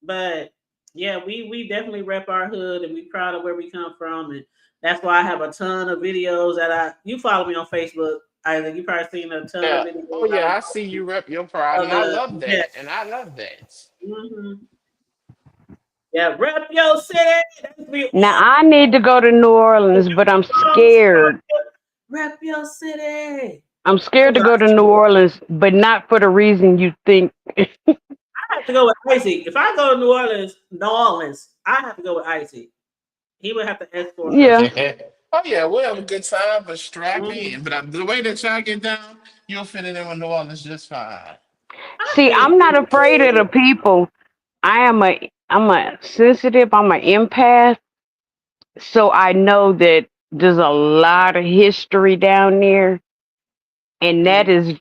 But yeah, we definitely rep our hood and we proud of where we come from, and that's why I have a ton of videos that you follow me on Facebook, Isaac. You probably seen a ton of Yeah. videos. Oh yeah, I see you rep your pride, Of and I the love yeah. that. And I love that. Yeah, rep your city. Now I need to go to New Orleans, but I'm scared. Rep your city. I'm scared to go to New Orleans, but not for the reason you think. I have to go with Icy. If I go to New Orleans, I have to go with Icy. He would have to escort us. Yeah. Oh yeah, we'll have a good time, but strap in. But the way that y'all get down, you'll fit it in with New Orleans just fine. See, I'm not afraid of the people. I'm a sensitive, I'm an empath. So I know that there's a lot of history down there. And that is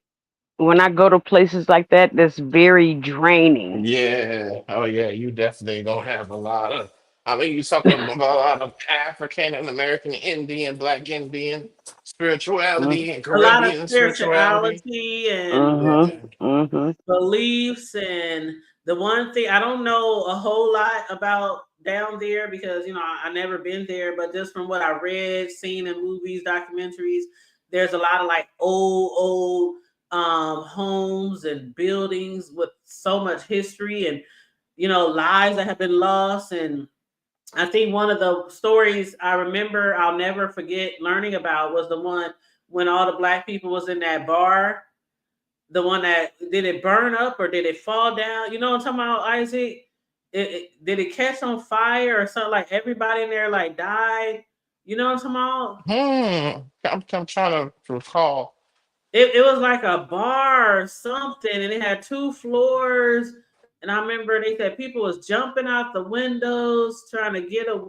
when I go to places like that, that's very draining. Yeah. Oh yeah, you definitely gonna have a lot of. I mean, you talking about a lot of African and American Indian, Black Indian Mm. spirituality and A lot of Caribbean spirituality. spirituality and Yeah. beliefs, and the one thing I don't know a whole lot about down there because I never been there, but just from what I read, seen in movies, documentaries, there's a lot of like old homes and buildings with so much history and lives that have been lost. And I think one of the stories I remember I'll never forget learning about was the one when all the black people was in that bar. The one that did it burn up or did it fall down? You know what I'm talking about, Isaac? Did it catch on fire or something? Like everybody in there like died. You know what I'm talking about? I'm trying to recall. It was like a bar or something, and it had 2 floors. And I remember they said people was jumping out the windows trying to get a.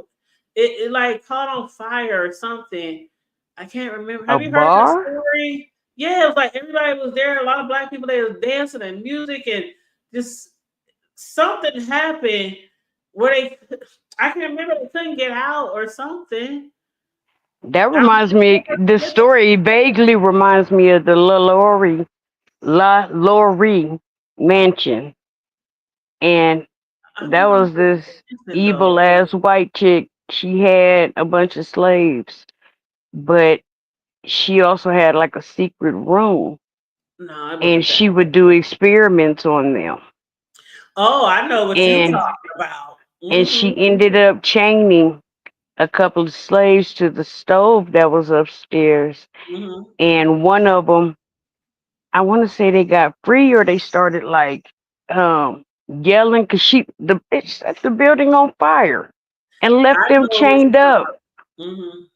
It like caught on fire or something. I can't remember. A Have you heard that bar? story? Yeah, it was like everybody was there. A lot of black people they was dancing and music and just something happened where they. I can't remember. They couldn't get out or something. That reminds me, the story vaguely reminds me of the La Laurie mansion. And that was this evil ass white chick. She had a bunch of slaves, but she also had like a secret room. No, And she would do experiments on them. Oh, I know what you're And talking about. and she ended up chaining a couple of slaves to the stove that was upstairs. And one of them, I want to say they got free or they started like yelling because the bitch set the building on fire and left them chained up.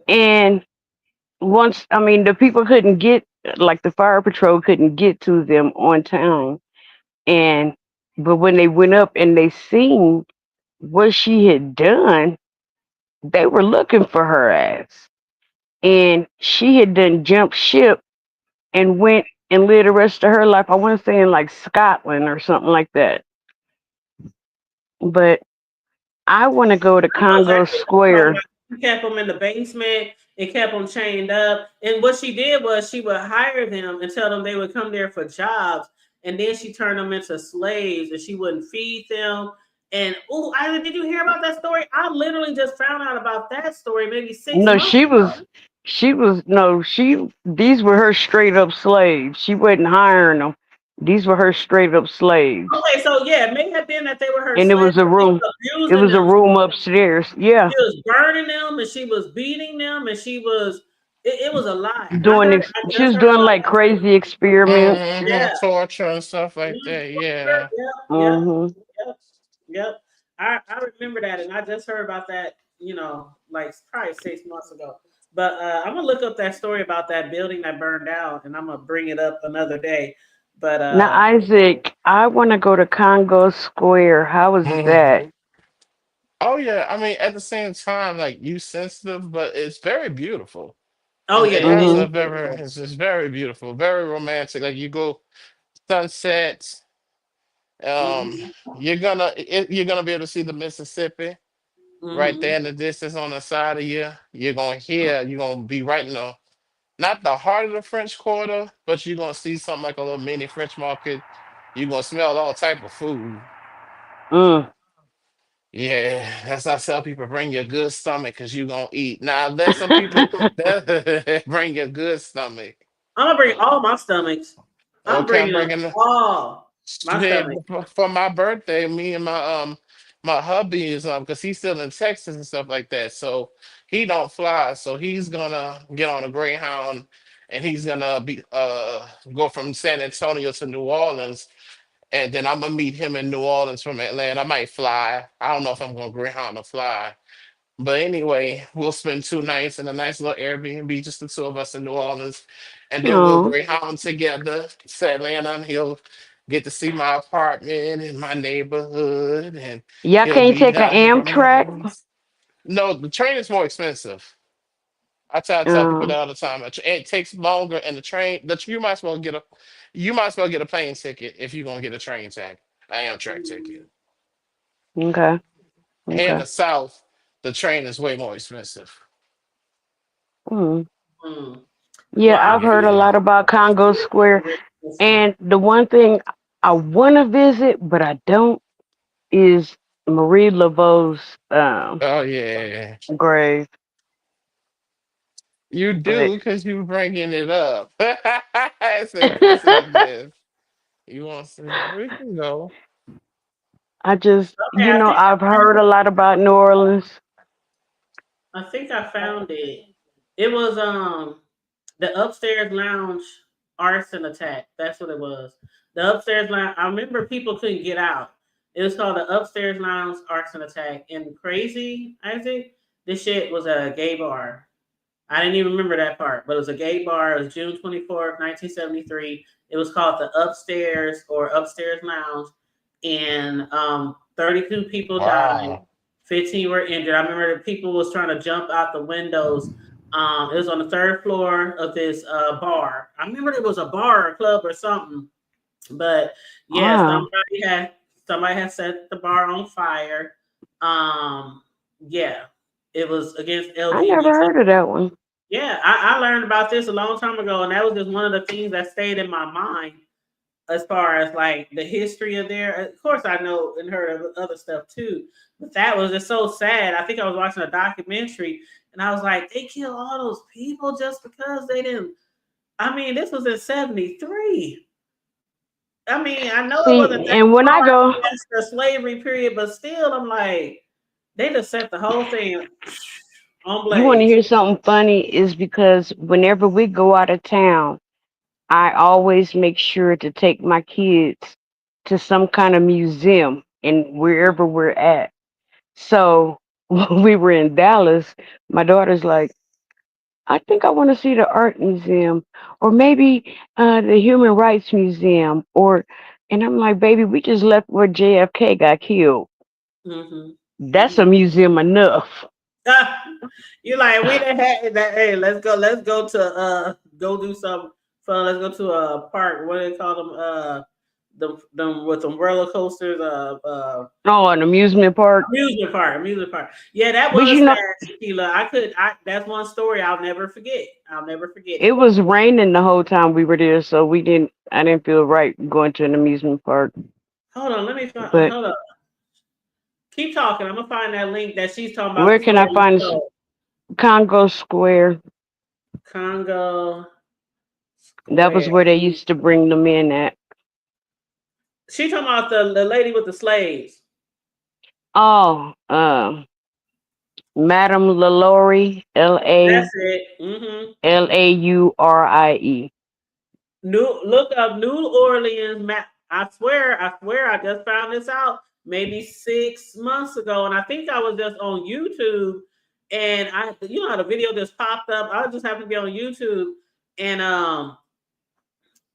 And once, I mean, the people couldn't get, like the fire patrol couldn't get to them on time. But when they went up and they seen what she had done, they were looking for her ass. And she had done jumped ship and went and lived the rest of her life. I want to say in like Scotland or something like that. But I want to go to Congo Square. She kept them in the basement. It kept them chained up. And what she did was she would hire them and tell them they would come there for jobs. And then she turned them into slaves and she wouldn't feed them. And Isla, did you hear about that story? I literally just found out about that story maybe 6 No, months ago. These were her straight up slaves. She wasn't hiring them. These were her straight up slaves. Okay, so yeah, it may have been that they were her and slaves. It was a room. It was a room upstairs. Yeah. She was burning them and she was beating them and she was it was a lot. She was doing like crazy experiments. Yeah. Torture and stuff like that. Yeah. Yep. I remember that and I just heard about that, like probably 6 months ago. But I'm gonna look up that story about that building that burned down, and I'm gonna bring it up another day. But Now, Isaac, I want to go to Congo Square. How is that? Mhm. Oh yeah, I mean at the same time, like you sensitive, but it's very beautiful. oh It yeah, it has is Mm-hmm. a very, beautiful. it's just very beautiful, very romantic. Like you go sunsets, Hmm. you're gonna be able to see the Mississippi right Hmm. there in the distance on the side of you. You're gonna be right in the not the heart of the French Quarter, but you're gonna see something like a little mini French market. You're gonna smell all type of food. Mm. Yeah, that's how I tell people bring your good stomach because you're gonna eat. Now there's some people that bring your good stomach. I'm gonna bring all my stomachs. I'm Okay, I'm bringing them bringing all my shit stomach. for my birthday. Me and my hubby is because he's still in Texas and stuff like that. So he don't fly. So he's gonna get on a Greyhound and he's gonna be go from San Antonio to New Orleans. And then I'm gonna meet him in New Orleans from Atlanta. I might fly. I don't know if I'm gonna Greyhound or fly. But anyway, we'll spend 2 nights in a nice little Airbnb, just the two of us in New Orleans, and then we'll Oh, Greyhound together to Atlanta, and he'll get to see my apartment and my neighborhood, and y'all he'll can't be take an down here for Amtrak? nice. No, the train is more expensive. I tell people Uh, that all the time. It takes longer, and you might as well get a plane ticket if you're gonna get a train ticket, an Amtrak ticket. okay, Here in okay. the South, the train is way more expensive. Mm. Mm. Yeah, Well, I'm I've heard a Yeah. lot about Congo Square, and the one thing I want to visit, but I don't, is Marie Laveau's Oh yeah. grave. You But do because you bringing it up. It's inquisitiveness. You want to see? We can go. I just, okay. I've heard a lot about New Orleans. I think I found it. It was the upstairs lounge arson attack. That's what it was. The upstairs lounge. I remember people couldn't get out. It was called the upstairs lounge arson attack. And crazy, Isaac, this shit was a gay bar. I didn't even remember that part, but it was a gay bar. It was June 24th, 1973. It was called the Upstairs or Upstairs Lounge, and 32 people died. Wow. 15 were injured. I remember the people was trying to jump out the windows. It was on the third floor of this bar. I remember it was a bar or club or something. But yeah, Wow, somebody had set the bar on fire. Yeah, it was against I never LGBT. heard of that one. Yeah, I learned about this a long time ago, and that was just one of the things that stayed in my mind as far as like the history of there. Of course, I know and heard of other stuff too, but that was just so sad. I think I was watching a documentary, and I was like, they killed all those people just because they didn't. I mean, this was in '73. I mean, I know it wasn't See, that and when I far go, past the slavery period, but still, I'm like, they just set the whole thing on you want to blaze. hear something funny, is because whenever we go out of town, I always make sure to take my kids to some kind of museum and wherever we're at. So when we were in Dallas, my daughter's like, I think I want to see the art museum or maybe the human rights museum and I'm like, baby, we just left where JFK got killed. Hmm. That's a museum enough. You like we done had that. Hey, let's go to go do some fun. Let's go to a park. What do they call them? Them with them roller coasters. Oh, an amusement park. Amusement park. Amusement park. Yeah, that But was you sad, know, Tequila. I could. I That's one story I'll never forget. I'll never forget it it. was raining the whole time we were there, so I didn't feel right going to an amusement park. Hold on. Let me find. But Hold on. Keep talking. I'm gonna find that link that she's talking about. where The can I story you find told. Congo Square? Congo That was Square. where they used to bring them in at. She talking about the lady with the slaves. Oh, Madame LaLaurie, That's it. Mm-hmm. LAURIE. Look up New Orleans map. I swear, I just found this out maybe 6 months ago, and I think I was just on YouTube, and I, you know, how the video just popped up. I just happened to be on YouTube, and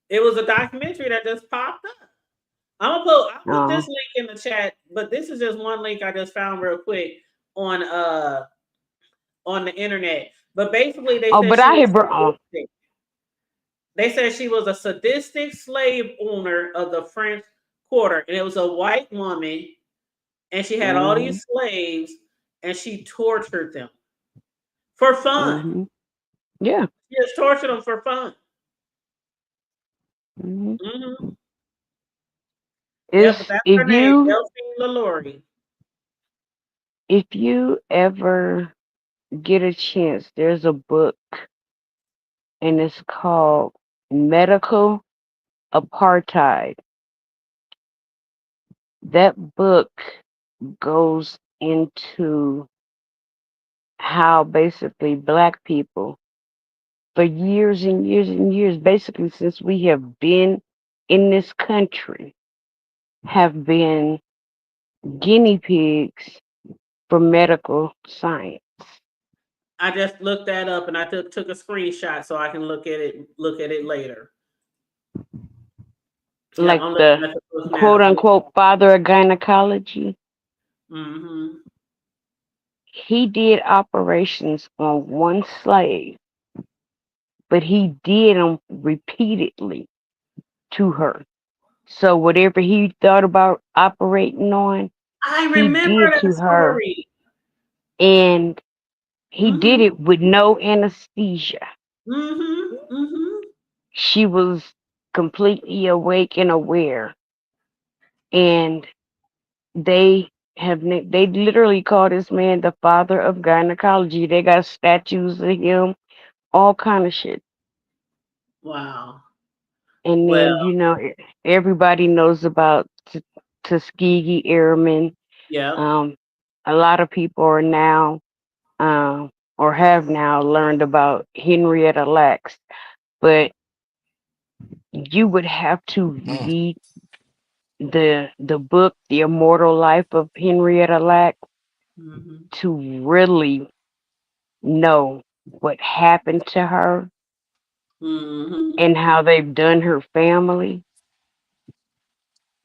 it was a documentary that just popped up. I'll put Oh, this link in the chat, but this is just one link I just found real quick on on the internet. But basically, they oh, said but she I was had brought. sadistic. They said she was a sadistic slave owner of the French Quarter, and it was a white woman, and she had all Mm-hmm, these slaves, and she tortured them for fun. mm-hmm. Yeah. She just tortured them for fun. Mm-hmm. Hmm. Yeah, but Is that's her if name, you Delphine LaLaurie. if you ever get a chance, there's a book and it's called Medical Apartheid. That book goes into how basically black people for years and years and years, basically since we have been in this country, have been guinea pigs for medical science. I just looked that up and I took a screenshot so I can look at it later. Yep, Like I'm looking the at the book quote now. unquote father of gynecology. Mm-hmm. He did operations on one slave, but he did them repeatedly to her. So whatever he thought about operating on, I he remember did that to her. story. And he did Mm-hmm. it with no anesthesia. Mm-hmm. Mm-hmm. She was completely awake and aware. And they they literally call this man the father of gynecology. They got statues of him, all kind of shit. Wow. And Well, then everybody knows about Tuskegee Airmen. yep. Um, a lot of people are now or have now learned about Henrietta Lacks, but you would have to Mm. read the book The Immortal Life of Henrietta Lacks Mm-hmm. to really know what happened to her Mm-hmm. and how they've done her family.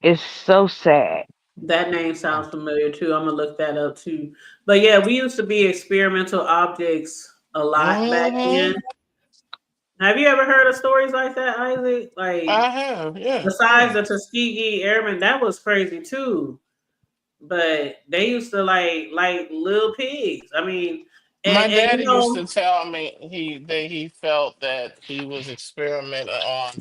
It's so sad. That name sounds familiar too. I'm gonna look that up too. But yeah, we used to be experimental objects a lot back then. Mm-hmm. Have you ever heard of stories like that, Isaac? Like I have, yeah, besides yeah. the Tuskegee Airmen, that was crazy too. But they used to like little pigs. I mean, My and daddy used to tell me he felt that he was experimented on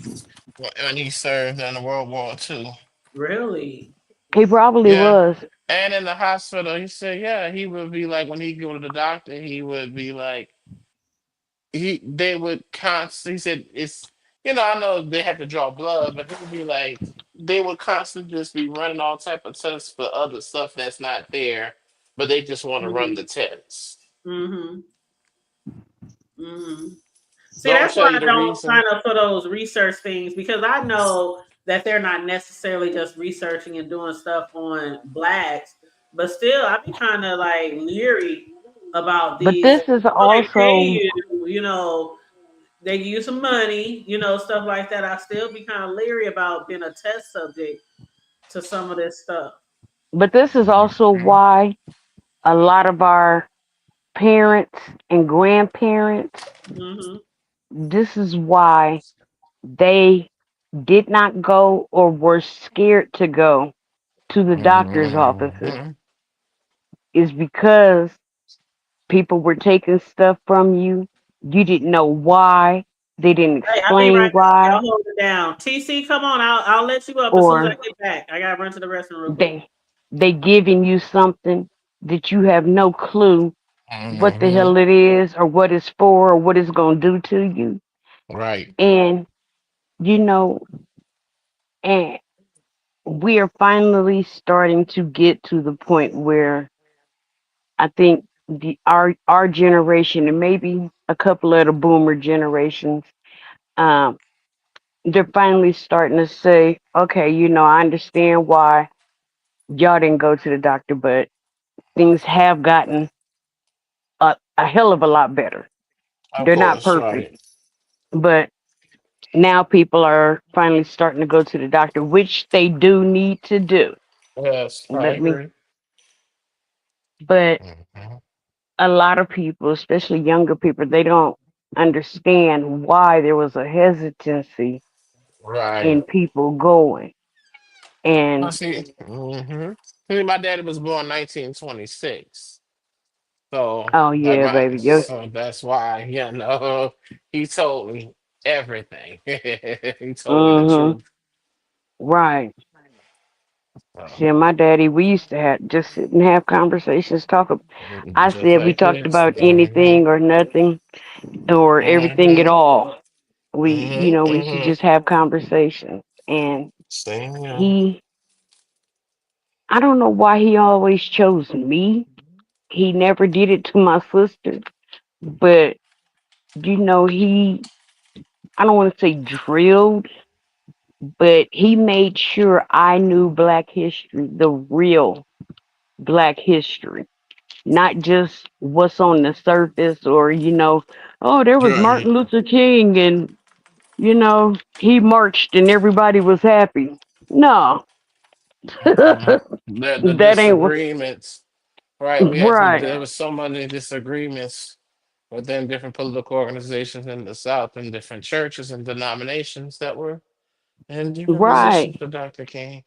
when he served in World War II. really, He probably Yeah. was. And in the hospital, he said, yeah, he would be like when he go to the doctor, he would be like they would constantly he said it's I know they have to draw blood, but it would be like they would constantly just be running all type of tests for other stuff that's not there, but they just want to run mm-hmm, the tests. mm-hmm, mm-hmm. See, Don't that's why tell you I the don't reason. sign up for those research things because I know that they're not necessarily just researching and doing stuff on blacks, but still, I be kind of like leery about But these. this is They pay also you, they give you some money, stuff like that. I still be kind of leery about being a test subject to some of this stuff. Mhm. why a lot of our parents and grandparents, Hmm. this is why they did not go or were scared to go to the doctor's offices, Mhm. is because people were taking stuff from you. You didn't know why. They didn't Hey, I'll be explain right back. why, Y'all hold it down. TC, come on. I'll let you up as soon as I or get back. I gotta run to the restroom real quick. they giving you something that you have no clue what the hell Mhm. it is or what it's for or what it's going to do to you. Right. And you know and we are finally starting to get to the point where I think our generation and maybe a couple of the boomer generations, um they're finally starting to say, okay, I understand why y'all didn't go to the doctor, but things have gotten a hell of a lot better. Of They're not course, perfect, right. but now people are finally starting to go to the doctor, which they do need to do. Yes, I Let me, agree. but Hmm. a lot of people, especially younger people, they don't understand why there was a hesitancy in Right. people going. I And see. See, my daddy was born 1926. So oh yeah, baby, so that's why, he told me everything. He told me the mm-hmm, truth. right. So, See, and my daddy, we used to have just sit and have conversations, I just said we like talked this. about anything or nothing or everything at Mm-hmm. all. We used to Mm-hmm. just have conversations. And Same here. he, I don't know why he always chose me. He never did it to my sister, but I don't want to say drilled, but he made sure I knew Black history, the real Black history, not just what's on the surface or, oh, there was Right. Martin Luther King and, he marched and everybody was happy. No, Mhm. that The ain't what, disagreements, right? right, There was so many disagreements within different political organizations in the South and different churches and denominations that were in different positions right. for Dr. King.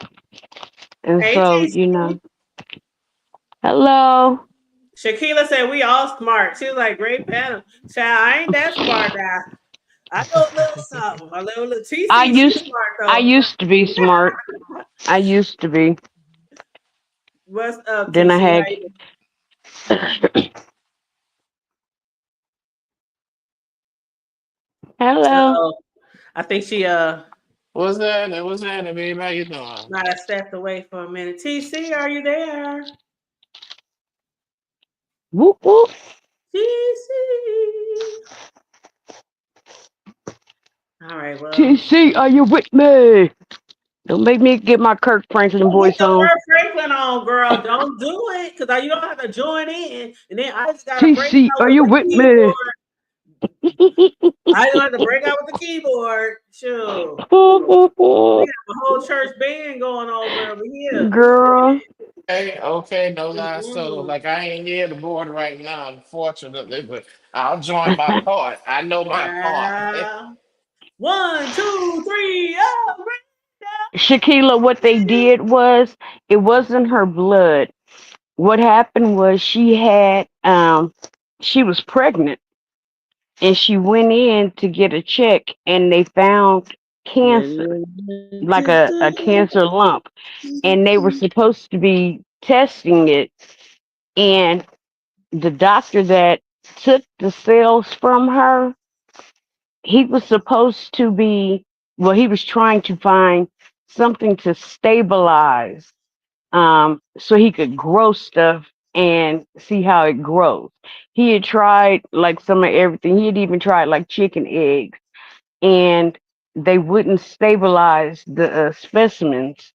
And Hey, so, TC. hello. Shakila said we all smart. She was like, great panel. Child, I ain't that smart now. I know a little something. A little I TC, she's used smart I though. used to be smart. I used to be. What's up, Then I TC? How had you doing? hello. Oh, I think she What's that? What's that, baby? How you doing? might have stepped away for a minute. TC, are you there? Whoop whoop. TC. All right, well. TC, are you with me? Don't make me get my Kirk Franklin Don't get voice the on. Kirk Franklin on, girl. Don't do it, because you don't have to join in. And then I just gotta break TC, out are with you the with me? keyboard. I don't have to break out with the keyboard. Sure. We got a whole church band going over here. Girl. Okay, no lie. So, Mm-mm. like, I ain't near the board right now, unfortunately, but I'll join my part. I know my part. Yeah. 1, 2, 3. Oh, Shakila, what they did was it wasn't her blood. What happened was she was pregnant and she went in to get a check and they found cancer, like a cancer lump. And they were supposed to be testing it. And the doctor that took the cells from her, he was supposed to be, well, he was trying to find something to stabilize so he could grow stuff and see how it grows. He had tried like some of everything. He had even tried like chicken eggs, and they wouldn't stabilize the specimens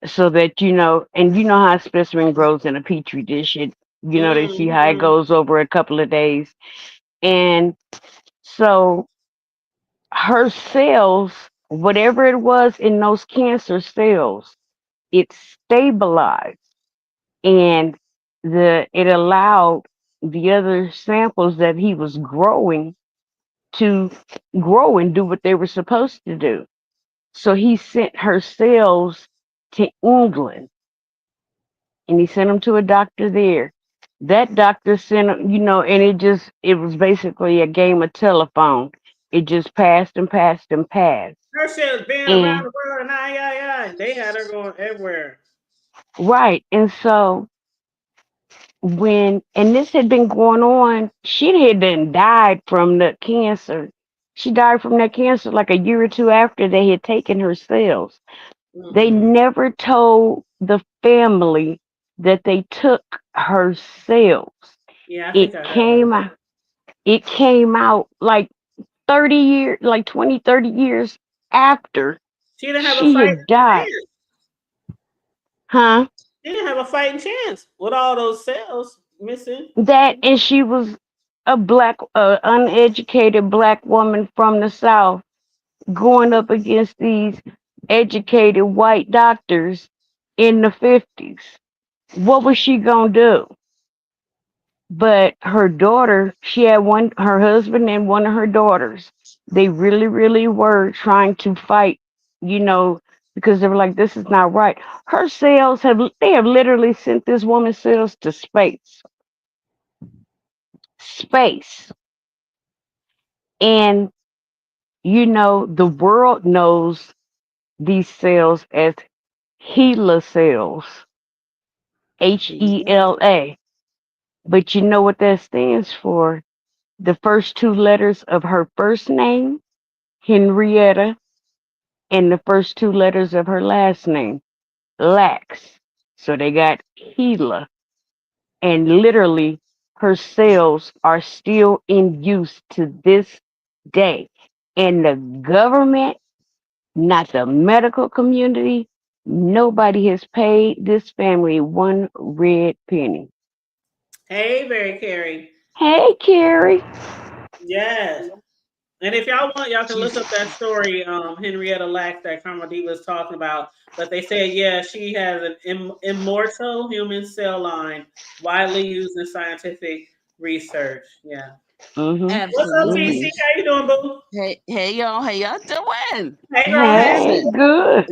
so that and you know how a specimen grows in a petri dish. They see how it Mm-hmm. goes over a couple of days, and so her cells, whatever it was in those cancer cells, it stabilized and it allowed the other samples that he was growing to grow and do what they were supposed to do. So he sent her cells to England and he sent them to a doctor there. That doctor sent 'em, and it was basically a game of telephone. It just passed and passed and passed. Her shit was being around And the world and and they had her going everywhere. right. And so and this had been going on, she had then died from the cancer. She died from that cancer like a year or two after they had taken her cells. They Mm-hmm. never told the family that they took her cells. Yeah, I think It I heard about came that. out, it came out like 30 years, like 20, 30 years after She didn't have a she fighting had died. chance. Huh? She didn't have a fighting chance with all those cells. Missing. That, and she was a black, uneducated black woman from the South going up against these educated white doctors in the 50s. What was she gonna do? But her daughter, she had her husband and one of her daughters. They really, really were trying to fight, because they were like, this is not right. Her cells they have literally sent this woman's cells to space. Space. And, the world knows these cells as HeLa cells. HeLa. But you know what that stands for? The first two letters of her first name, Henrietta, and the first two letters of her last name, Lax. So they got HeLa. And literally, her cells are still in use to this day. And the government, not the medical community, nobody has paid this family one red penny. Hey, Mary Carey. Hey, Carrie. Yes. And if y'all want, y'all can look up that story, Henrietta Lacks, that Karma Diva was talking about. But they said, yeah, she has an immortal human cell line widely used in scientific research. Yeah. Mm-hmm. What's up, TC? How you doing, boo? Hey y'all, how y'all doing? Hey, girl. Hey, good.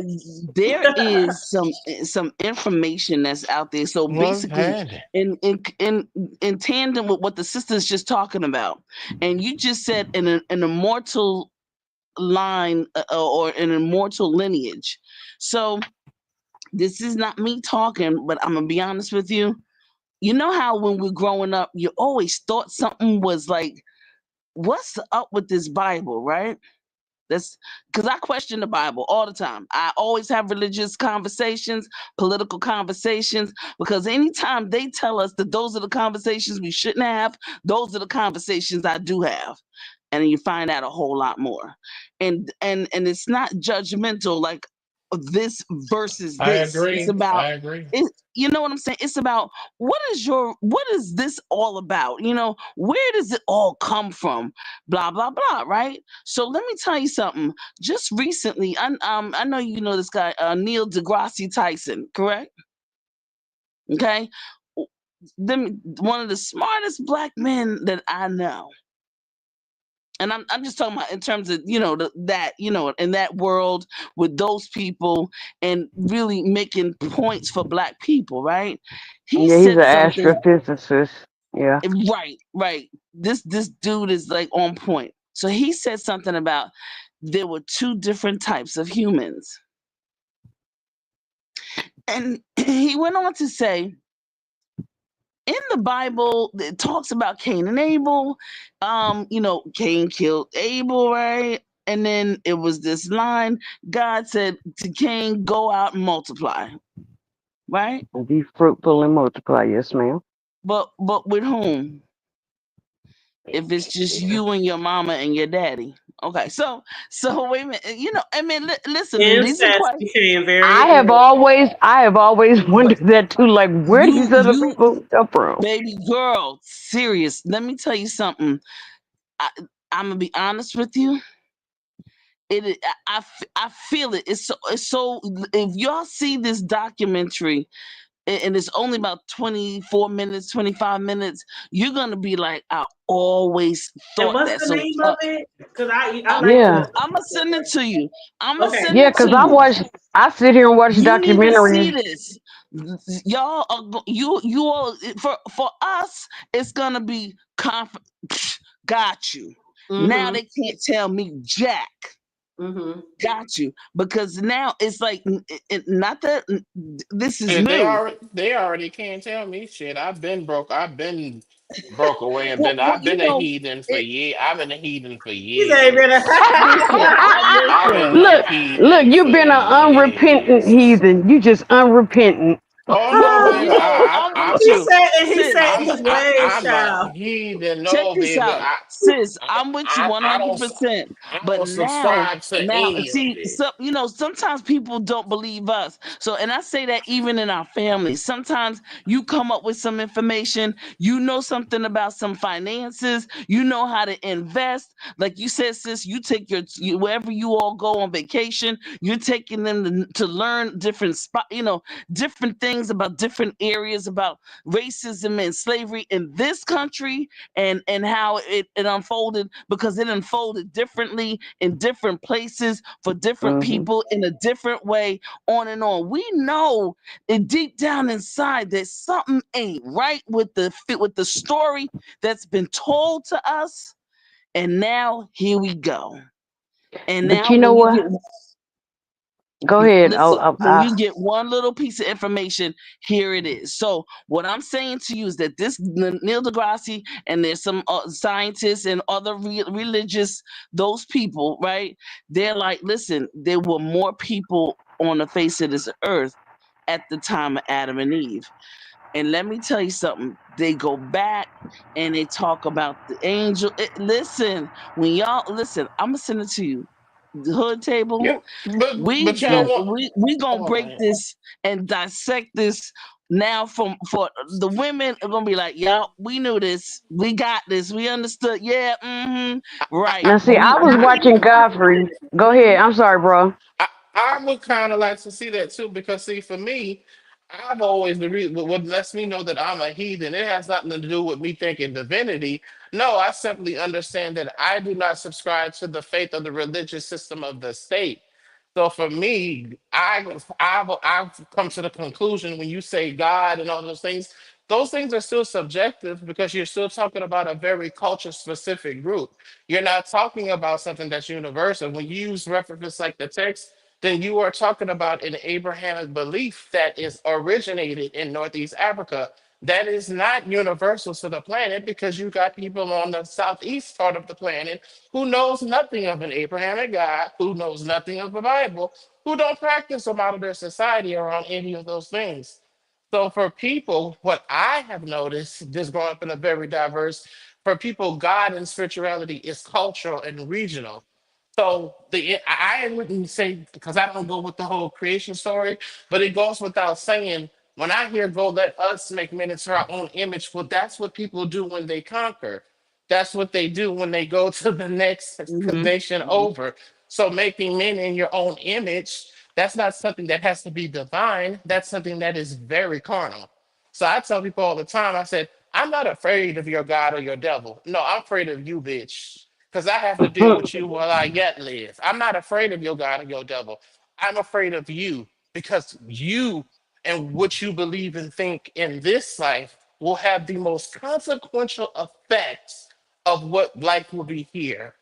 There is some information that's out there. So basically, in tandem with what the sister's just talking about, and you just said an immortal line or an immortal lineage. So this is not me talking, but I'm gonna be honest with you. You know how when we're growing up, you always thought something was like, what's up with this Bible, right? That's because I question the Bible all the time. I always have religious conversations, political conversations, because anytime they tell us that those are the conversations we shouldn't have, those are the conversations I do have. And you find out a whole lot more. And it's not judgmental like this versus this. It's about I agree. you know what I'm saying? It's about what is this all about? Where does it all come from? Blah blah blah, right? So let me tell you something. Just recently, I know you know this guy, Neil deGrasse Tyson, correct? Okay, one of the smartest black men that I know. And I'm just talking about in terms of, in that world with those people and really making points for black people, right? He's an astrophysicist. Yeah. Right. This dude is like on point. So he said something about there were two different types of humans. And he went on to say, in the Bible, it talks about Cain and Abel. Cain killed Abel, right? And then it was this line. God said to Cain, go out and multiply, right? Be fruitful and multiply, yes, ma'am. But with whom? If it's just you and your mama and your daddy. Okay, so wait a minute. Listen, incest became very. I have always wondered that too. Like, where do these other people come from? Baby girl, serious. Let me tell you something. I'm gonna be honest with you. I feel it. It's so. If y'all see this documentary, and it's only about 24 minutes, 25 minutes, you're gonna be like, I always thought that. What's the name of it? Because I'm gonna send it to you. Because I sit here and watch documentaries. You need to see this. Y'all are you all for us. It's gonna be got you. Mm-hmm. Now they can't tell me jack. Mm-hmm. Got you, because now it's like not that this is new. They already can't tell me shit. I've been broke away, and I've been a heathen for years. I've been a heathen for years. Look, you've been an unrepentant heathen. You just unrepentant. Oh no, baby. with He you. said, and he Sis, said in his ways, I'm a child. heathen. check No, this baby. out. Sis, I, I'm with you I don't 100%. I But don't subscribe to now, any of see, it. sometimes people don't believe us. So, and I say that even in our families. Sometimes you come up with some information, you know something about some finances, you know how to invest. Like you said, sis, you take wherever you all go on vacation, you're taking them to learn different different things about different areas about racism and slavery in this country, and how it unfolded, because it unfolded differently in different places for different people in a different way, on and on. We know it deep down inside that something ain't right with the story that's been told to us, and now here we go. And But now you know when you what? get Go ahead. listen, when you get one little piece of information, here it is. So what I'm saying to you is that this Neil deGrasse, and there's some scientists and other religious, those people, right? They're like, listen, there were more people on the face of this earth at the time of Adam and Eve. And let me tell you something. They go back and they talk about the angel. Listen, when y'all listen, I'm gonna send it to you. The hood table. Yeah, We but you know got what? we gonna Oh break man. this and dissect this now. For the women are gonna be like, yeah, we knew this, we got this, we understood. Yeah, right. Now, see, I was watching Godfrey. Go ahead. I'm sorry, bro. I would kind of like to see that too, because see, for me, I've always the reason what lets me know that I'm a heathen. It has nothing to do with me thinking divinity. No, I simply understand that I do not subscribe to the faith of the religious system of the state. So for me, I've come to the conclusion when you say God and all those things are still subjective, because you're still talking about a very culture specific group. You're not talking about something that's universal. When you use references like the text, then you are talking about an Abrahamic belief that is originated in Northeast Africa. That is not universal to the planet, because you got people on the southeast part of the planet who knows nothing of an Abrahamic God, who knows nothing of the Bible, who don't practice a modern their society around any of those things. So for people, what I have noticed, just growing up in a very diverse, for people, God and spirituality is cultural and regional. So I wouldn't say, because I don't go with the whole creation story, but it goes without saying. When I hear "Go let us make men into our own image," well, that's what people do when they conquer. That's what they do when they go to the next nation over. So making men in your own image, that's not something that has to be divine. That's something that is very carnal. So I tell people all the time, I said, I'm not afraid of your God or your devil. No, I'm afraid of you, bitch. Because I have to deal with you while I yet live. I'm not afraid of your God or your devil. I'm afraid of you, because you and what you believe and think in this life will have the most consequential effects of what life will be here.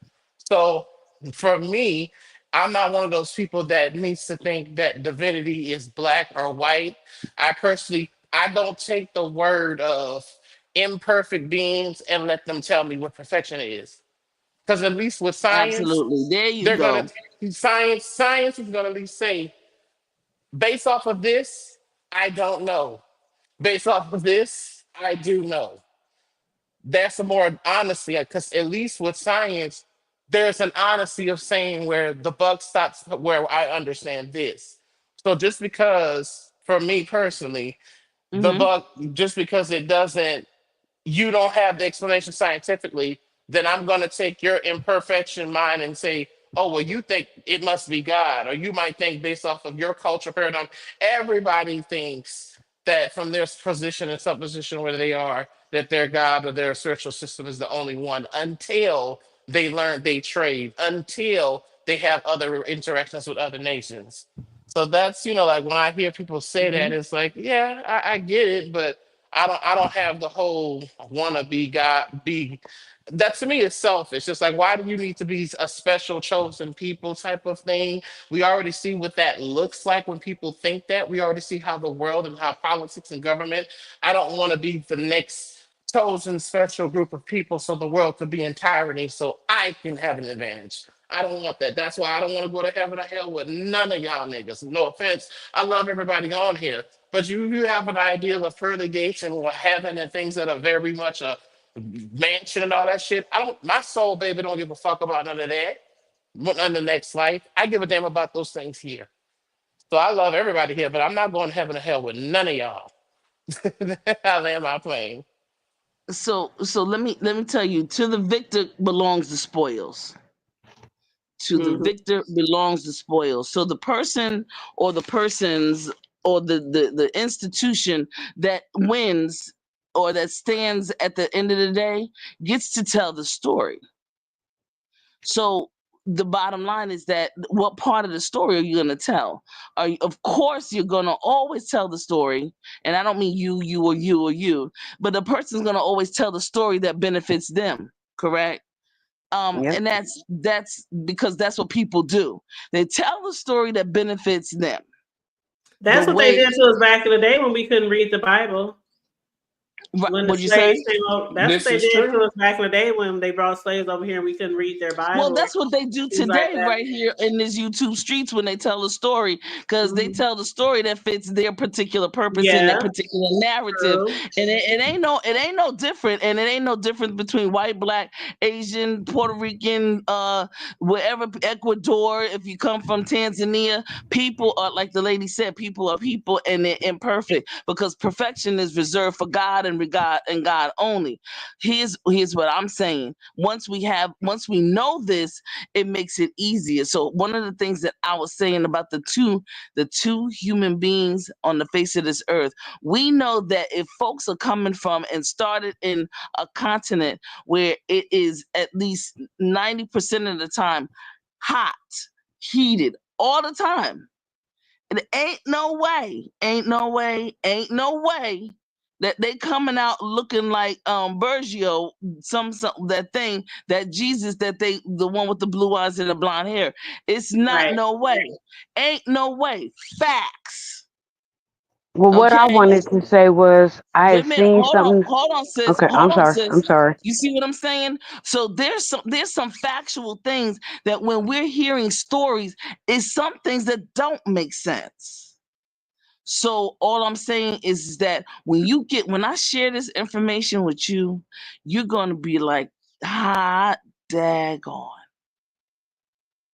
So for me, I'm not one of those people that needs to think that divinity is black or white. I don't take the word of imperfect beings and let them tell me what perfection is. Because at least with science, Absolutely. There you they're gonna go. science is gonna at least say, based off of this, I don't know. Based off of this, I do know. That's a more honesty, because at least with science, there's an honesty of saying where the buck stops, where I understand this. So just because, for me personally, the buck, just because it doesn't, you don't have the explanation scientifically, then I'm going to take your imperfection mind and say, oh, well, you think it must be God, or you might think based off of your culture paradigm. Everybody thinks that from their position and supposition where they are, that their God or their spiritual system is the only one, until they learn they trade, until they have other interactions with other nations. So that's, like when I hear people say that, it's like, yeah, I get it, but I don't have the whole wanna be God be, that to me is selfish. It's like, why do you need to be a special chosen people type of thing? We already see what that looks like when people think that. We already see how the world and how politics and government. I don't want to be the next chosen special group of people so the world could be in tyranny so I can have an advantage. I don't want that. That's why I don't want to go to heaven or hell with none of y'all niggas. No offense. I love everybody on here. But you have an idea of further gates and heaven and things that are very much a mansion and all that shit. I don't. My soul, baby, don't give a fuck about none of that. None of the next life. I give a damn about those things here. So I love everybody here, but I'm not going to heaven or hell with none of y'all. I land my plane. So let me tell you, to the victor belongs the spoils. To the victor belongs the spoils. So the person or the persons or the institution that wins or that stands at the end of the day gets to tell the story. So the bottom line is that what part of the story are you going to tell? Of course, you're going to always tell the story. And I don't mean you, but the person's going to always tell the story that benefits them. Correct? And that's because that's what people do. They tell the story that benefits them. That's what they did to us back in the day when we couldn't read the Bible. When the slaves came over, that's what they did to us back in the day when they brought slaves over here and we couldn't read their Bible. Well, that's what they do today, right here in these YouTube streets when they tell a story, because they tell the story that fits their particular purpose and their particular narrative. And it ain't no different, and it ain't no difference between white, black, Asian, Puerto Rican, wherever, Ecuador. If you come from Tanzania, people are, like the lady said, people are people, and they're imperfect because perfection is reserved for God and God only. Here's what I'm saying. Once we know this, it makes it easier. So one of the things that I was saying about the two human beings on the face of this earth, we know that if folks are coming from and started in a continent where it is at least 90% of the time hot, heated all the time, it ain't no way that they coming out looking like Bergio, some that thing that Jesus, the one with the blue eyes and the blonde hair. It's not no way. Ain't no way. Facts. Well, what I wanted to say was I had seen something. Hold on, sis. Okay, Hold on, sis. I'm sorry. You see what I'm saying? So there's some factual things that when we're hearing stories, is some things that don't make sense. So all I'm saying is that when I share this information with you, you're gonna be like, hot daggone.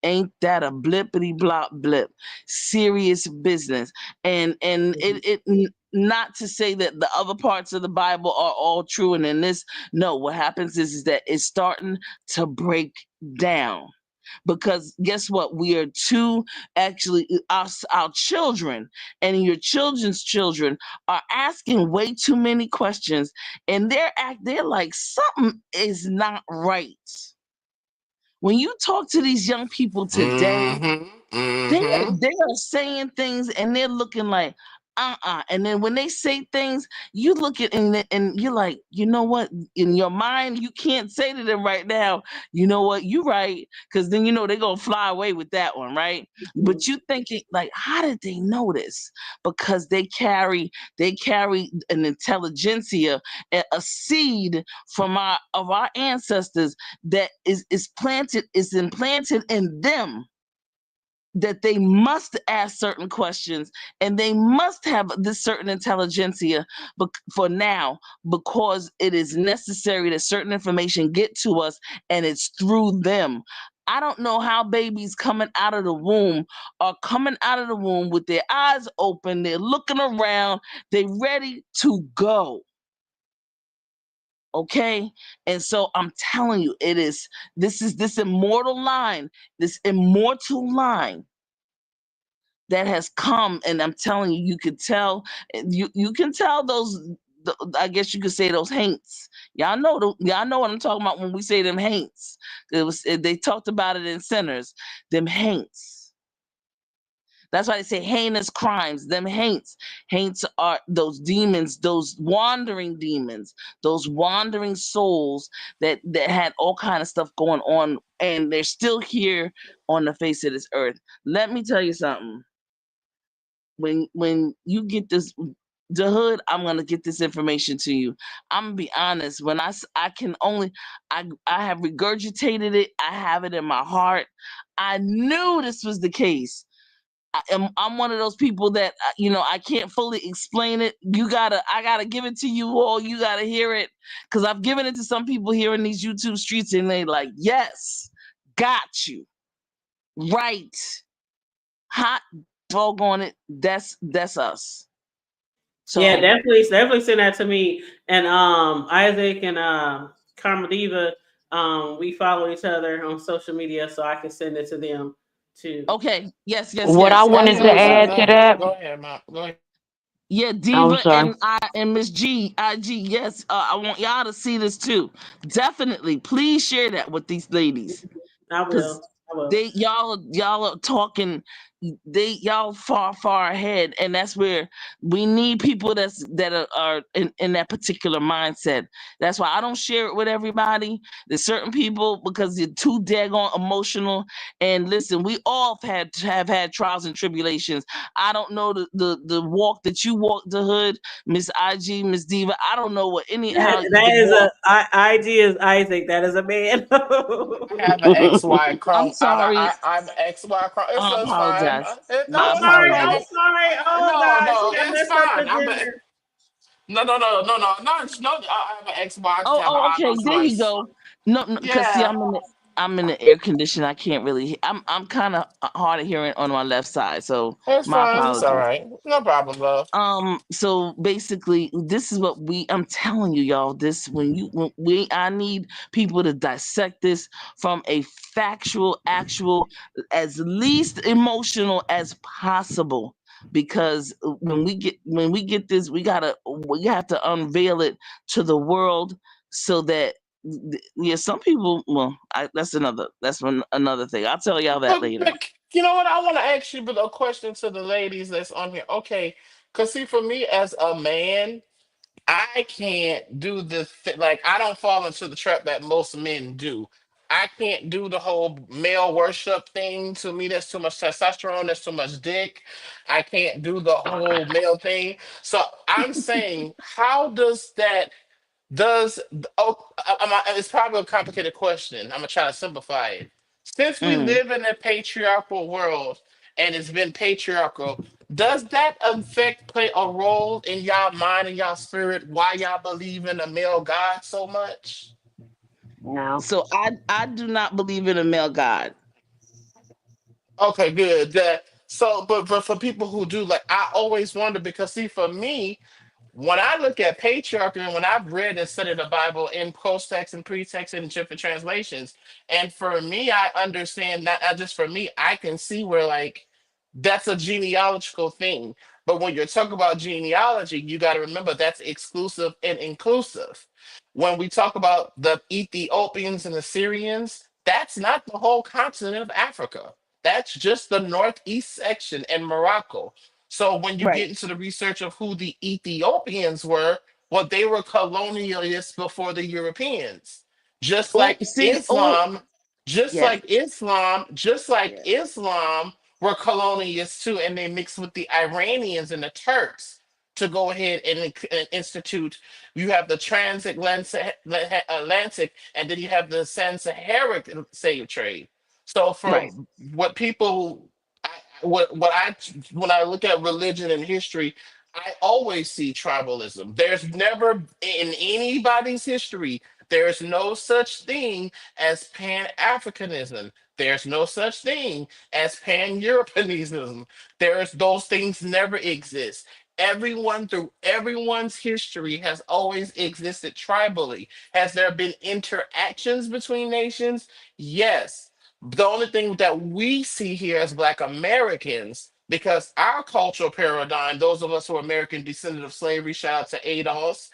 Ain't that a blippity blop blip? Serious business. And it not to say that the other parts of the Bible are all true. And in this, no, what happens is that it's starting to break down. Because guess what? We are our children and your children's children are asking way too many questions, and they're like, something is not right. When you talk to these young people today, they are saying things and they're looking like, and then when they say things, you look at and you're like, you know what? In your mind, you can't say to them right now, you know what? You're right, because then they're gonna fly away with that one, right? But you thinking like, how did they know this? Because they carry an intelligentsia, a seed from our ancestors that is implanted in them, that they must ask certain questions and they must have this certain intelligentsia for now, because it is necessary that certain information get to us, and it's through them. I don't know how babies coming out of the womb are coming out of the womb with their eyes open, they're looking around, they're ready to go. Okay, and so I'm telling you, this is this immortal line that has come, and I'm telling you, you can tell those. I guess you could say those haints. Y'all know what I'm talking about when we say them haints. They talked about it in Sinners. Them haints. That's why they say heinous crimes. Them haints. Haints are those demons, those wandering demons, those wandering souls that had all kind of stuff going on, and they're still here on the face of this earth. Let me tell you something. When you get this, the hood, I'm gonna get this information to you. I'm gonna be honest. When I have regurgitated it. I have it in my heart. I knew this was the case. I'm one of those people that I can't fully explain it. I gotta give it to you all. You gotta hear it, because I've given it to some people here in these YouTube streets, and they like, yes, got you right, hot doggone it. That's us. So yeah, definitely send that to me. And Isaac and Karma Diva, we follow each other on social media, so I can send it to them too. Okay. Yes. What I wanted to add to that. Go ahead, Mom. Go ahead. Yeah, Diva and Miss G, IG. Yes, I want y'all to see this too. Definitely, please share that with these ladies. I will. Y'all are talking. Y'all far ahead, and that's where we need people that are in that particular mindset. That's why I don't share it with everybody. There's certain people because you're too daggone emotional. And listen, we all have had trials and tribulations. I don't know the walk that you walked the hood, Miss IG, Miss Diva. I don't know what That IG is Isaac. That is a man. I have an XY Chrome. I'm sorry. I'm XY Chrome. I apologize. I'm sorry. Oh, God. It's fine. No. I have an Xbox. Oh, okay. There you go. No, because see, I'm in the air conditioner. I can't really. I'm kind of hard of hearing on my left side, so it's my fine. apologies. It's all right. No problem, love. So basically, this is what I'm telling you, y'all. This I need people to dissect this from a factual, actual, as least emotional as possible. Because when we get this, we have to unveil it to the world so that some people. Well, that's another thing. I'll tell y'all that later. You know what? I want to ask you a question to the ladies that's on here. Okay, because see, for me as a man, I can't do the like I don't fall into the trap that most men do. I can't do the whole male worship thing. To me, that's too much testosterone. That's too much dick. I can't do the whole male thing. So I'm saying, how does that? It's probably a complicated question. I'm gonna try to simplify it. Since we live in a patriarchal world and it's been patriarchal, does that play a role in y'all mind and y'all spirit why y'all believe in a male God so much? No. So I do not believe in a male God. Okay, good. But for people who do, like, I always wonder because see, for me, when I look at patriarchy and when I've read and studied the Bible in post-text and pre-text and different translations, and for me, I understand that not just for me, I can see where like that's a genealogical thing. But when you're talking about genealogy, you got to remember that's exclusive and inclusive. When we talk about the Ethiopians and the Syrians, that's not the whole continent of Africa. That's just the northeast section and Morocco. So when you get into the research of who the Ethiopians were, well, they were colonialists before the Europeans. Just like Islam, Islam were colonialists too, and they mixed with the Iranians and the Turks to go ahead and institute. You have the transatlantic, Atlantic, and then you have the San-Saharan slave trade. So for what people what I when I look at religion and history, I always see tribalism. There's never in anybody's history, there's no such thing as Pan-Africanism. There's no such thing as Pan-Europeanism. There's those things never exist. Everyone through everyone's history has always existed tribally. Has there been interactions between nations? Yes. The only thing that we see here as Black Americans, because our cultural paradigm, those of us who are American descendant of slavery, shout out to ADOS,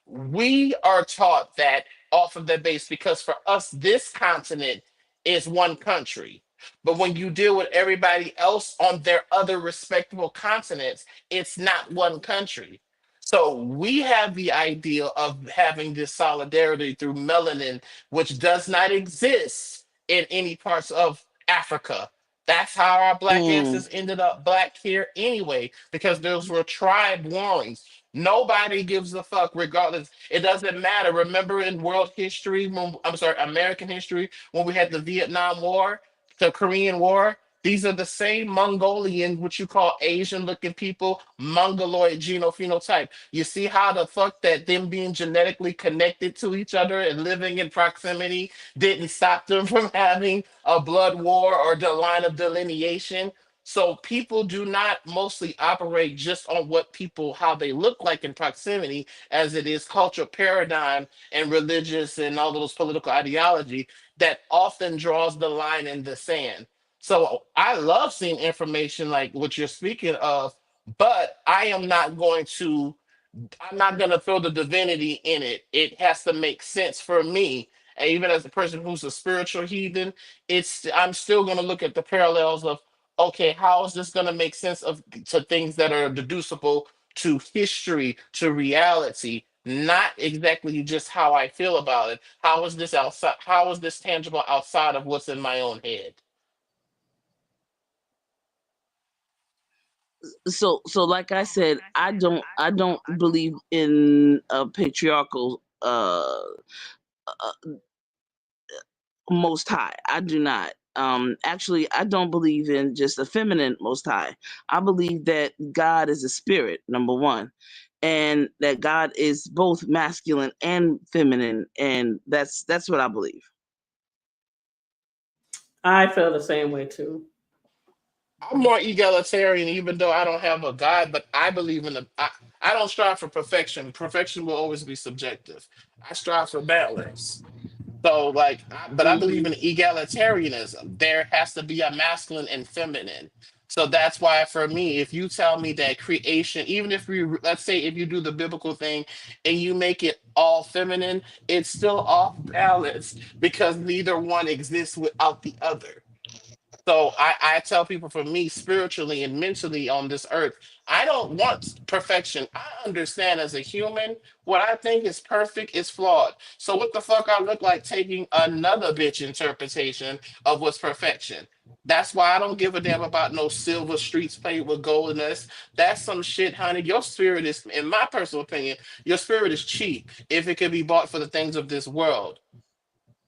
we are taught that off of that base because for us, this continent is one country. But when you deal with everybody else on their other respectable continents, it's not one country. So we have the idea of having this solidarity through melanin, which does not exist in any parts of Africa. That's how our black ancestors ended up black here anyway, because those were tribe warrings. Nobody gives a fuck, regardless. It doesn't matter. Remember in world history, American history, when we had the Vietnam War, the Korean War, These are the same Mongolian, what you call Asian looking people, Mongoloid genophenotype. You see how the fuck that them being genetically connected to each other and living in proximity didn't stop them from having a blood war or the line of delineation. So people do not mostly operate just on what people, how they look like in proximity, as it is cultural paradigm and religious and all those political ideology that often draws the line in the sand. So I love seeing information like what you're speaking of, but I'm not going to throw the divinity in it. It has to make sense for me. And even as a person who's a spiritual heathen, I'm still going to look at the parallels of, okay, how is this going to make sense of to things that are deducible to history, to reality, not exactly just how I feel about it. How is this outside? How is this tangible outside of what's in my own head? So like I said, I don't believe in a patriarchal most high. I do not. Actually, I don't believe in just a feminine most high. I believe that God is a spirit, number one, and that God is both masculine and feminine, and that's what I believe. I feel the same way too. I'm more egalitarian, even though I don't have a God, but I believe in I don't strive for perfection. Perfection will always be subjective. I strive for balance. So, like, but I believe in egalitarianism. There has to be a masculine and feminine. So that's why, for me, if you tell me that creation, even if let's say, if you do the biblical thing and you make it all feminine, it's still off balance because neither one exists without the other. So I tell people, for me, spiritually and mentally on this earth, I don't want perfection. I understand as a human, what I think is perfect is flawed. So what the fuck I look like taking another bitch interpretation of what's perfection? That's why I don't give a damn about no silver streets paved with gold in this. That's some shit, honey. Your spirit is, in my personal opinion, your spirit is cheap if it can be bought for the things of this world.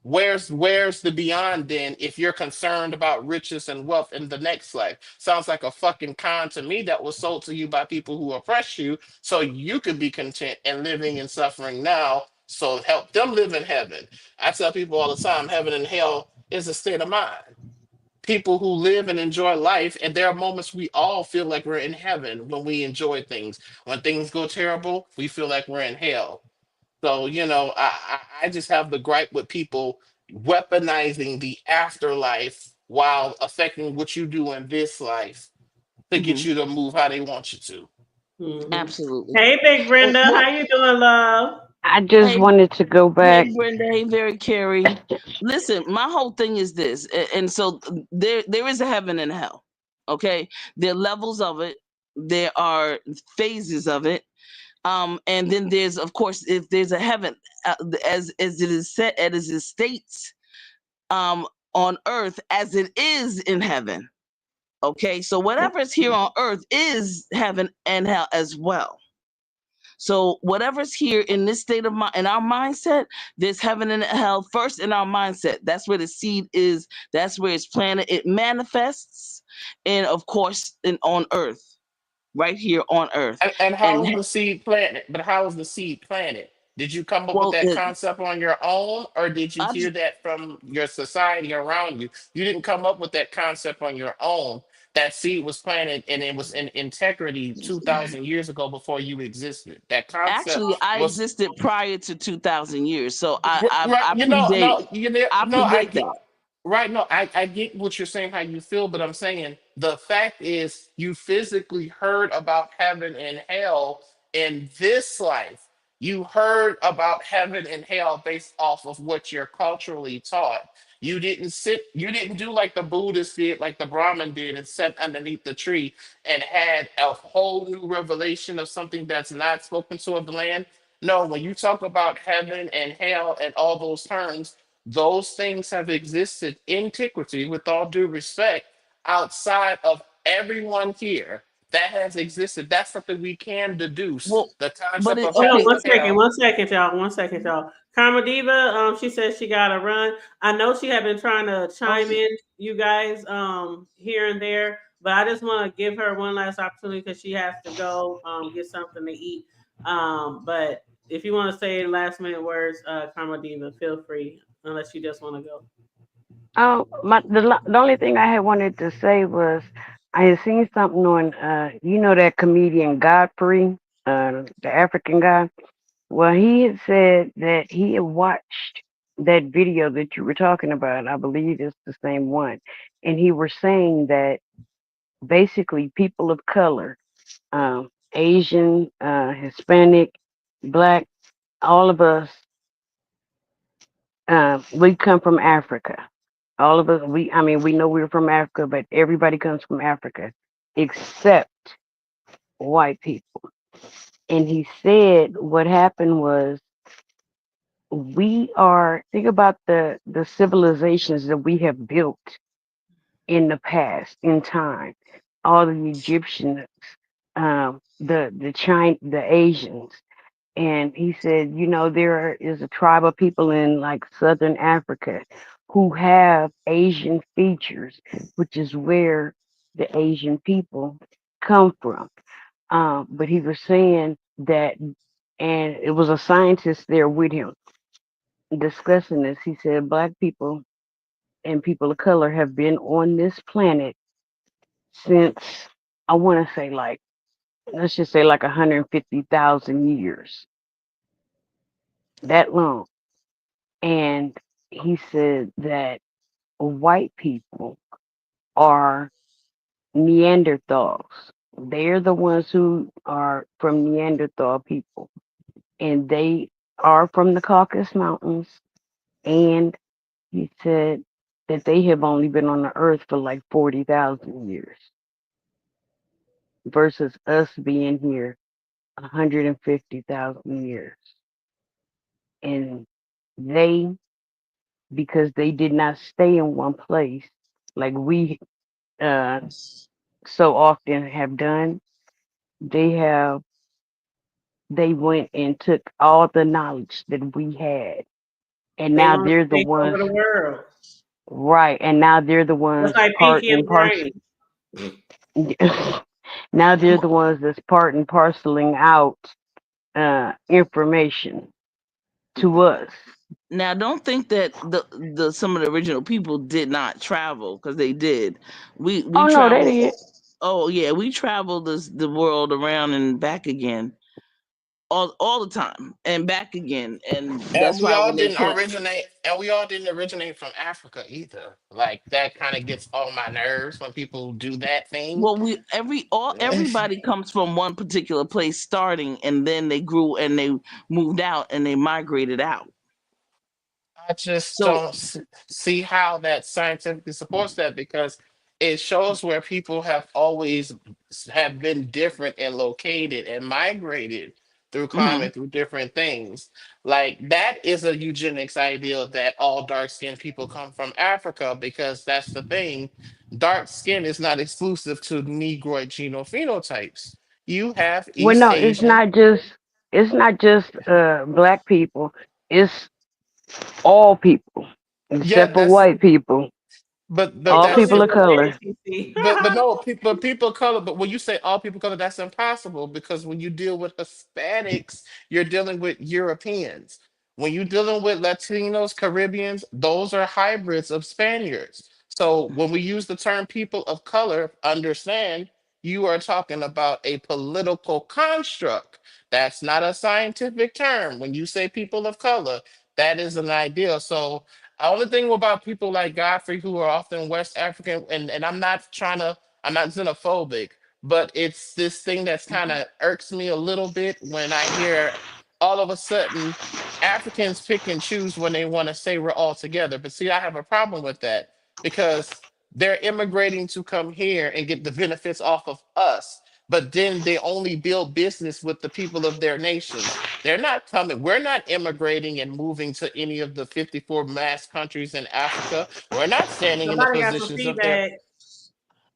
Where's the beyond then if you're concerned about riches and wealth in the next life? Sounds like a fucking con to me that was sold to you by people who oppress you so you could be content and living and suffering now. So help them live in heaven. I tell people all the time, heaven and hell is a state of mind. People who live and enjoy life, and there are moments we all feel like we're in heaven when we enjoy things. When things go terrible, we feel like we're in hell. So, I just have the gripe with people weaponizing the afterlife while affecting what you do in this life to get you to move how they want you to. Mm-hmm. Absolutely. Hey, Big Brenda, how you doing, love? I just wanted to go back. Hey, Brenda. Hey, Very Carrie. Listen, my whole thing is this, and so there is a heaven and hell. Okay, there are levels of it. There are phases of it. And then there's, of course, if there's a heaven, as it is set, as it states, on earth as it is in heaven. Okay, so whatever is here on earth is heaven and hell as well. So whatever's here in this state of mind, in our mindset, there's heaven and hell first in our mindset. That's where the seed is. That's where it's planted. It manifests, and of course, on earth. Right here on earth. And how is the seed planted? But how is the seed planted? Did you come up with that concept on your own, or did you hear that from your society around you? You didn't come up with that concept on your own. That seed was planted, and it was in integrity 2,000 years ago before you existed. That concept. Actually, I existed prior to 2,000 years, so I predate that. Right, no, I get what you're saying, how you feel, but I'm saying the fact is you physically heard about heaven and hell in this life. You heard about heaven and hell based off of what you're culturally taught. You didn't do like the Buddhists did, like the Brahmin did, and sat underneath the tree and had a whole new revelation of something that's not spoken to of the land. No, when you talk about heaven and hell and all those terms, those things have existed in antiquity, with all due respect, outside of everyone here. that has existed. That's something we can deduce. Well, The but concept it of Hold on okay. having one second, hell. one second, y'all. Karma Diva, she says she gotta run. I know she had been trying to chime in, you guys, here and there, but I just want to give her one last opportunity because she has to go get something to eat. But if you want to say last minute words, Karma Diva, feel free, unless you just want to go. The only thing I had wanted to say was I had seen something on you know that comedian Godfrey, the African guy. Well, he had said that he had watched that video that you were talking about. I believe it's the same one, and he was saying that basically people of color, Asian, Hispanic, Black, all of us, we come from Africa. All of us, I mean, we know we're from Africa, but everybody comes from Africa except white people. And he said what happened was think about the civilizations that we have built in the past, in time. All the Egyptians, the China, the Asians. And he said, you know, there is a tribe of people in like Southern Africa who have Asian features, which is where the Asian people come from. But he was saying that, and it was a scientist there with him discussing this. He said, Black people and people of color have been on this planet since, I want to say, like, let's just say like 150,000 years, that long. And he said that white people are Neanderthals. They're the ones who are from Neanderthal people. And they are from the Caucasus Mountains. And he said that they have only been on the earth for like 40,000 years versus us being here 150,000 years. And they, because they did not stay in one place like we uh, so often have done, they went and took all the knowledge that we had, and They now want they're to the take over ones, the world. right? And now they're the That's ones like part Pinky and and parcel. Brain. Now they're the ones that's part and parceling out information to us. Now, don't think that the some of the original people did not travel, because they did. We Oh no, they traveled. did. Oh yeah, we traveled the world around and back again, all the time and back again, and And that's we why all when they didn't put originate, and we all didn't originate from Africa either. Like that kind of gets on my nerves when people do that thing. well, everybody comes from one particular place starting, and then they grew and they moved out and they migrated out. I just So, don't see how that scientifically supports that, because it shows where people have always have been different and located and migrated through mhm. climate, through different things. Like that is a eugenics ideal that all dark skinned people come from Africa, because that's the thing. Dark skin is not exclusive to Negroid genophenotypes. You have Well, East no, Asian. it's not just black people. It's all people Yeah, except for that's white people. but All Don't that's people do of so color. nasty, see. but no, people of color. But when you say all people of color, that's impossible, because when you deal with Hispanics, you're dealing with Europeans. When you're dealing with Latinos, Caribbeans, those are hybrids of Spaniards. So when we use the term people of color, understand you are talking about a political construct. That's not a scientific term. When you say people of color, that is an ideal. So the only thing about people like Godfrey who are often West African, and I'm not xenophobic, but it's this thing that's kind of irks me a little bit when I hear all of a sudden Africans pick and choose when they want to say we're all together. But see, I have a problem with that, because they're immigrating to come here and get the benefits off of us. But then they only build business with the people of their nations. They're not coming. We're not immigrating and moving to any of the 54 mass countries in Africa. We're not standing in the Somebody got some positions of their. feedback.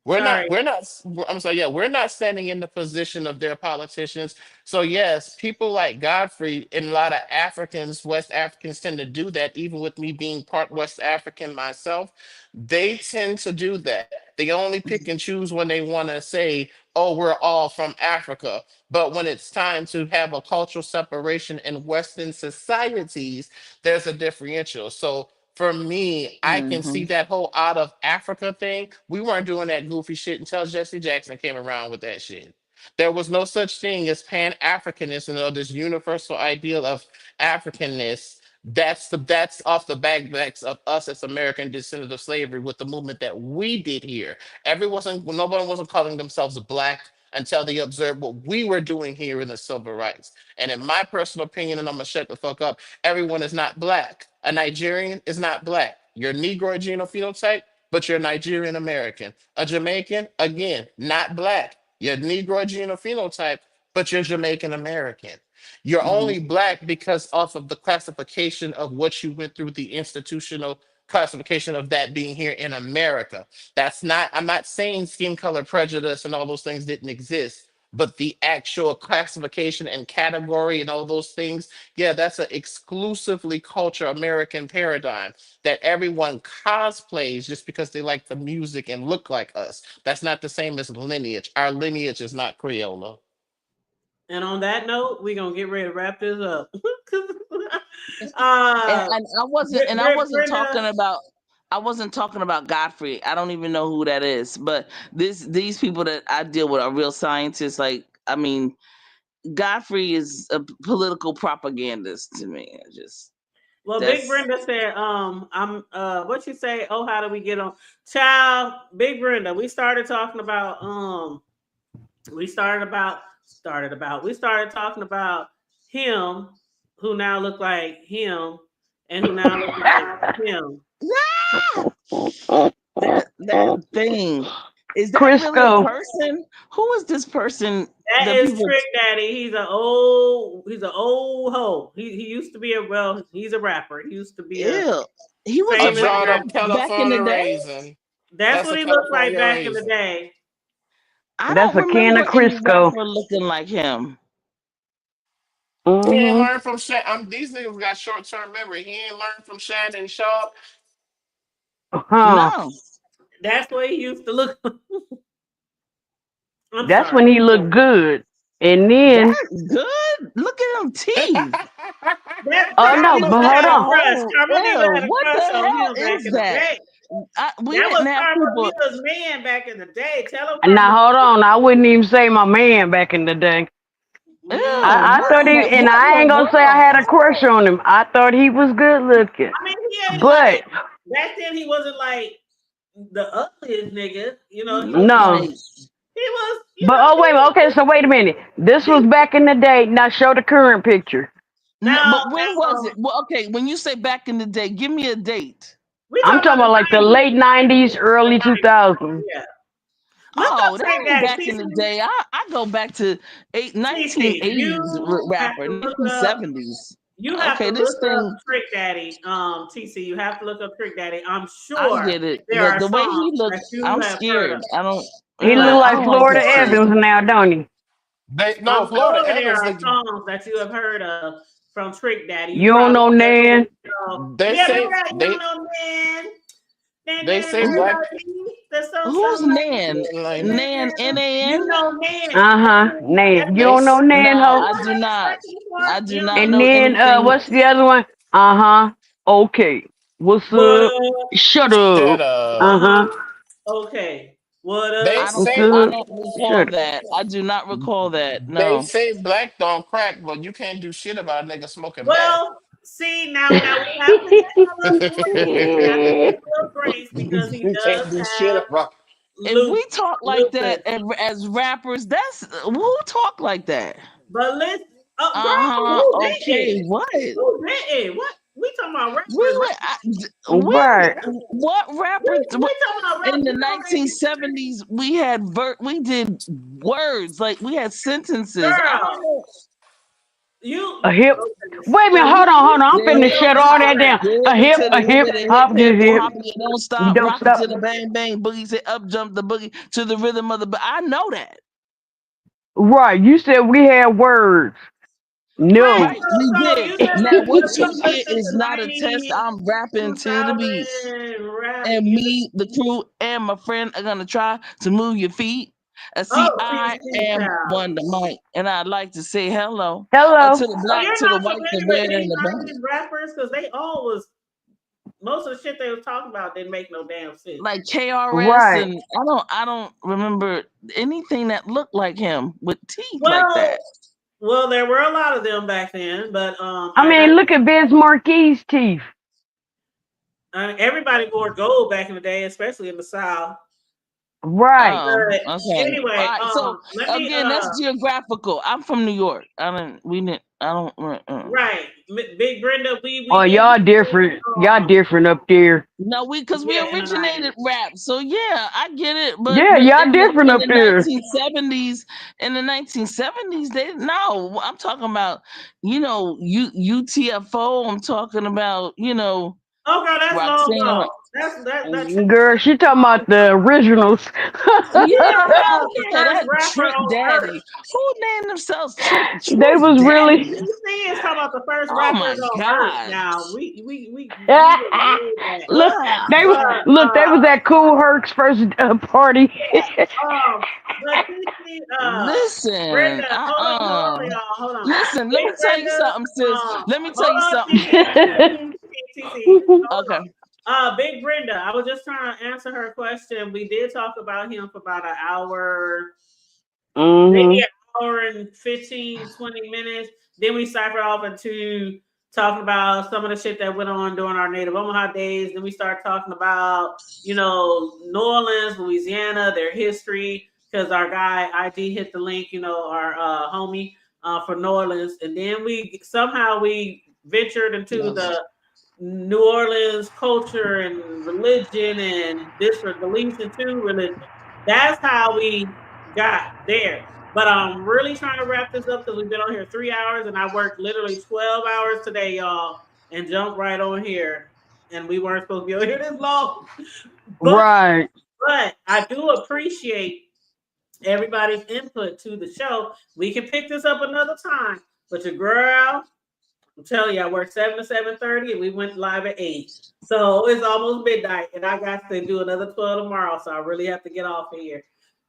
I'm sorry, yeah, we're not standing in the position of their politicians. So yes, people like Godfrey and a lot of Africans, West Africans tend to do that, even with me being part West African myself, they tend to do that. They only pick and choose when they want to say, oh, we're all from Africa. But when it's time to have a cultural separation in Western societies, there's a differential. So for me, I can see that whole out of Africa thing. We weren't doing that goofy shit until Jesse Jackson came around with that shit. There was no such thing as Pan Africanism or this universal ideal of Africanness. That's off the backs of us as American descendants of slavery with the movement that we did here. Nobody wasn't calling themselves black until they observed what we were doing here in the civil rights. And in my personal opinion, and I'm gonna shut the fuck up, everyone is not black. A Nigerian is not black. You're Negro genophenotype, but you're Nigerian American. A Jamaican, again, not black. You're Negro genophenotype, but you're Jamaican American. You're only black because off of the classification of what you went through, the institutional classification of that being here in America. I'm not saying skin color prejudice and all those things didn't exist, but the actual classification and category and all those things, yeah, that's an exclusively culture American paradigm that everyone cosplays just because they like the music and look like us. That's not the same as lineage. Our lineage is not Crayola. And on that note, we're gonna get ready to wrap this up. And I wasn't talking about Godfrey. I don't even know who that is. But these people that I deal with are real scientists. Like, I mean, Godfrey is a political propagandist to me. Well, Big Brenda said, what you say? Oh, how do we get on? Child, Big Brenda, we started talking about him, who now look like him, and who now look like him. That thing. Is that really a person? Who is this person? That is Trick Daddy. He's an old hoe. He used to be he's a rapper. He used to be he was famous back in the day. That's what he looked like back in the day. That's a can of Crisco. Looking like him. He ain't learned from these niggas got short-term memory. He ain't learned from Shannon Sharp. No. That's what he used to look. That's when he looked good. And then that's good. Look at them teeth. Oh no, but hold on. What the hell is that? We didn't have people. Man back in the day. Tell him. Now hold on. I wouldn't even say my man back in the day. I thought he, and I ain't gonna say I had a crush on him. I thought he was good looking. I mean, but back then he wasn't like the ugliest nigga, you know. No. He was. But okay, so wait a minute. This was back in the day. Now show the current picture. But when was it? Well, okay, when you say back in the day, give me a date. I'm talking about like the late 90s, early 2000s. Yeah. Oh, that ain't back in the day. I go back to 1980s rapper, 1970s. You have to look up Trick Daddy, TC. You have to look up Trick Daddy. I'm sure. I get it. The way he looks, I'm scared. I don't. He look like Florida Evans now, don't he? Florida Evans. There are songs that you have heard of from Trick Daddy. You don't know Nan. They say black. Who's Nan? Nan, N-A-N? You know Nan. Nan. You don't know Nan, ho? I do not. I do not. And then what's the other one? Okay. What's up? Shut up. Okay. What up? I don't recall that. I do not recall that. No. They say black don't crack, but you can't do shit about a nigga smoking well, see, now we have to grace because he does do shit about. If we talk like that as rappers, who talk like that? But listen, okay, what? Who didn't? What? We talking about rappers. What rappers? In the 1970s, we did words, like we had sentences. Girl. A hip. Wait a minute, hold on. I'm finna shut all that down. A hip, hop this hip. Don't stop, You don't rock stop. to the bang bang boogie, say up jump the boogie to the rhythm of the. But I know that. Right, you said we had words. No. Right, we did. Now what you hear is not a test. I'm rapping to the beat, and me, the crew, and my friend are gonna try to move your feet. See, I am Wonder Mike, and I'd like to say hello to the black, to the white, the red, and the brown. Rappers, because they all was most of the shit they was talking about didn't make no damn sense. Like KRS, and I don't remember anything that looked like him with teeth like that. Well, there were a lot of them back then, but I mean, look at Biz Marquis' teeth. Everybody wore gold back in the day, especially in the South. Right. Okay. Anyway, right, so again, that's geographical. I'm from New York. Right. Big Brenda, y'all different. Y'all different up there. No, because we originated rap. So yeah, I get it. But y'all different up there. In the 1970s, I'm talking about, UTFO. I'm talking about, Oh, girl, that's long gone. That's girl, she talking about the originals. That Trick Daddy. Who named themselves Trick? They was Daddy? really. You see, it's talking about the first Oh rappers my on God. Earth. Now we look, they was at Cool Herc's first party. Listen, Brenda, hold on. Listen, let me tell you something, sis. Let me tell you something. Okay. Big Brenda, I was just trying to answer her question. We did talk about him for about an hour, maybe an hour and 15, 20 minutes. Then we ciphered off into talking about some of the shit that went on during our Native Omaha days. Then we started talking about, New Orleans, Louisiana, their history, because our guy IG hit the link, our homie for New Orleans. And then we ventured into the New Orleans culture and religion and different beliefs into religion. That's how we got there. But I'm really trying to wrap this up because we've been on here 3 hours and I worked literally 12 hours today, y'all, and jumped right on here. And we weren't supposed to be on here this long. But I do appreciate everybody's input to the show. We can pick this up another time. But your girl, I'm telling you, I worked 7 to 7:30 and we went live at 8. So it's almost midnight and I got to do another 12 tomorrow. So I really have to get off of here.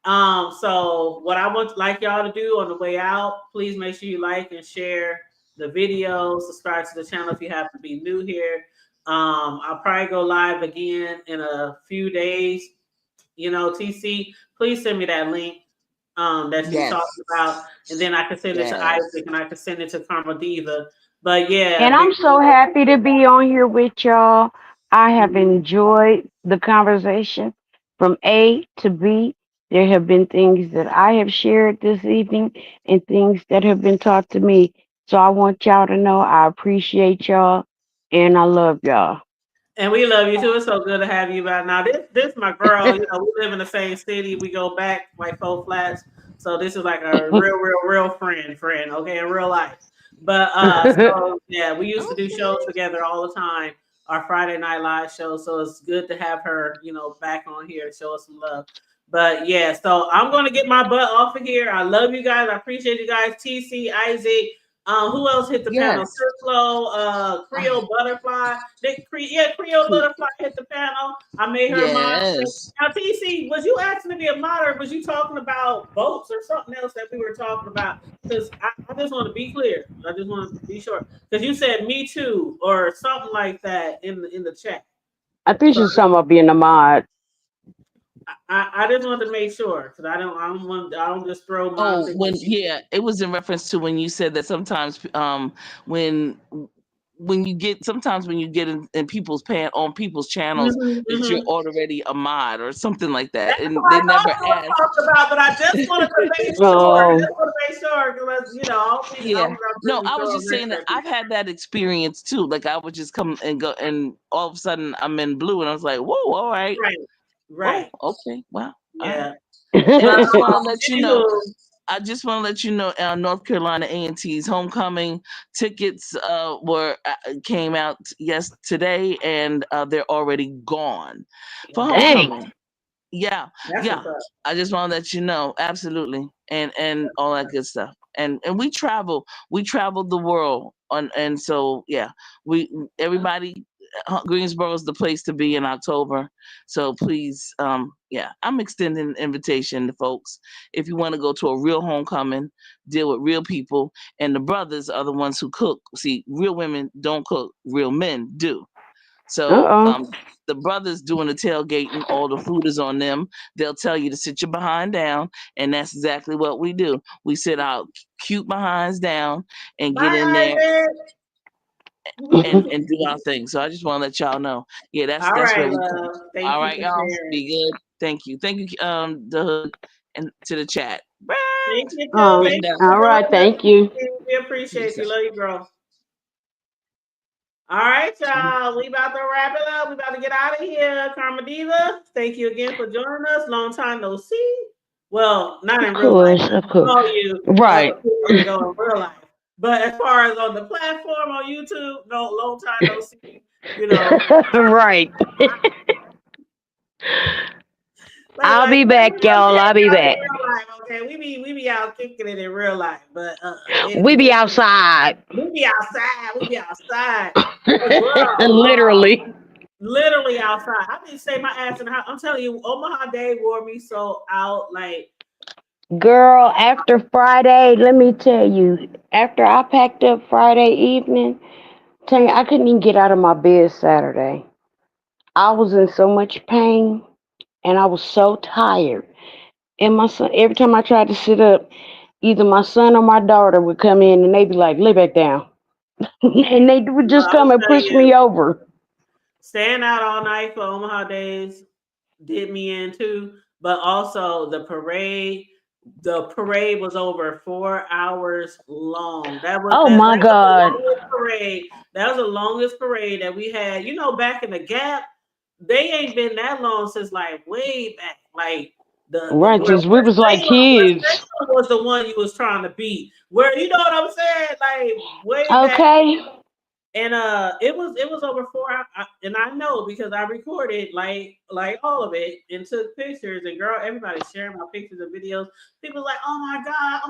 So what I would like y'all to do on the way out, please make sure you like and share the video, subscribe to the channel if you happen to be new here. I'll probably go live again in a few days. TC, please send me that link that you talked about, and then I can send it to Isaac and I can send it to Karma Diva. But yeah. And I'm so happy to be on here with y'all. I have enjoyed the conversation from A to B. There have been things that I have shared this evening and things that have been taught to me. So I want y'all to know I appreciate y'all and I love y'all. And we love you too. It's so good to have you back. Now, this my girl. We live in the same city. We go back like 4 flats. So this is like a real friend, okay, in real life. But so yeah, we used to do shows together all the time, our Friday Night Live show. So it's good to have her, back on here to show us some love. But yeah, so I'm gonna get my butt off of here. I love you guys. I appreciate you guys. TC, Isaac. Who else hit the panel? Circlo, Creole Butterfly. Creole Butterfly hit the panel. I made her mod. Now, TC, was you asking to be a mod or was you talking about boats or something else that we were talking about? Because I just want to be clear. I just want to be sure. Because you said me too or something like that in the chat. I think she's talking about being a mod. I just wanted to make sure because I don't just throw my it was in reference to when you said that sometimes when you get in people's on people's channels that you're already a mod or something like that. That's and what they I never asked about, but I just wanted to make sure. No, I was just saying that I've had that experience too. Like I would just come and go and all of a sudden I'm in blue and I was like, whoa, all right. Right. Oh, okay. Wow. Yeah. Right. I just want to let you know. I just want to let you know, North Carolina A&T's homecoming tickets came out today, and they're already gone for Dang. homecoming. Yeah, That's yeah. what's up. I just want to let you know, absolutely, and all that good stuff. And we traveled the world and so yeah, everybody. Greensboro is the place to be in October. So please, yeah, I'm extending an invitation to folks. If you want to go to a real homecoming, deal with real people, and the brothers are the ones who cook. See, real women don't cook, real men do. So Uh-oh. the brothers doing the tailgating, all the food is on them. They'll tell you to sit your behind down, and that's exactly what we do. We sit our cute behinds down and get in Bye, there Isaac. and do our thing. So I just want to let y'all know. Yeah, All that's where right, we come. love. Thank All you right, for y'all. sharing. Be good. Thank you. Thank you, the hood and to the chat. Thank you, too. Thank Brenda. you for All right, joining us. thank you. We appreciate Peace you. out. Love you, girl. All right, y'all. We about to wrap it up. We about to get out of here. Karma Diva, thank you again for joining us. Long time no see. Well, not in real life. Of I course. saw you Right. a few years ago in real life. But as far as on the platform on YouTube, no, long time no see. You know, Right. I'll like be we back, don't y'all. check I'll be out in back. real life, okay? We be out kicking it in real life, but We be outside. we be outside. We be outside. But girl, Literally. literally outside. I didn't say my ass in the house. I'm telling you, Omaha Day wore me so out. Like, Girl, after Friday, let me tell you, after I packed up Friday evening, I couldn't even get out of my bed Saturday. I was in so much pain and I was so tired. And my son, every time I tried to sit up, either my son or my daughter would come in and they'd be like, lay back down. And they would just I'm come and telling push you, me over. staying out all night for Omaha Days did me in too. But also the parade. The parade was over 4 hours long. That was Oh that. my That was the God. longest parade. That was the longest parade that we had. You know, back in the Gap, they ain't been that long since like way back. Like the Right, where because we was like West kids. Salem was the one you was trying to beat. Where you know what I'm saying? Like way back. Okay. And it was over 4 hours, and I know because I recorded like all of it and took pictures. And girl, everybody sharing my pictures and videos. People like, oh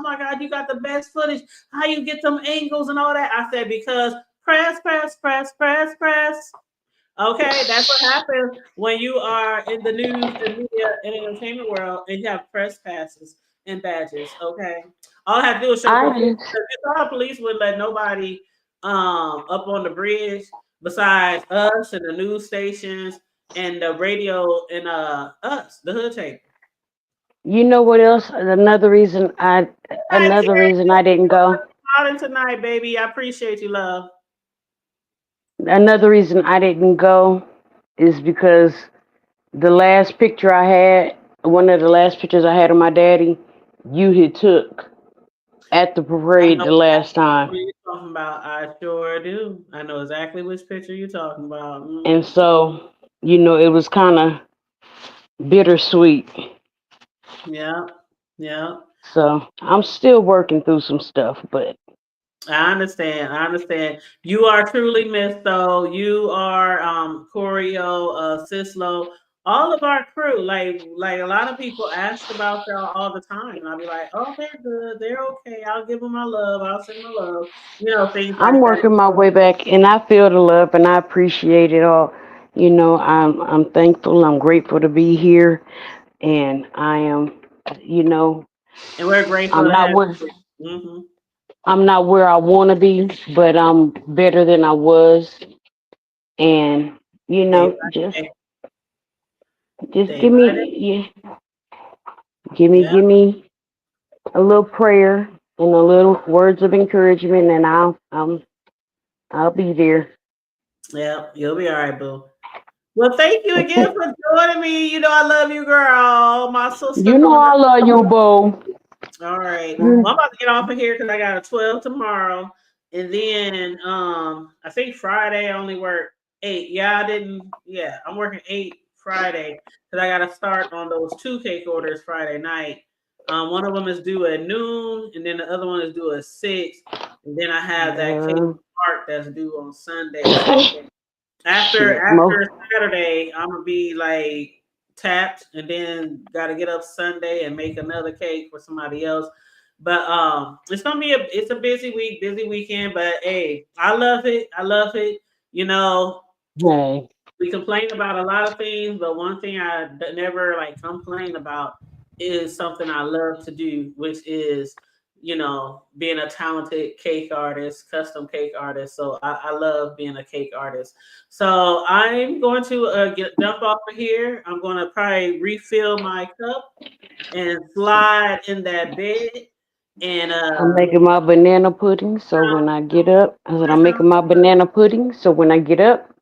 my god, you got the best footage. How you get them angles and all that? I said because press, press, press, press, press. Okay, that's what happens when you are in the news and media and entertainment world and you have press passes and badges. Okay, all I have to do is show I some police. just, If you saw police would let nobody up on the bridge besides us and the news stations and the radio and us, the hood tape. you know what else? Another reason I didn't go. Smiling tonight, baby. I appreciate you, love. Another reason I didn't go is because the last picture I had, one of the last pictures I had of my daddy, you had took at the I parade know the last exactly time. what you're talking about. I sure do. I know exactly which picture you're talking about. And so, it was kind of bittersweet. Yeah, yeah. So I'm still working through some stuff, but I understand. I understand. You are truly missed, though. You are Corio, Sislo, all of our crew. Like a lot of people ask about y'all all the time, and I'll be like, "Oh, they're good. They're okay. I'll give them my love. I'll send my love." Things like I'm that. working my way back and I feel the love and I appreciate it all. I'm thankful, I'm grateful to be here and I am, you know, And we're grateful I'm to not have where you. Hmm. I'm not where I want to be, but I'm better than I was and Day by just day. just Day by day. Yeah. give me a little prayer and a little words of encouragement and I'll be there. Yeah. You'll be all right, boo. Well, thank you again for joining me. You know I love you, girl. My sister You from know I another. love you, boo. All right. Well, I'm about to get off of here because I got a 12 tomorrow. And then I think Friday I only work 8. Yeah, I'm working 8 Friday because I gotta start on those 2 cake orders Friday night. One of them is due at noon, and then the other one is due at 6. And then I have that cake part that's due on Sunday. So after Saturday, I'm gonna be like tapped, and then got to get up Sunday and make another cake for somebody else. But it's gonna be it's a busy week, busy weekend. But hey, I love it. I love it. You know, we complain about a lot of things, but one thing I never like complain about is something I love to do, which is, you know, being a talented cake artist, custom cake artist. So I love being a cake artist. So I'm going to jump off of here. I'm going to probably refill my cup and slide in that bed. And I'm making my banana pudding. So when I get up, I'm making my banana pudding. So when I get up,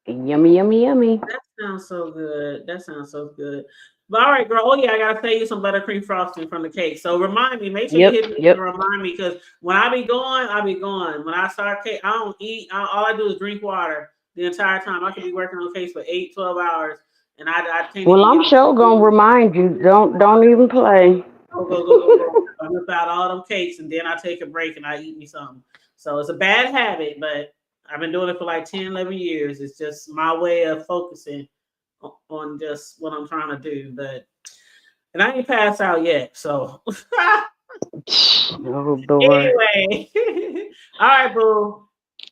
yummy, yummy, yummy. That sounds so good. That sounds so good. But all right, girl. Oh yeah, I gotta send you some buttercream frosting from the cake. So remind me. Make sure you hit me and remind me, because when I be going, I be going. When I start cake, I don't eat. All I do is drink water the entire time. I could be working on cakes for 8, 12 hours, and I can't. Well, I'm sure gonna remind you. Don't even play. Go. I whip out all them cakes, and then I take a break and I eat me something. So it's a bad habit, but I've been doing it for like 10, 11 years. It's just my way of focusing on just what I'm trying to do. And I ain't passed out yet. So oh boy. Anyway. All right, boo. All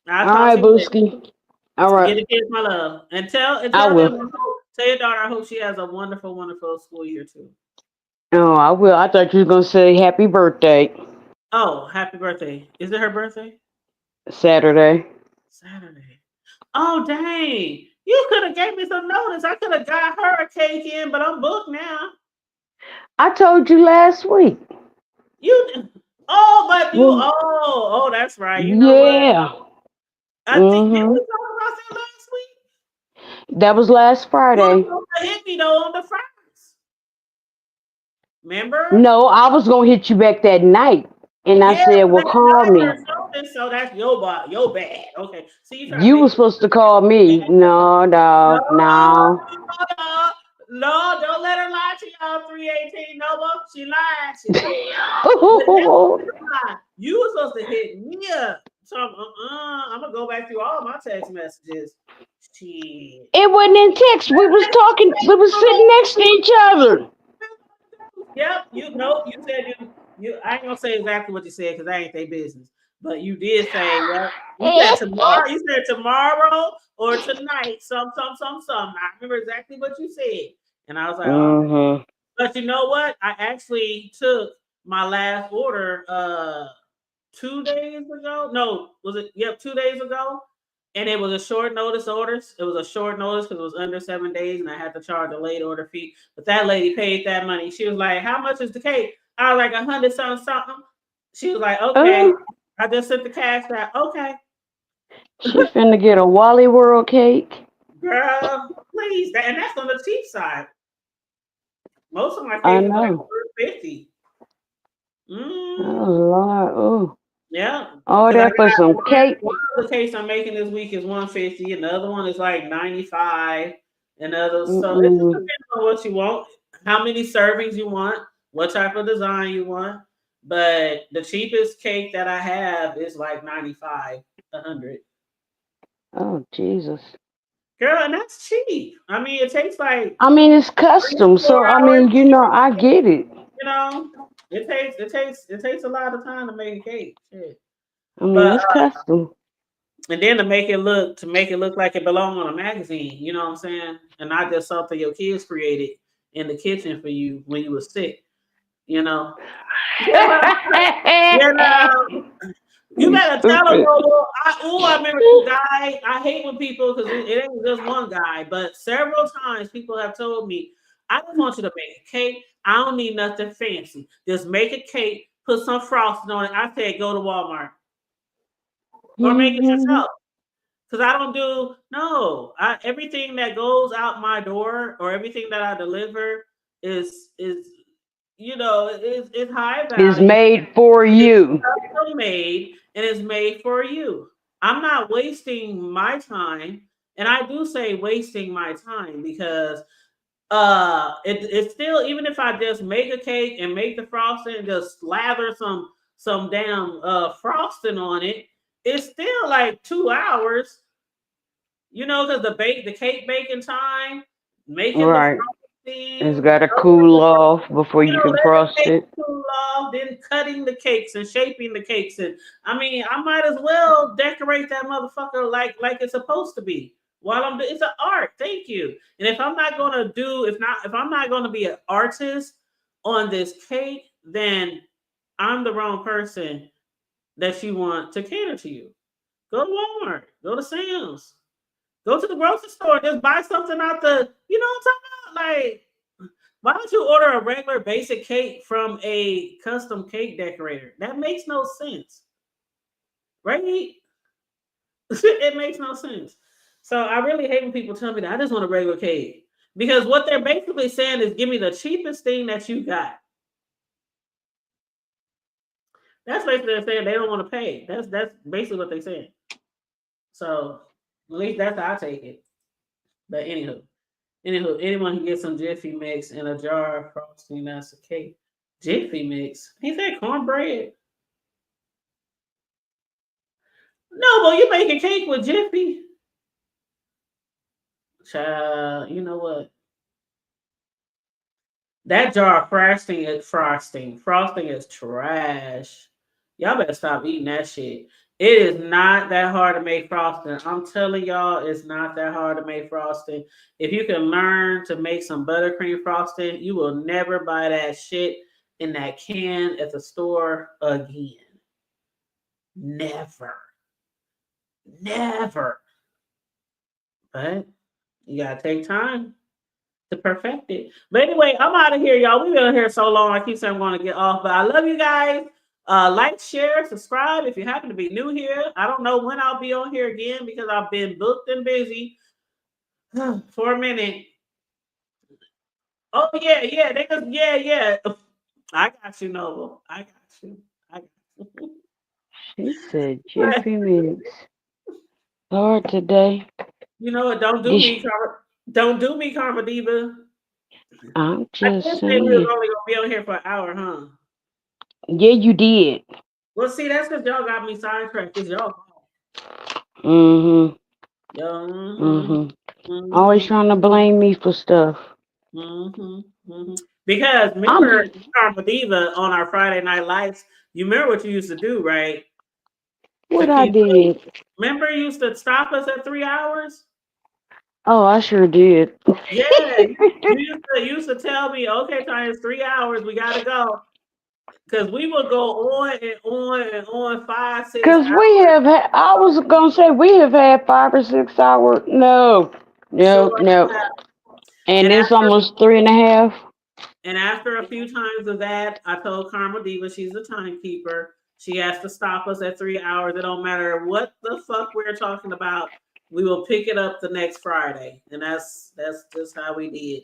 right, Booski. All right. Get the kids my love. And tell your daughter I hope she has a wonderful, wonderful school year too. Oh, I will. I thought you were gonna say happy birthday. Oh, happy birthday. Is it her birthday? Saturday. Oh, dang. You could have gave me some notice. I could have got her a cake in, but I'm booked now. I told you last week. Oh, that's right. You know what? I think did we talk about that last week? That was last Friday. You hit me though on the first. Remember? No, I was gonna hit you back that night. And I said, well, call me. So that's your bad. Okay. See, you were supposed to call me. No, No, don't let her lie to y'all. 318. No, she lied. You were supposed to hit me up. So I'm gonna go back through all my text messages. Shit. It wasn't in text. We was talking. We was sitting next to each other. Yep. You said you. I ain't gonna say exactly what you said because that ain't their business. But you did say, well, you said tomorrow. You said tomorrow or tonight. Some. I remember exactly what you said, and I was like, oh. But you know what? I actually took my last order 2 days ago. No, was it? Yep, 2 days ago. And it was a short notice orders. It was a short notice because it was under 7 days, and I had to charge a late order fee. But that lady paid that money. She was like, "How much is the cake?" I was like, 100 something. She was like, "Okay." I just sent the cash back. Okay. She finna get a Wally World cake. Girl, please. And that's on the cheap side. Most of my cakes are like $4.50. Oh Lord. Oh. Yeah. All that for some cake. One of the cakes I'm making this week is $150, and the other one is like $95. And others. So it just depends on what you want, how many servings you want, what type of design you want. But the cheapest cake that I have is like $95, $100. Oh Jesus. Girl, and that's cheap. I mean, it takes like. I mean, it's custom, so I mean, I get it. You know, it takes a lot of time to make a cake. Shit. I mean, it's custom. And then to make it look like it belongs on a magazine. You know what I'm saying? And not just something your kids created in the kitchen for you when you were sick. You know. You better tell them. I remember the guy. I hate when people, because it ain't just one guy, but several times people have told me, I just want you to make a cake. I don't need nothing fancy. Just make a cake, put some frosting on it. I said, go to Walmart or make it yourself. Because I don't do everything that goes out my door or everything that I deliver is high value. It's made for you. It's made and it's made for you. I'm not wasting my time, and I do say wasting my time because it's still, even if I just make a cake and make the frosting and just slather some damn frosting on it, it's still like 2 hours. You know, because the cake baking time, making the Right. frosting, It's got to cool off before you can let frost the cake it. cool off, then cutting the cakes and shaping the cakes. And I mean, I might as well decorate that motherfucker like it's supposed to be. While I'm doing, it's an art. Thank you. And if I'm not gonna if I'm not gonna be an artist on this cake, then I'm the wrong person that you want to cater to you. Go to Walmart. Go to Sam's. Go to the grocery store. Just buy something out the. You know what I'm talking about? Like, why don't you order a regular basic cake from a custom cake decorator? That makes no sense, right? It makes no sense. So I really hate when people tell me that I just want a regular cake, because what they're basically saying is, give me the cheapest thing that you got. That's basically they're saying they don't want to pay. That's basically what they're saying. So at least that's how I take it. But anywho, anyone who gets some Jiffy Mix in a jar of frosting, that's a cake. Jiffy Mix? Ain't that cornbread? No, but you make a cake with Jiffy. Child, you know what? That jar of frosting is frosting. Frosting is trash. Y'all better stop eating that shit. It is not that hard to make frosting. I'm telling y'all, it's not that hard to make frosting. If you can learn to make some buttercream frosting, you will never buy that shit in that can at the store again. Never. Never. But you gotta take time to perfect it. But anyway, I'm out of here, y'all. We've been here so long. I keep saying I'm going to get off, but I love you guys. Like, share, subscribe if you happen to be new here. I don't know when I'll be on here again because I've been booked and busy for a minute. Oh yeah, yeah. I got you, Noble. I got you. She said Jiffy Mix. Hard today. You know what? Don't do me, Karma Diva. I'm just I saying. we was only gonna be on here for an hour, huh? Yeah, you did. Well, see, that's because y'all got me sidetracked. It's y'all. Always trying to blame me for stuff. Because remember, Karma Diva on our Friday Night Lights, you remember what you used to do, right? What I did? Remember you used to stop us at 3 hours? Oh, I sure did. Yeah, you used to tell me, okay, Tanya, it's 3 hours, we gotta go. Because we would go on and on 5, 6 hours. Because we have had, I was going to say, we have had 5 or 6 hours. No. And it's almost 3.5. And after a few times of that, I told Karma Diva, she's the timekeeper. She has to stop us at 3 hours. It don't matter what the fuck we're talking about. We will pick it up the next Friday. And that's just how we did.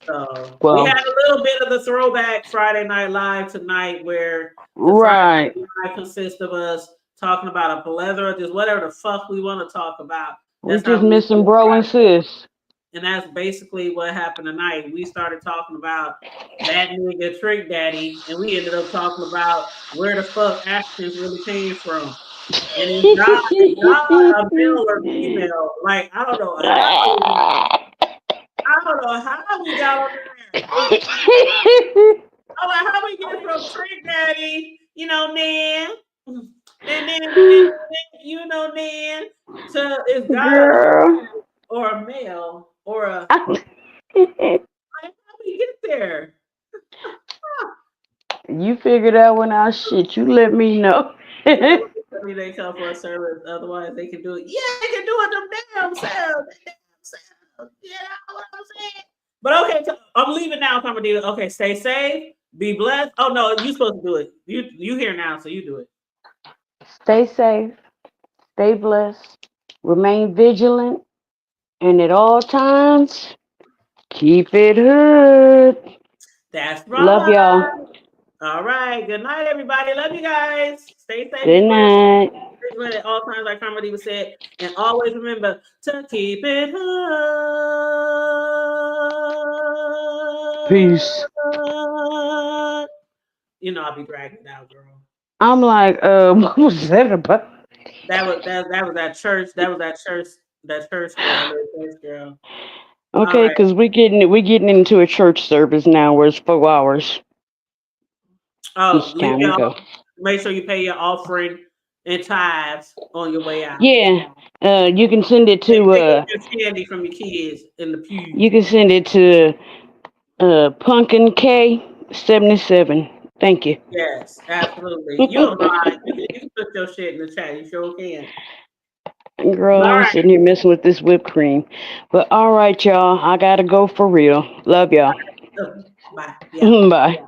So we had a little bit of the throwback Friday Night Live tonight, where the Friday Night Live consists of us talking about a plethora, just whatever the fuck we want to talk about. We're just missing bro and sis. And that's basically what happened tonight. We started talking about that nigga Trick Daddy, and we ended up talking about where the fuck Africans really came from. And it's not a male or female. Like, I don't know how we got on there. I'm like, how we get from Trick Daddy, Nan, and then Nan, to is God or a male or a like, how we get there? You figured out when I shit, you let me know. They come for a service, otherwise they can do it. Yeah, they can do it them damn selves. You know what I'm saying? But okay, I'm leaving now, Karma Diva. Okay, stay safe, be blessed. Oh no, you're supposed to do it. You here now, so you do it. Stay safe, stay blessed, remain vigilant, and at all times, keep it hood. That's right. Love y'all. All right. Good night, everybody. Love you guys. Stay safe. Good night. At all times, like Karma Diva said, and always remember to keep it hood. Peace. You know I'll be dragging it out, girl. I'm like, what was that about? That was that church. That was that church. That church girl. Okay, because we're getting into a church service now where it's 4 hours. Oh, It's time to go. Make sure you pay your offering and tithes on your way out. Yeah, you can send it to your candy from your kids in the pew. You can send it to Pumpkin K77. Thank you. Yes, absolutely. You're right. You can put your shit in the chat. You sure can. Girl, I'm sitting here messing with this whipped cream. But all right, y'all. I gotta go for real. Love y'all. Bye. Yeah. Bye.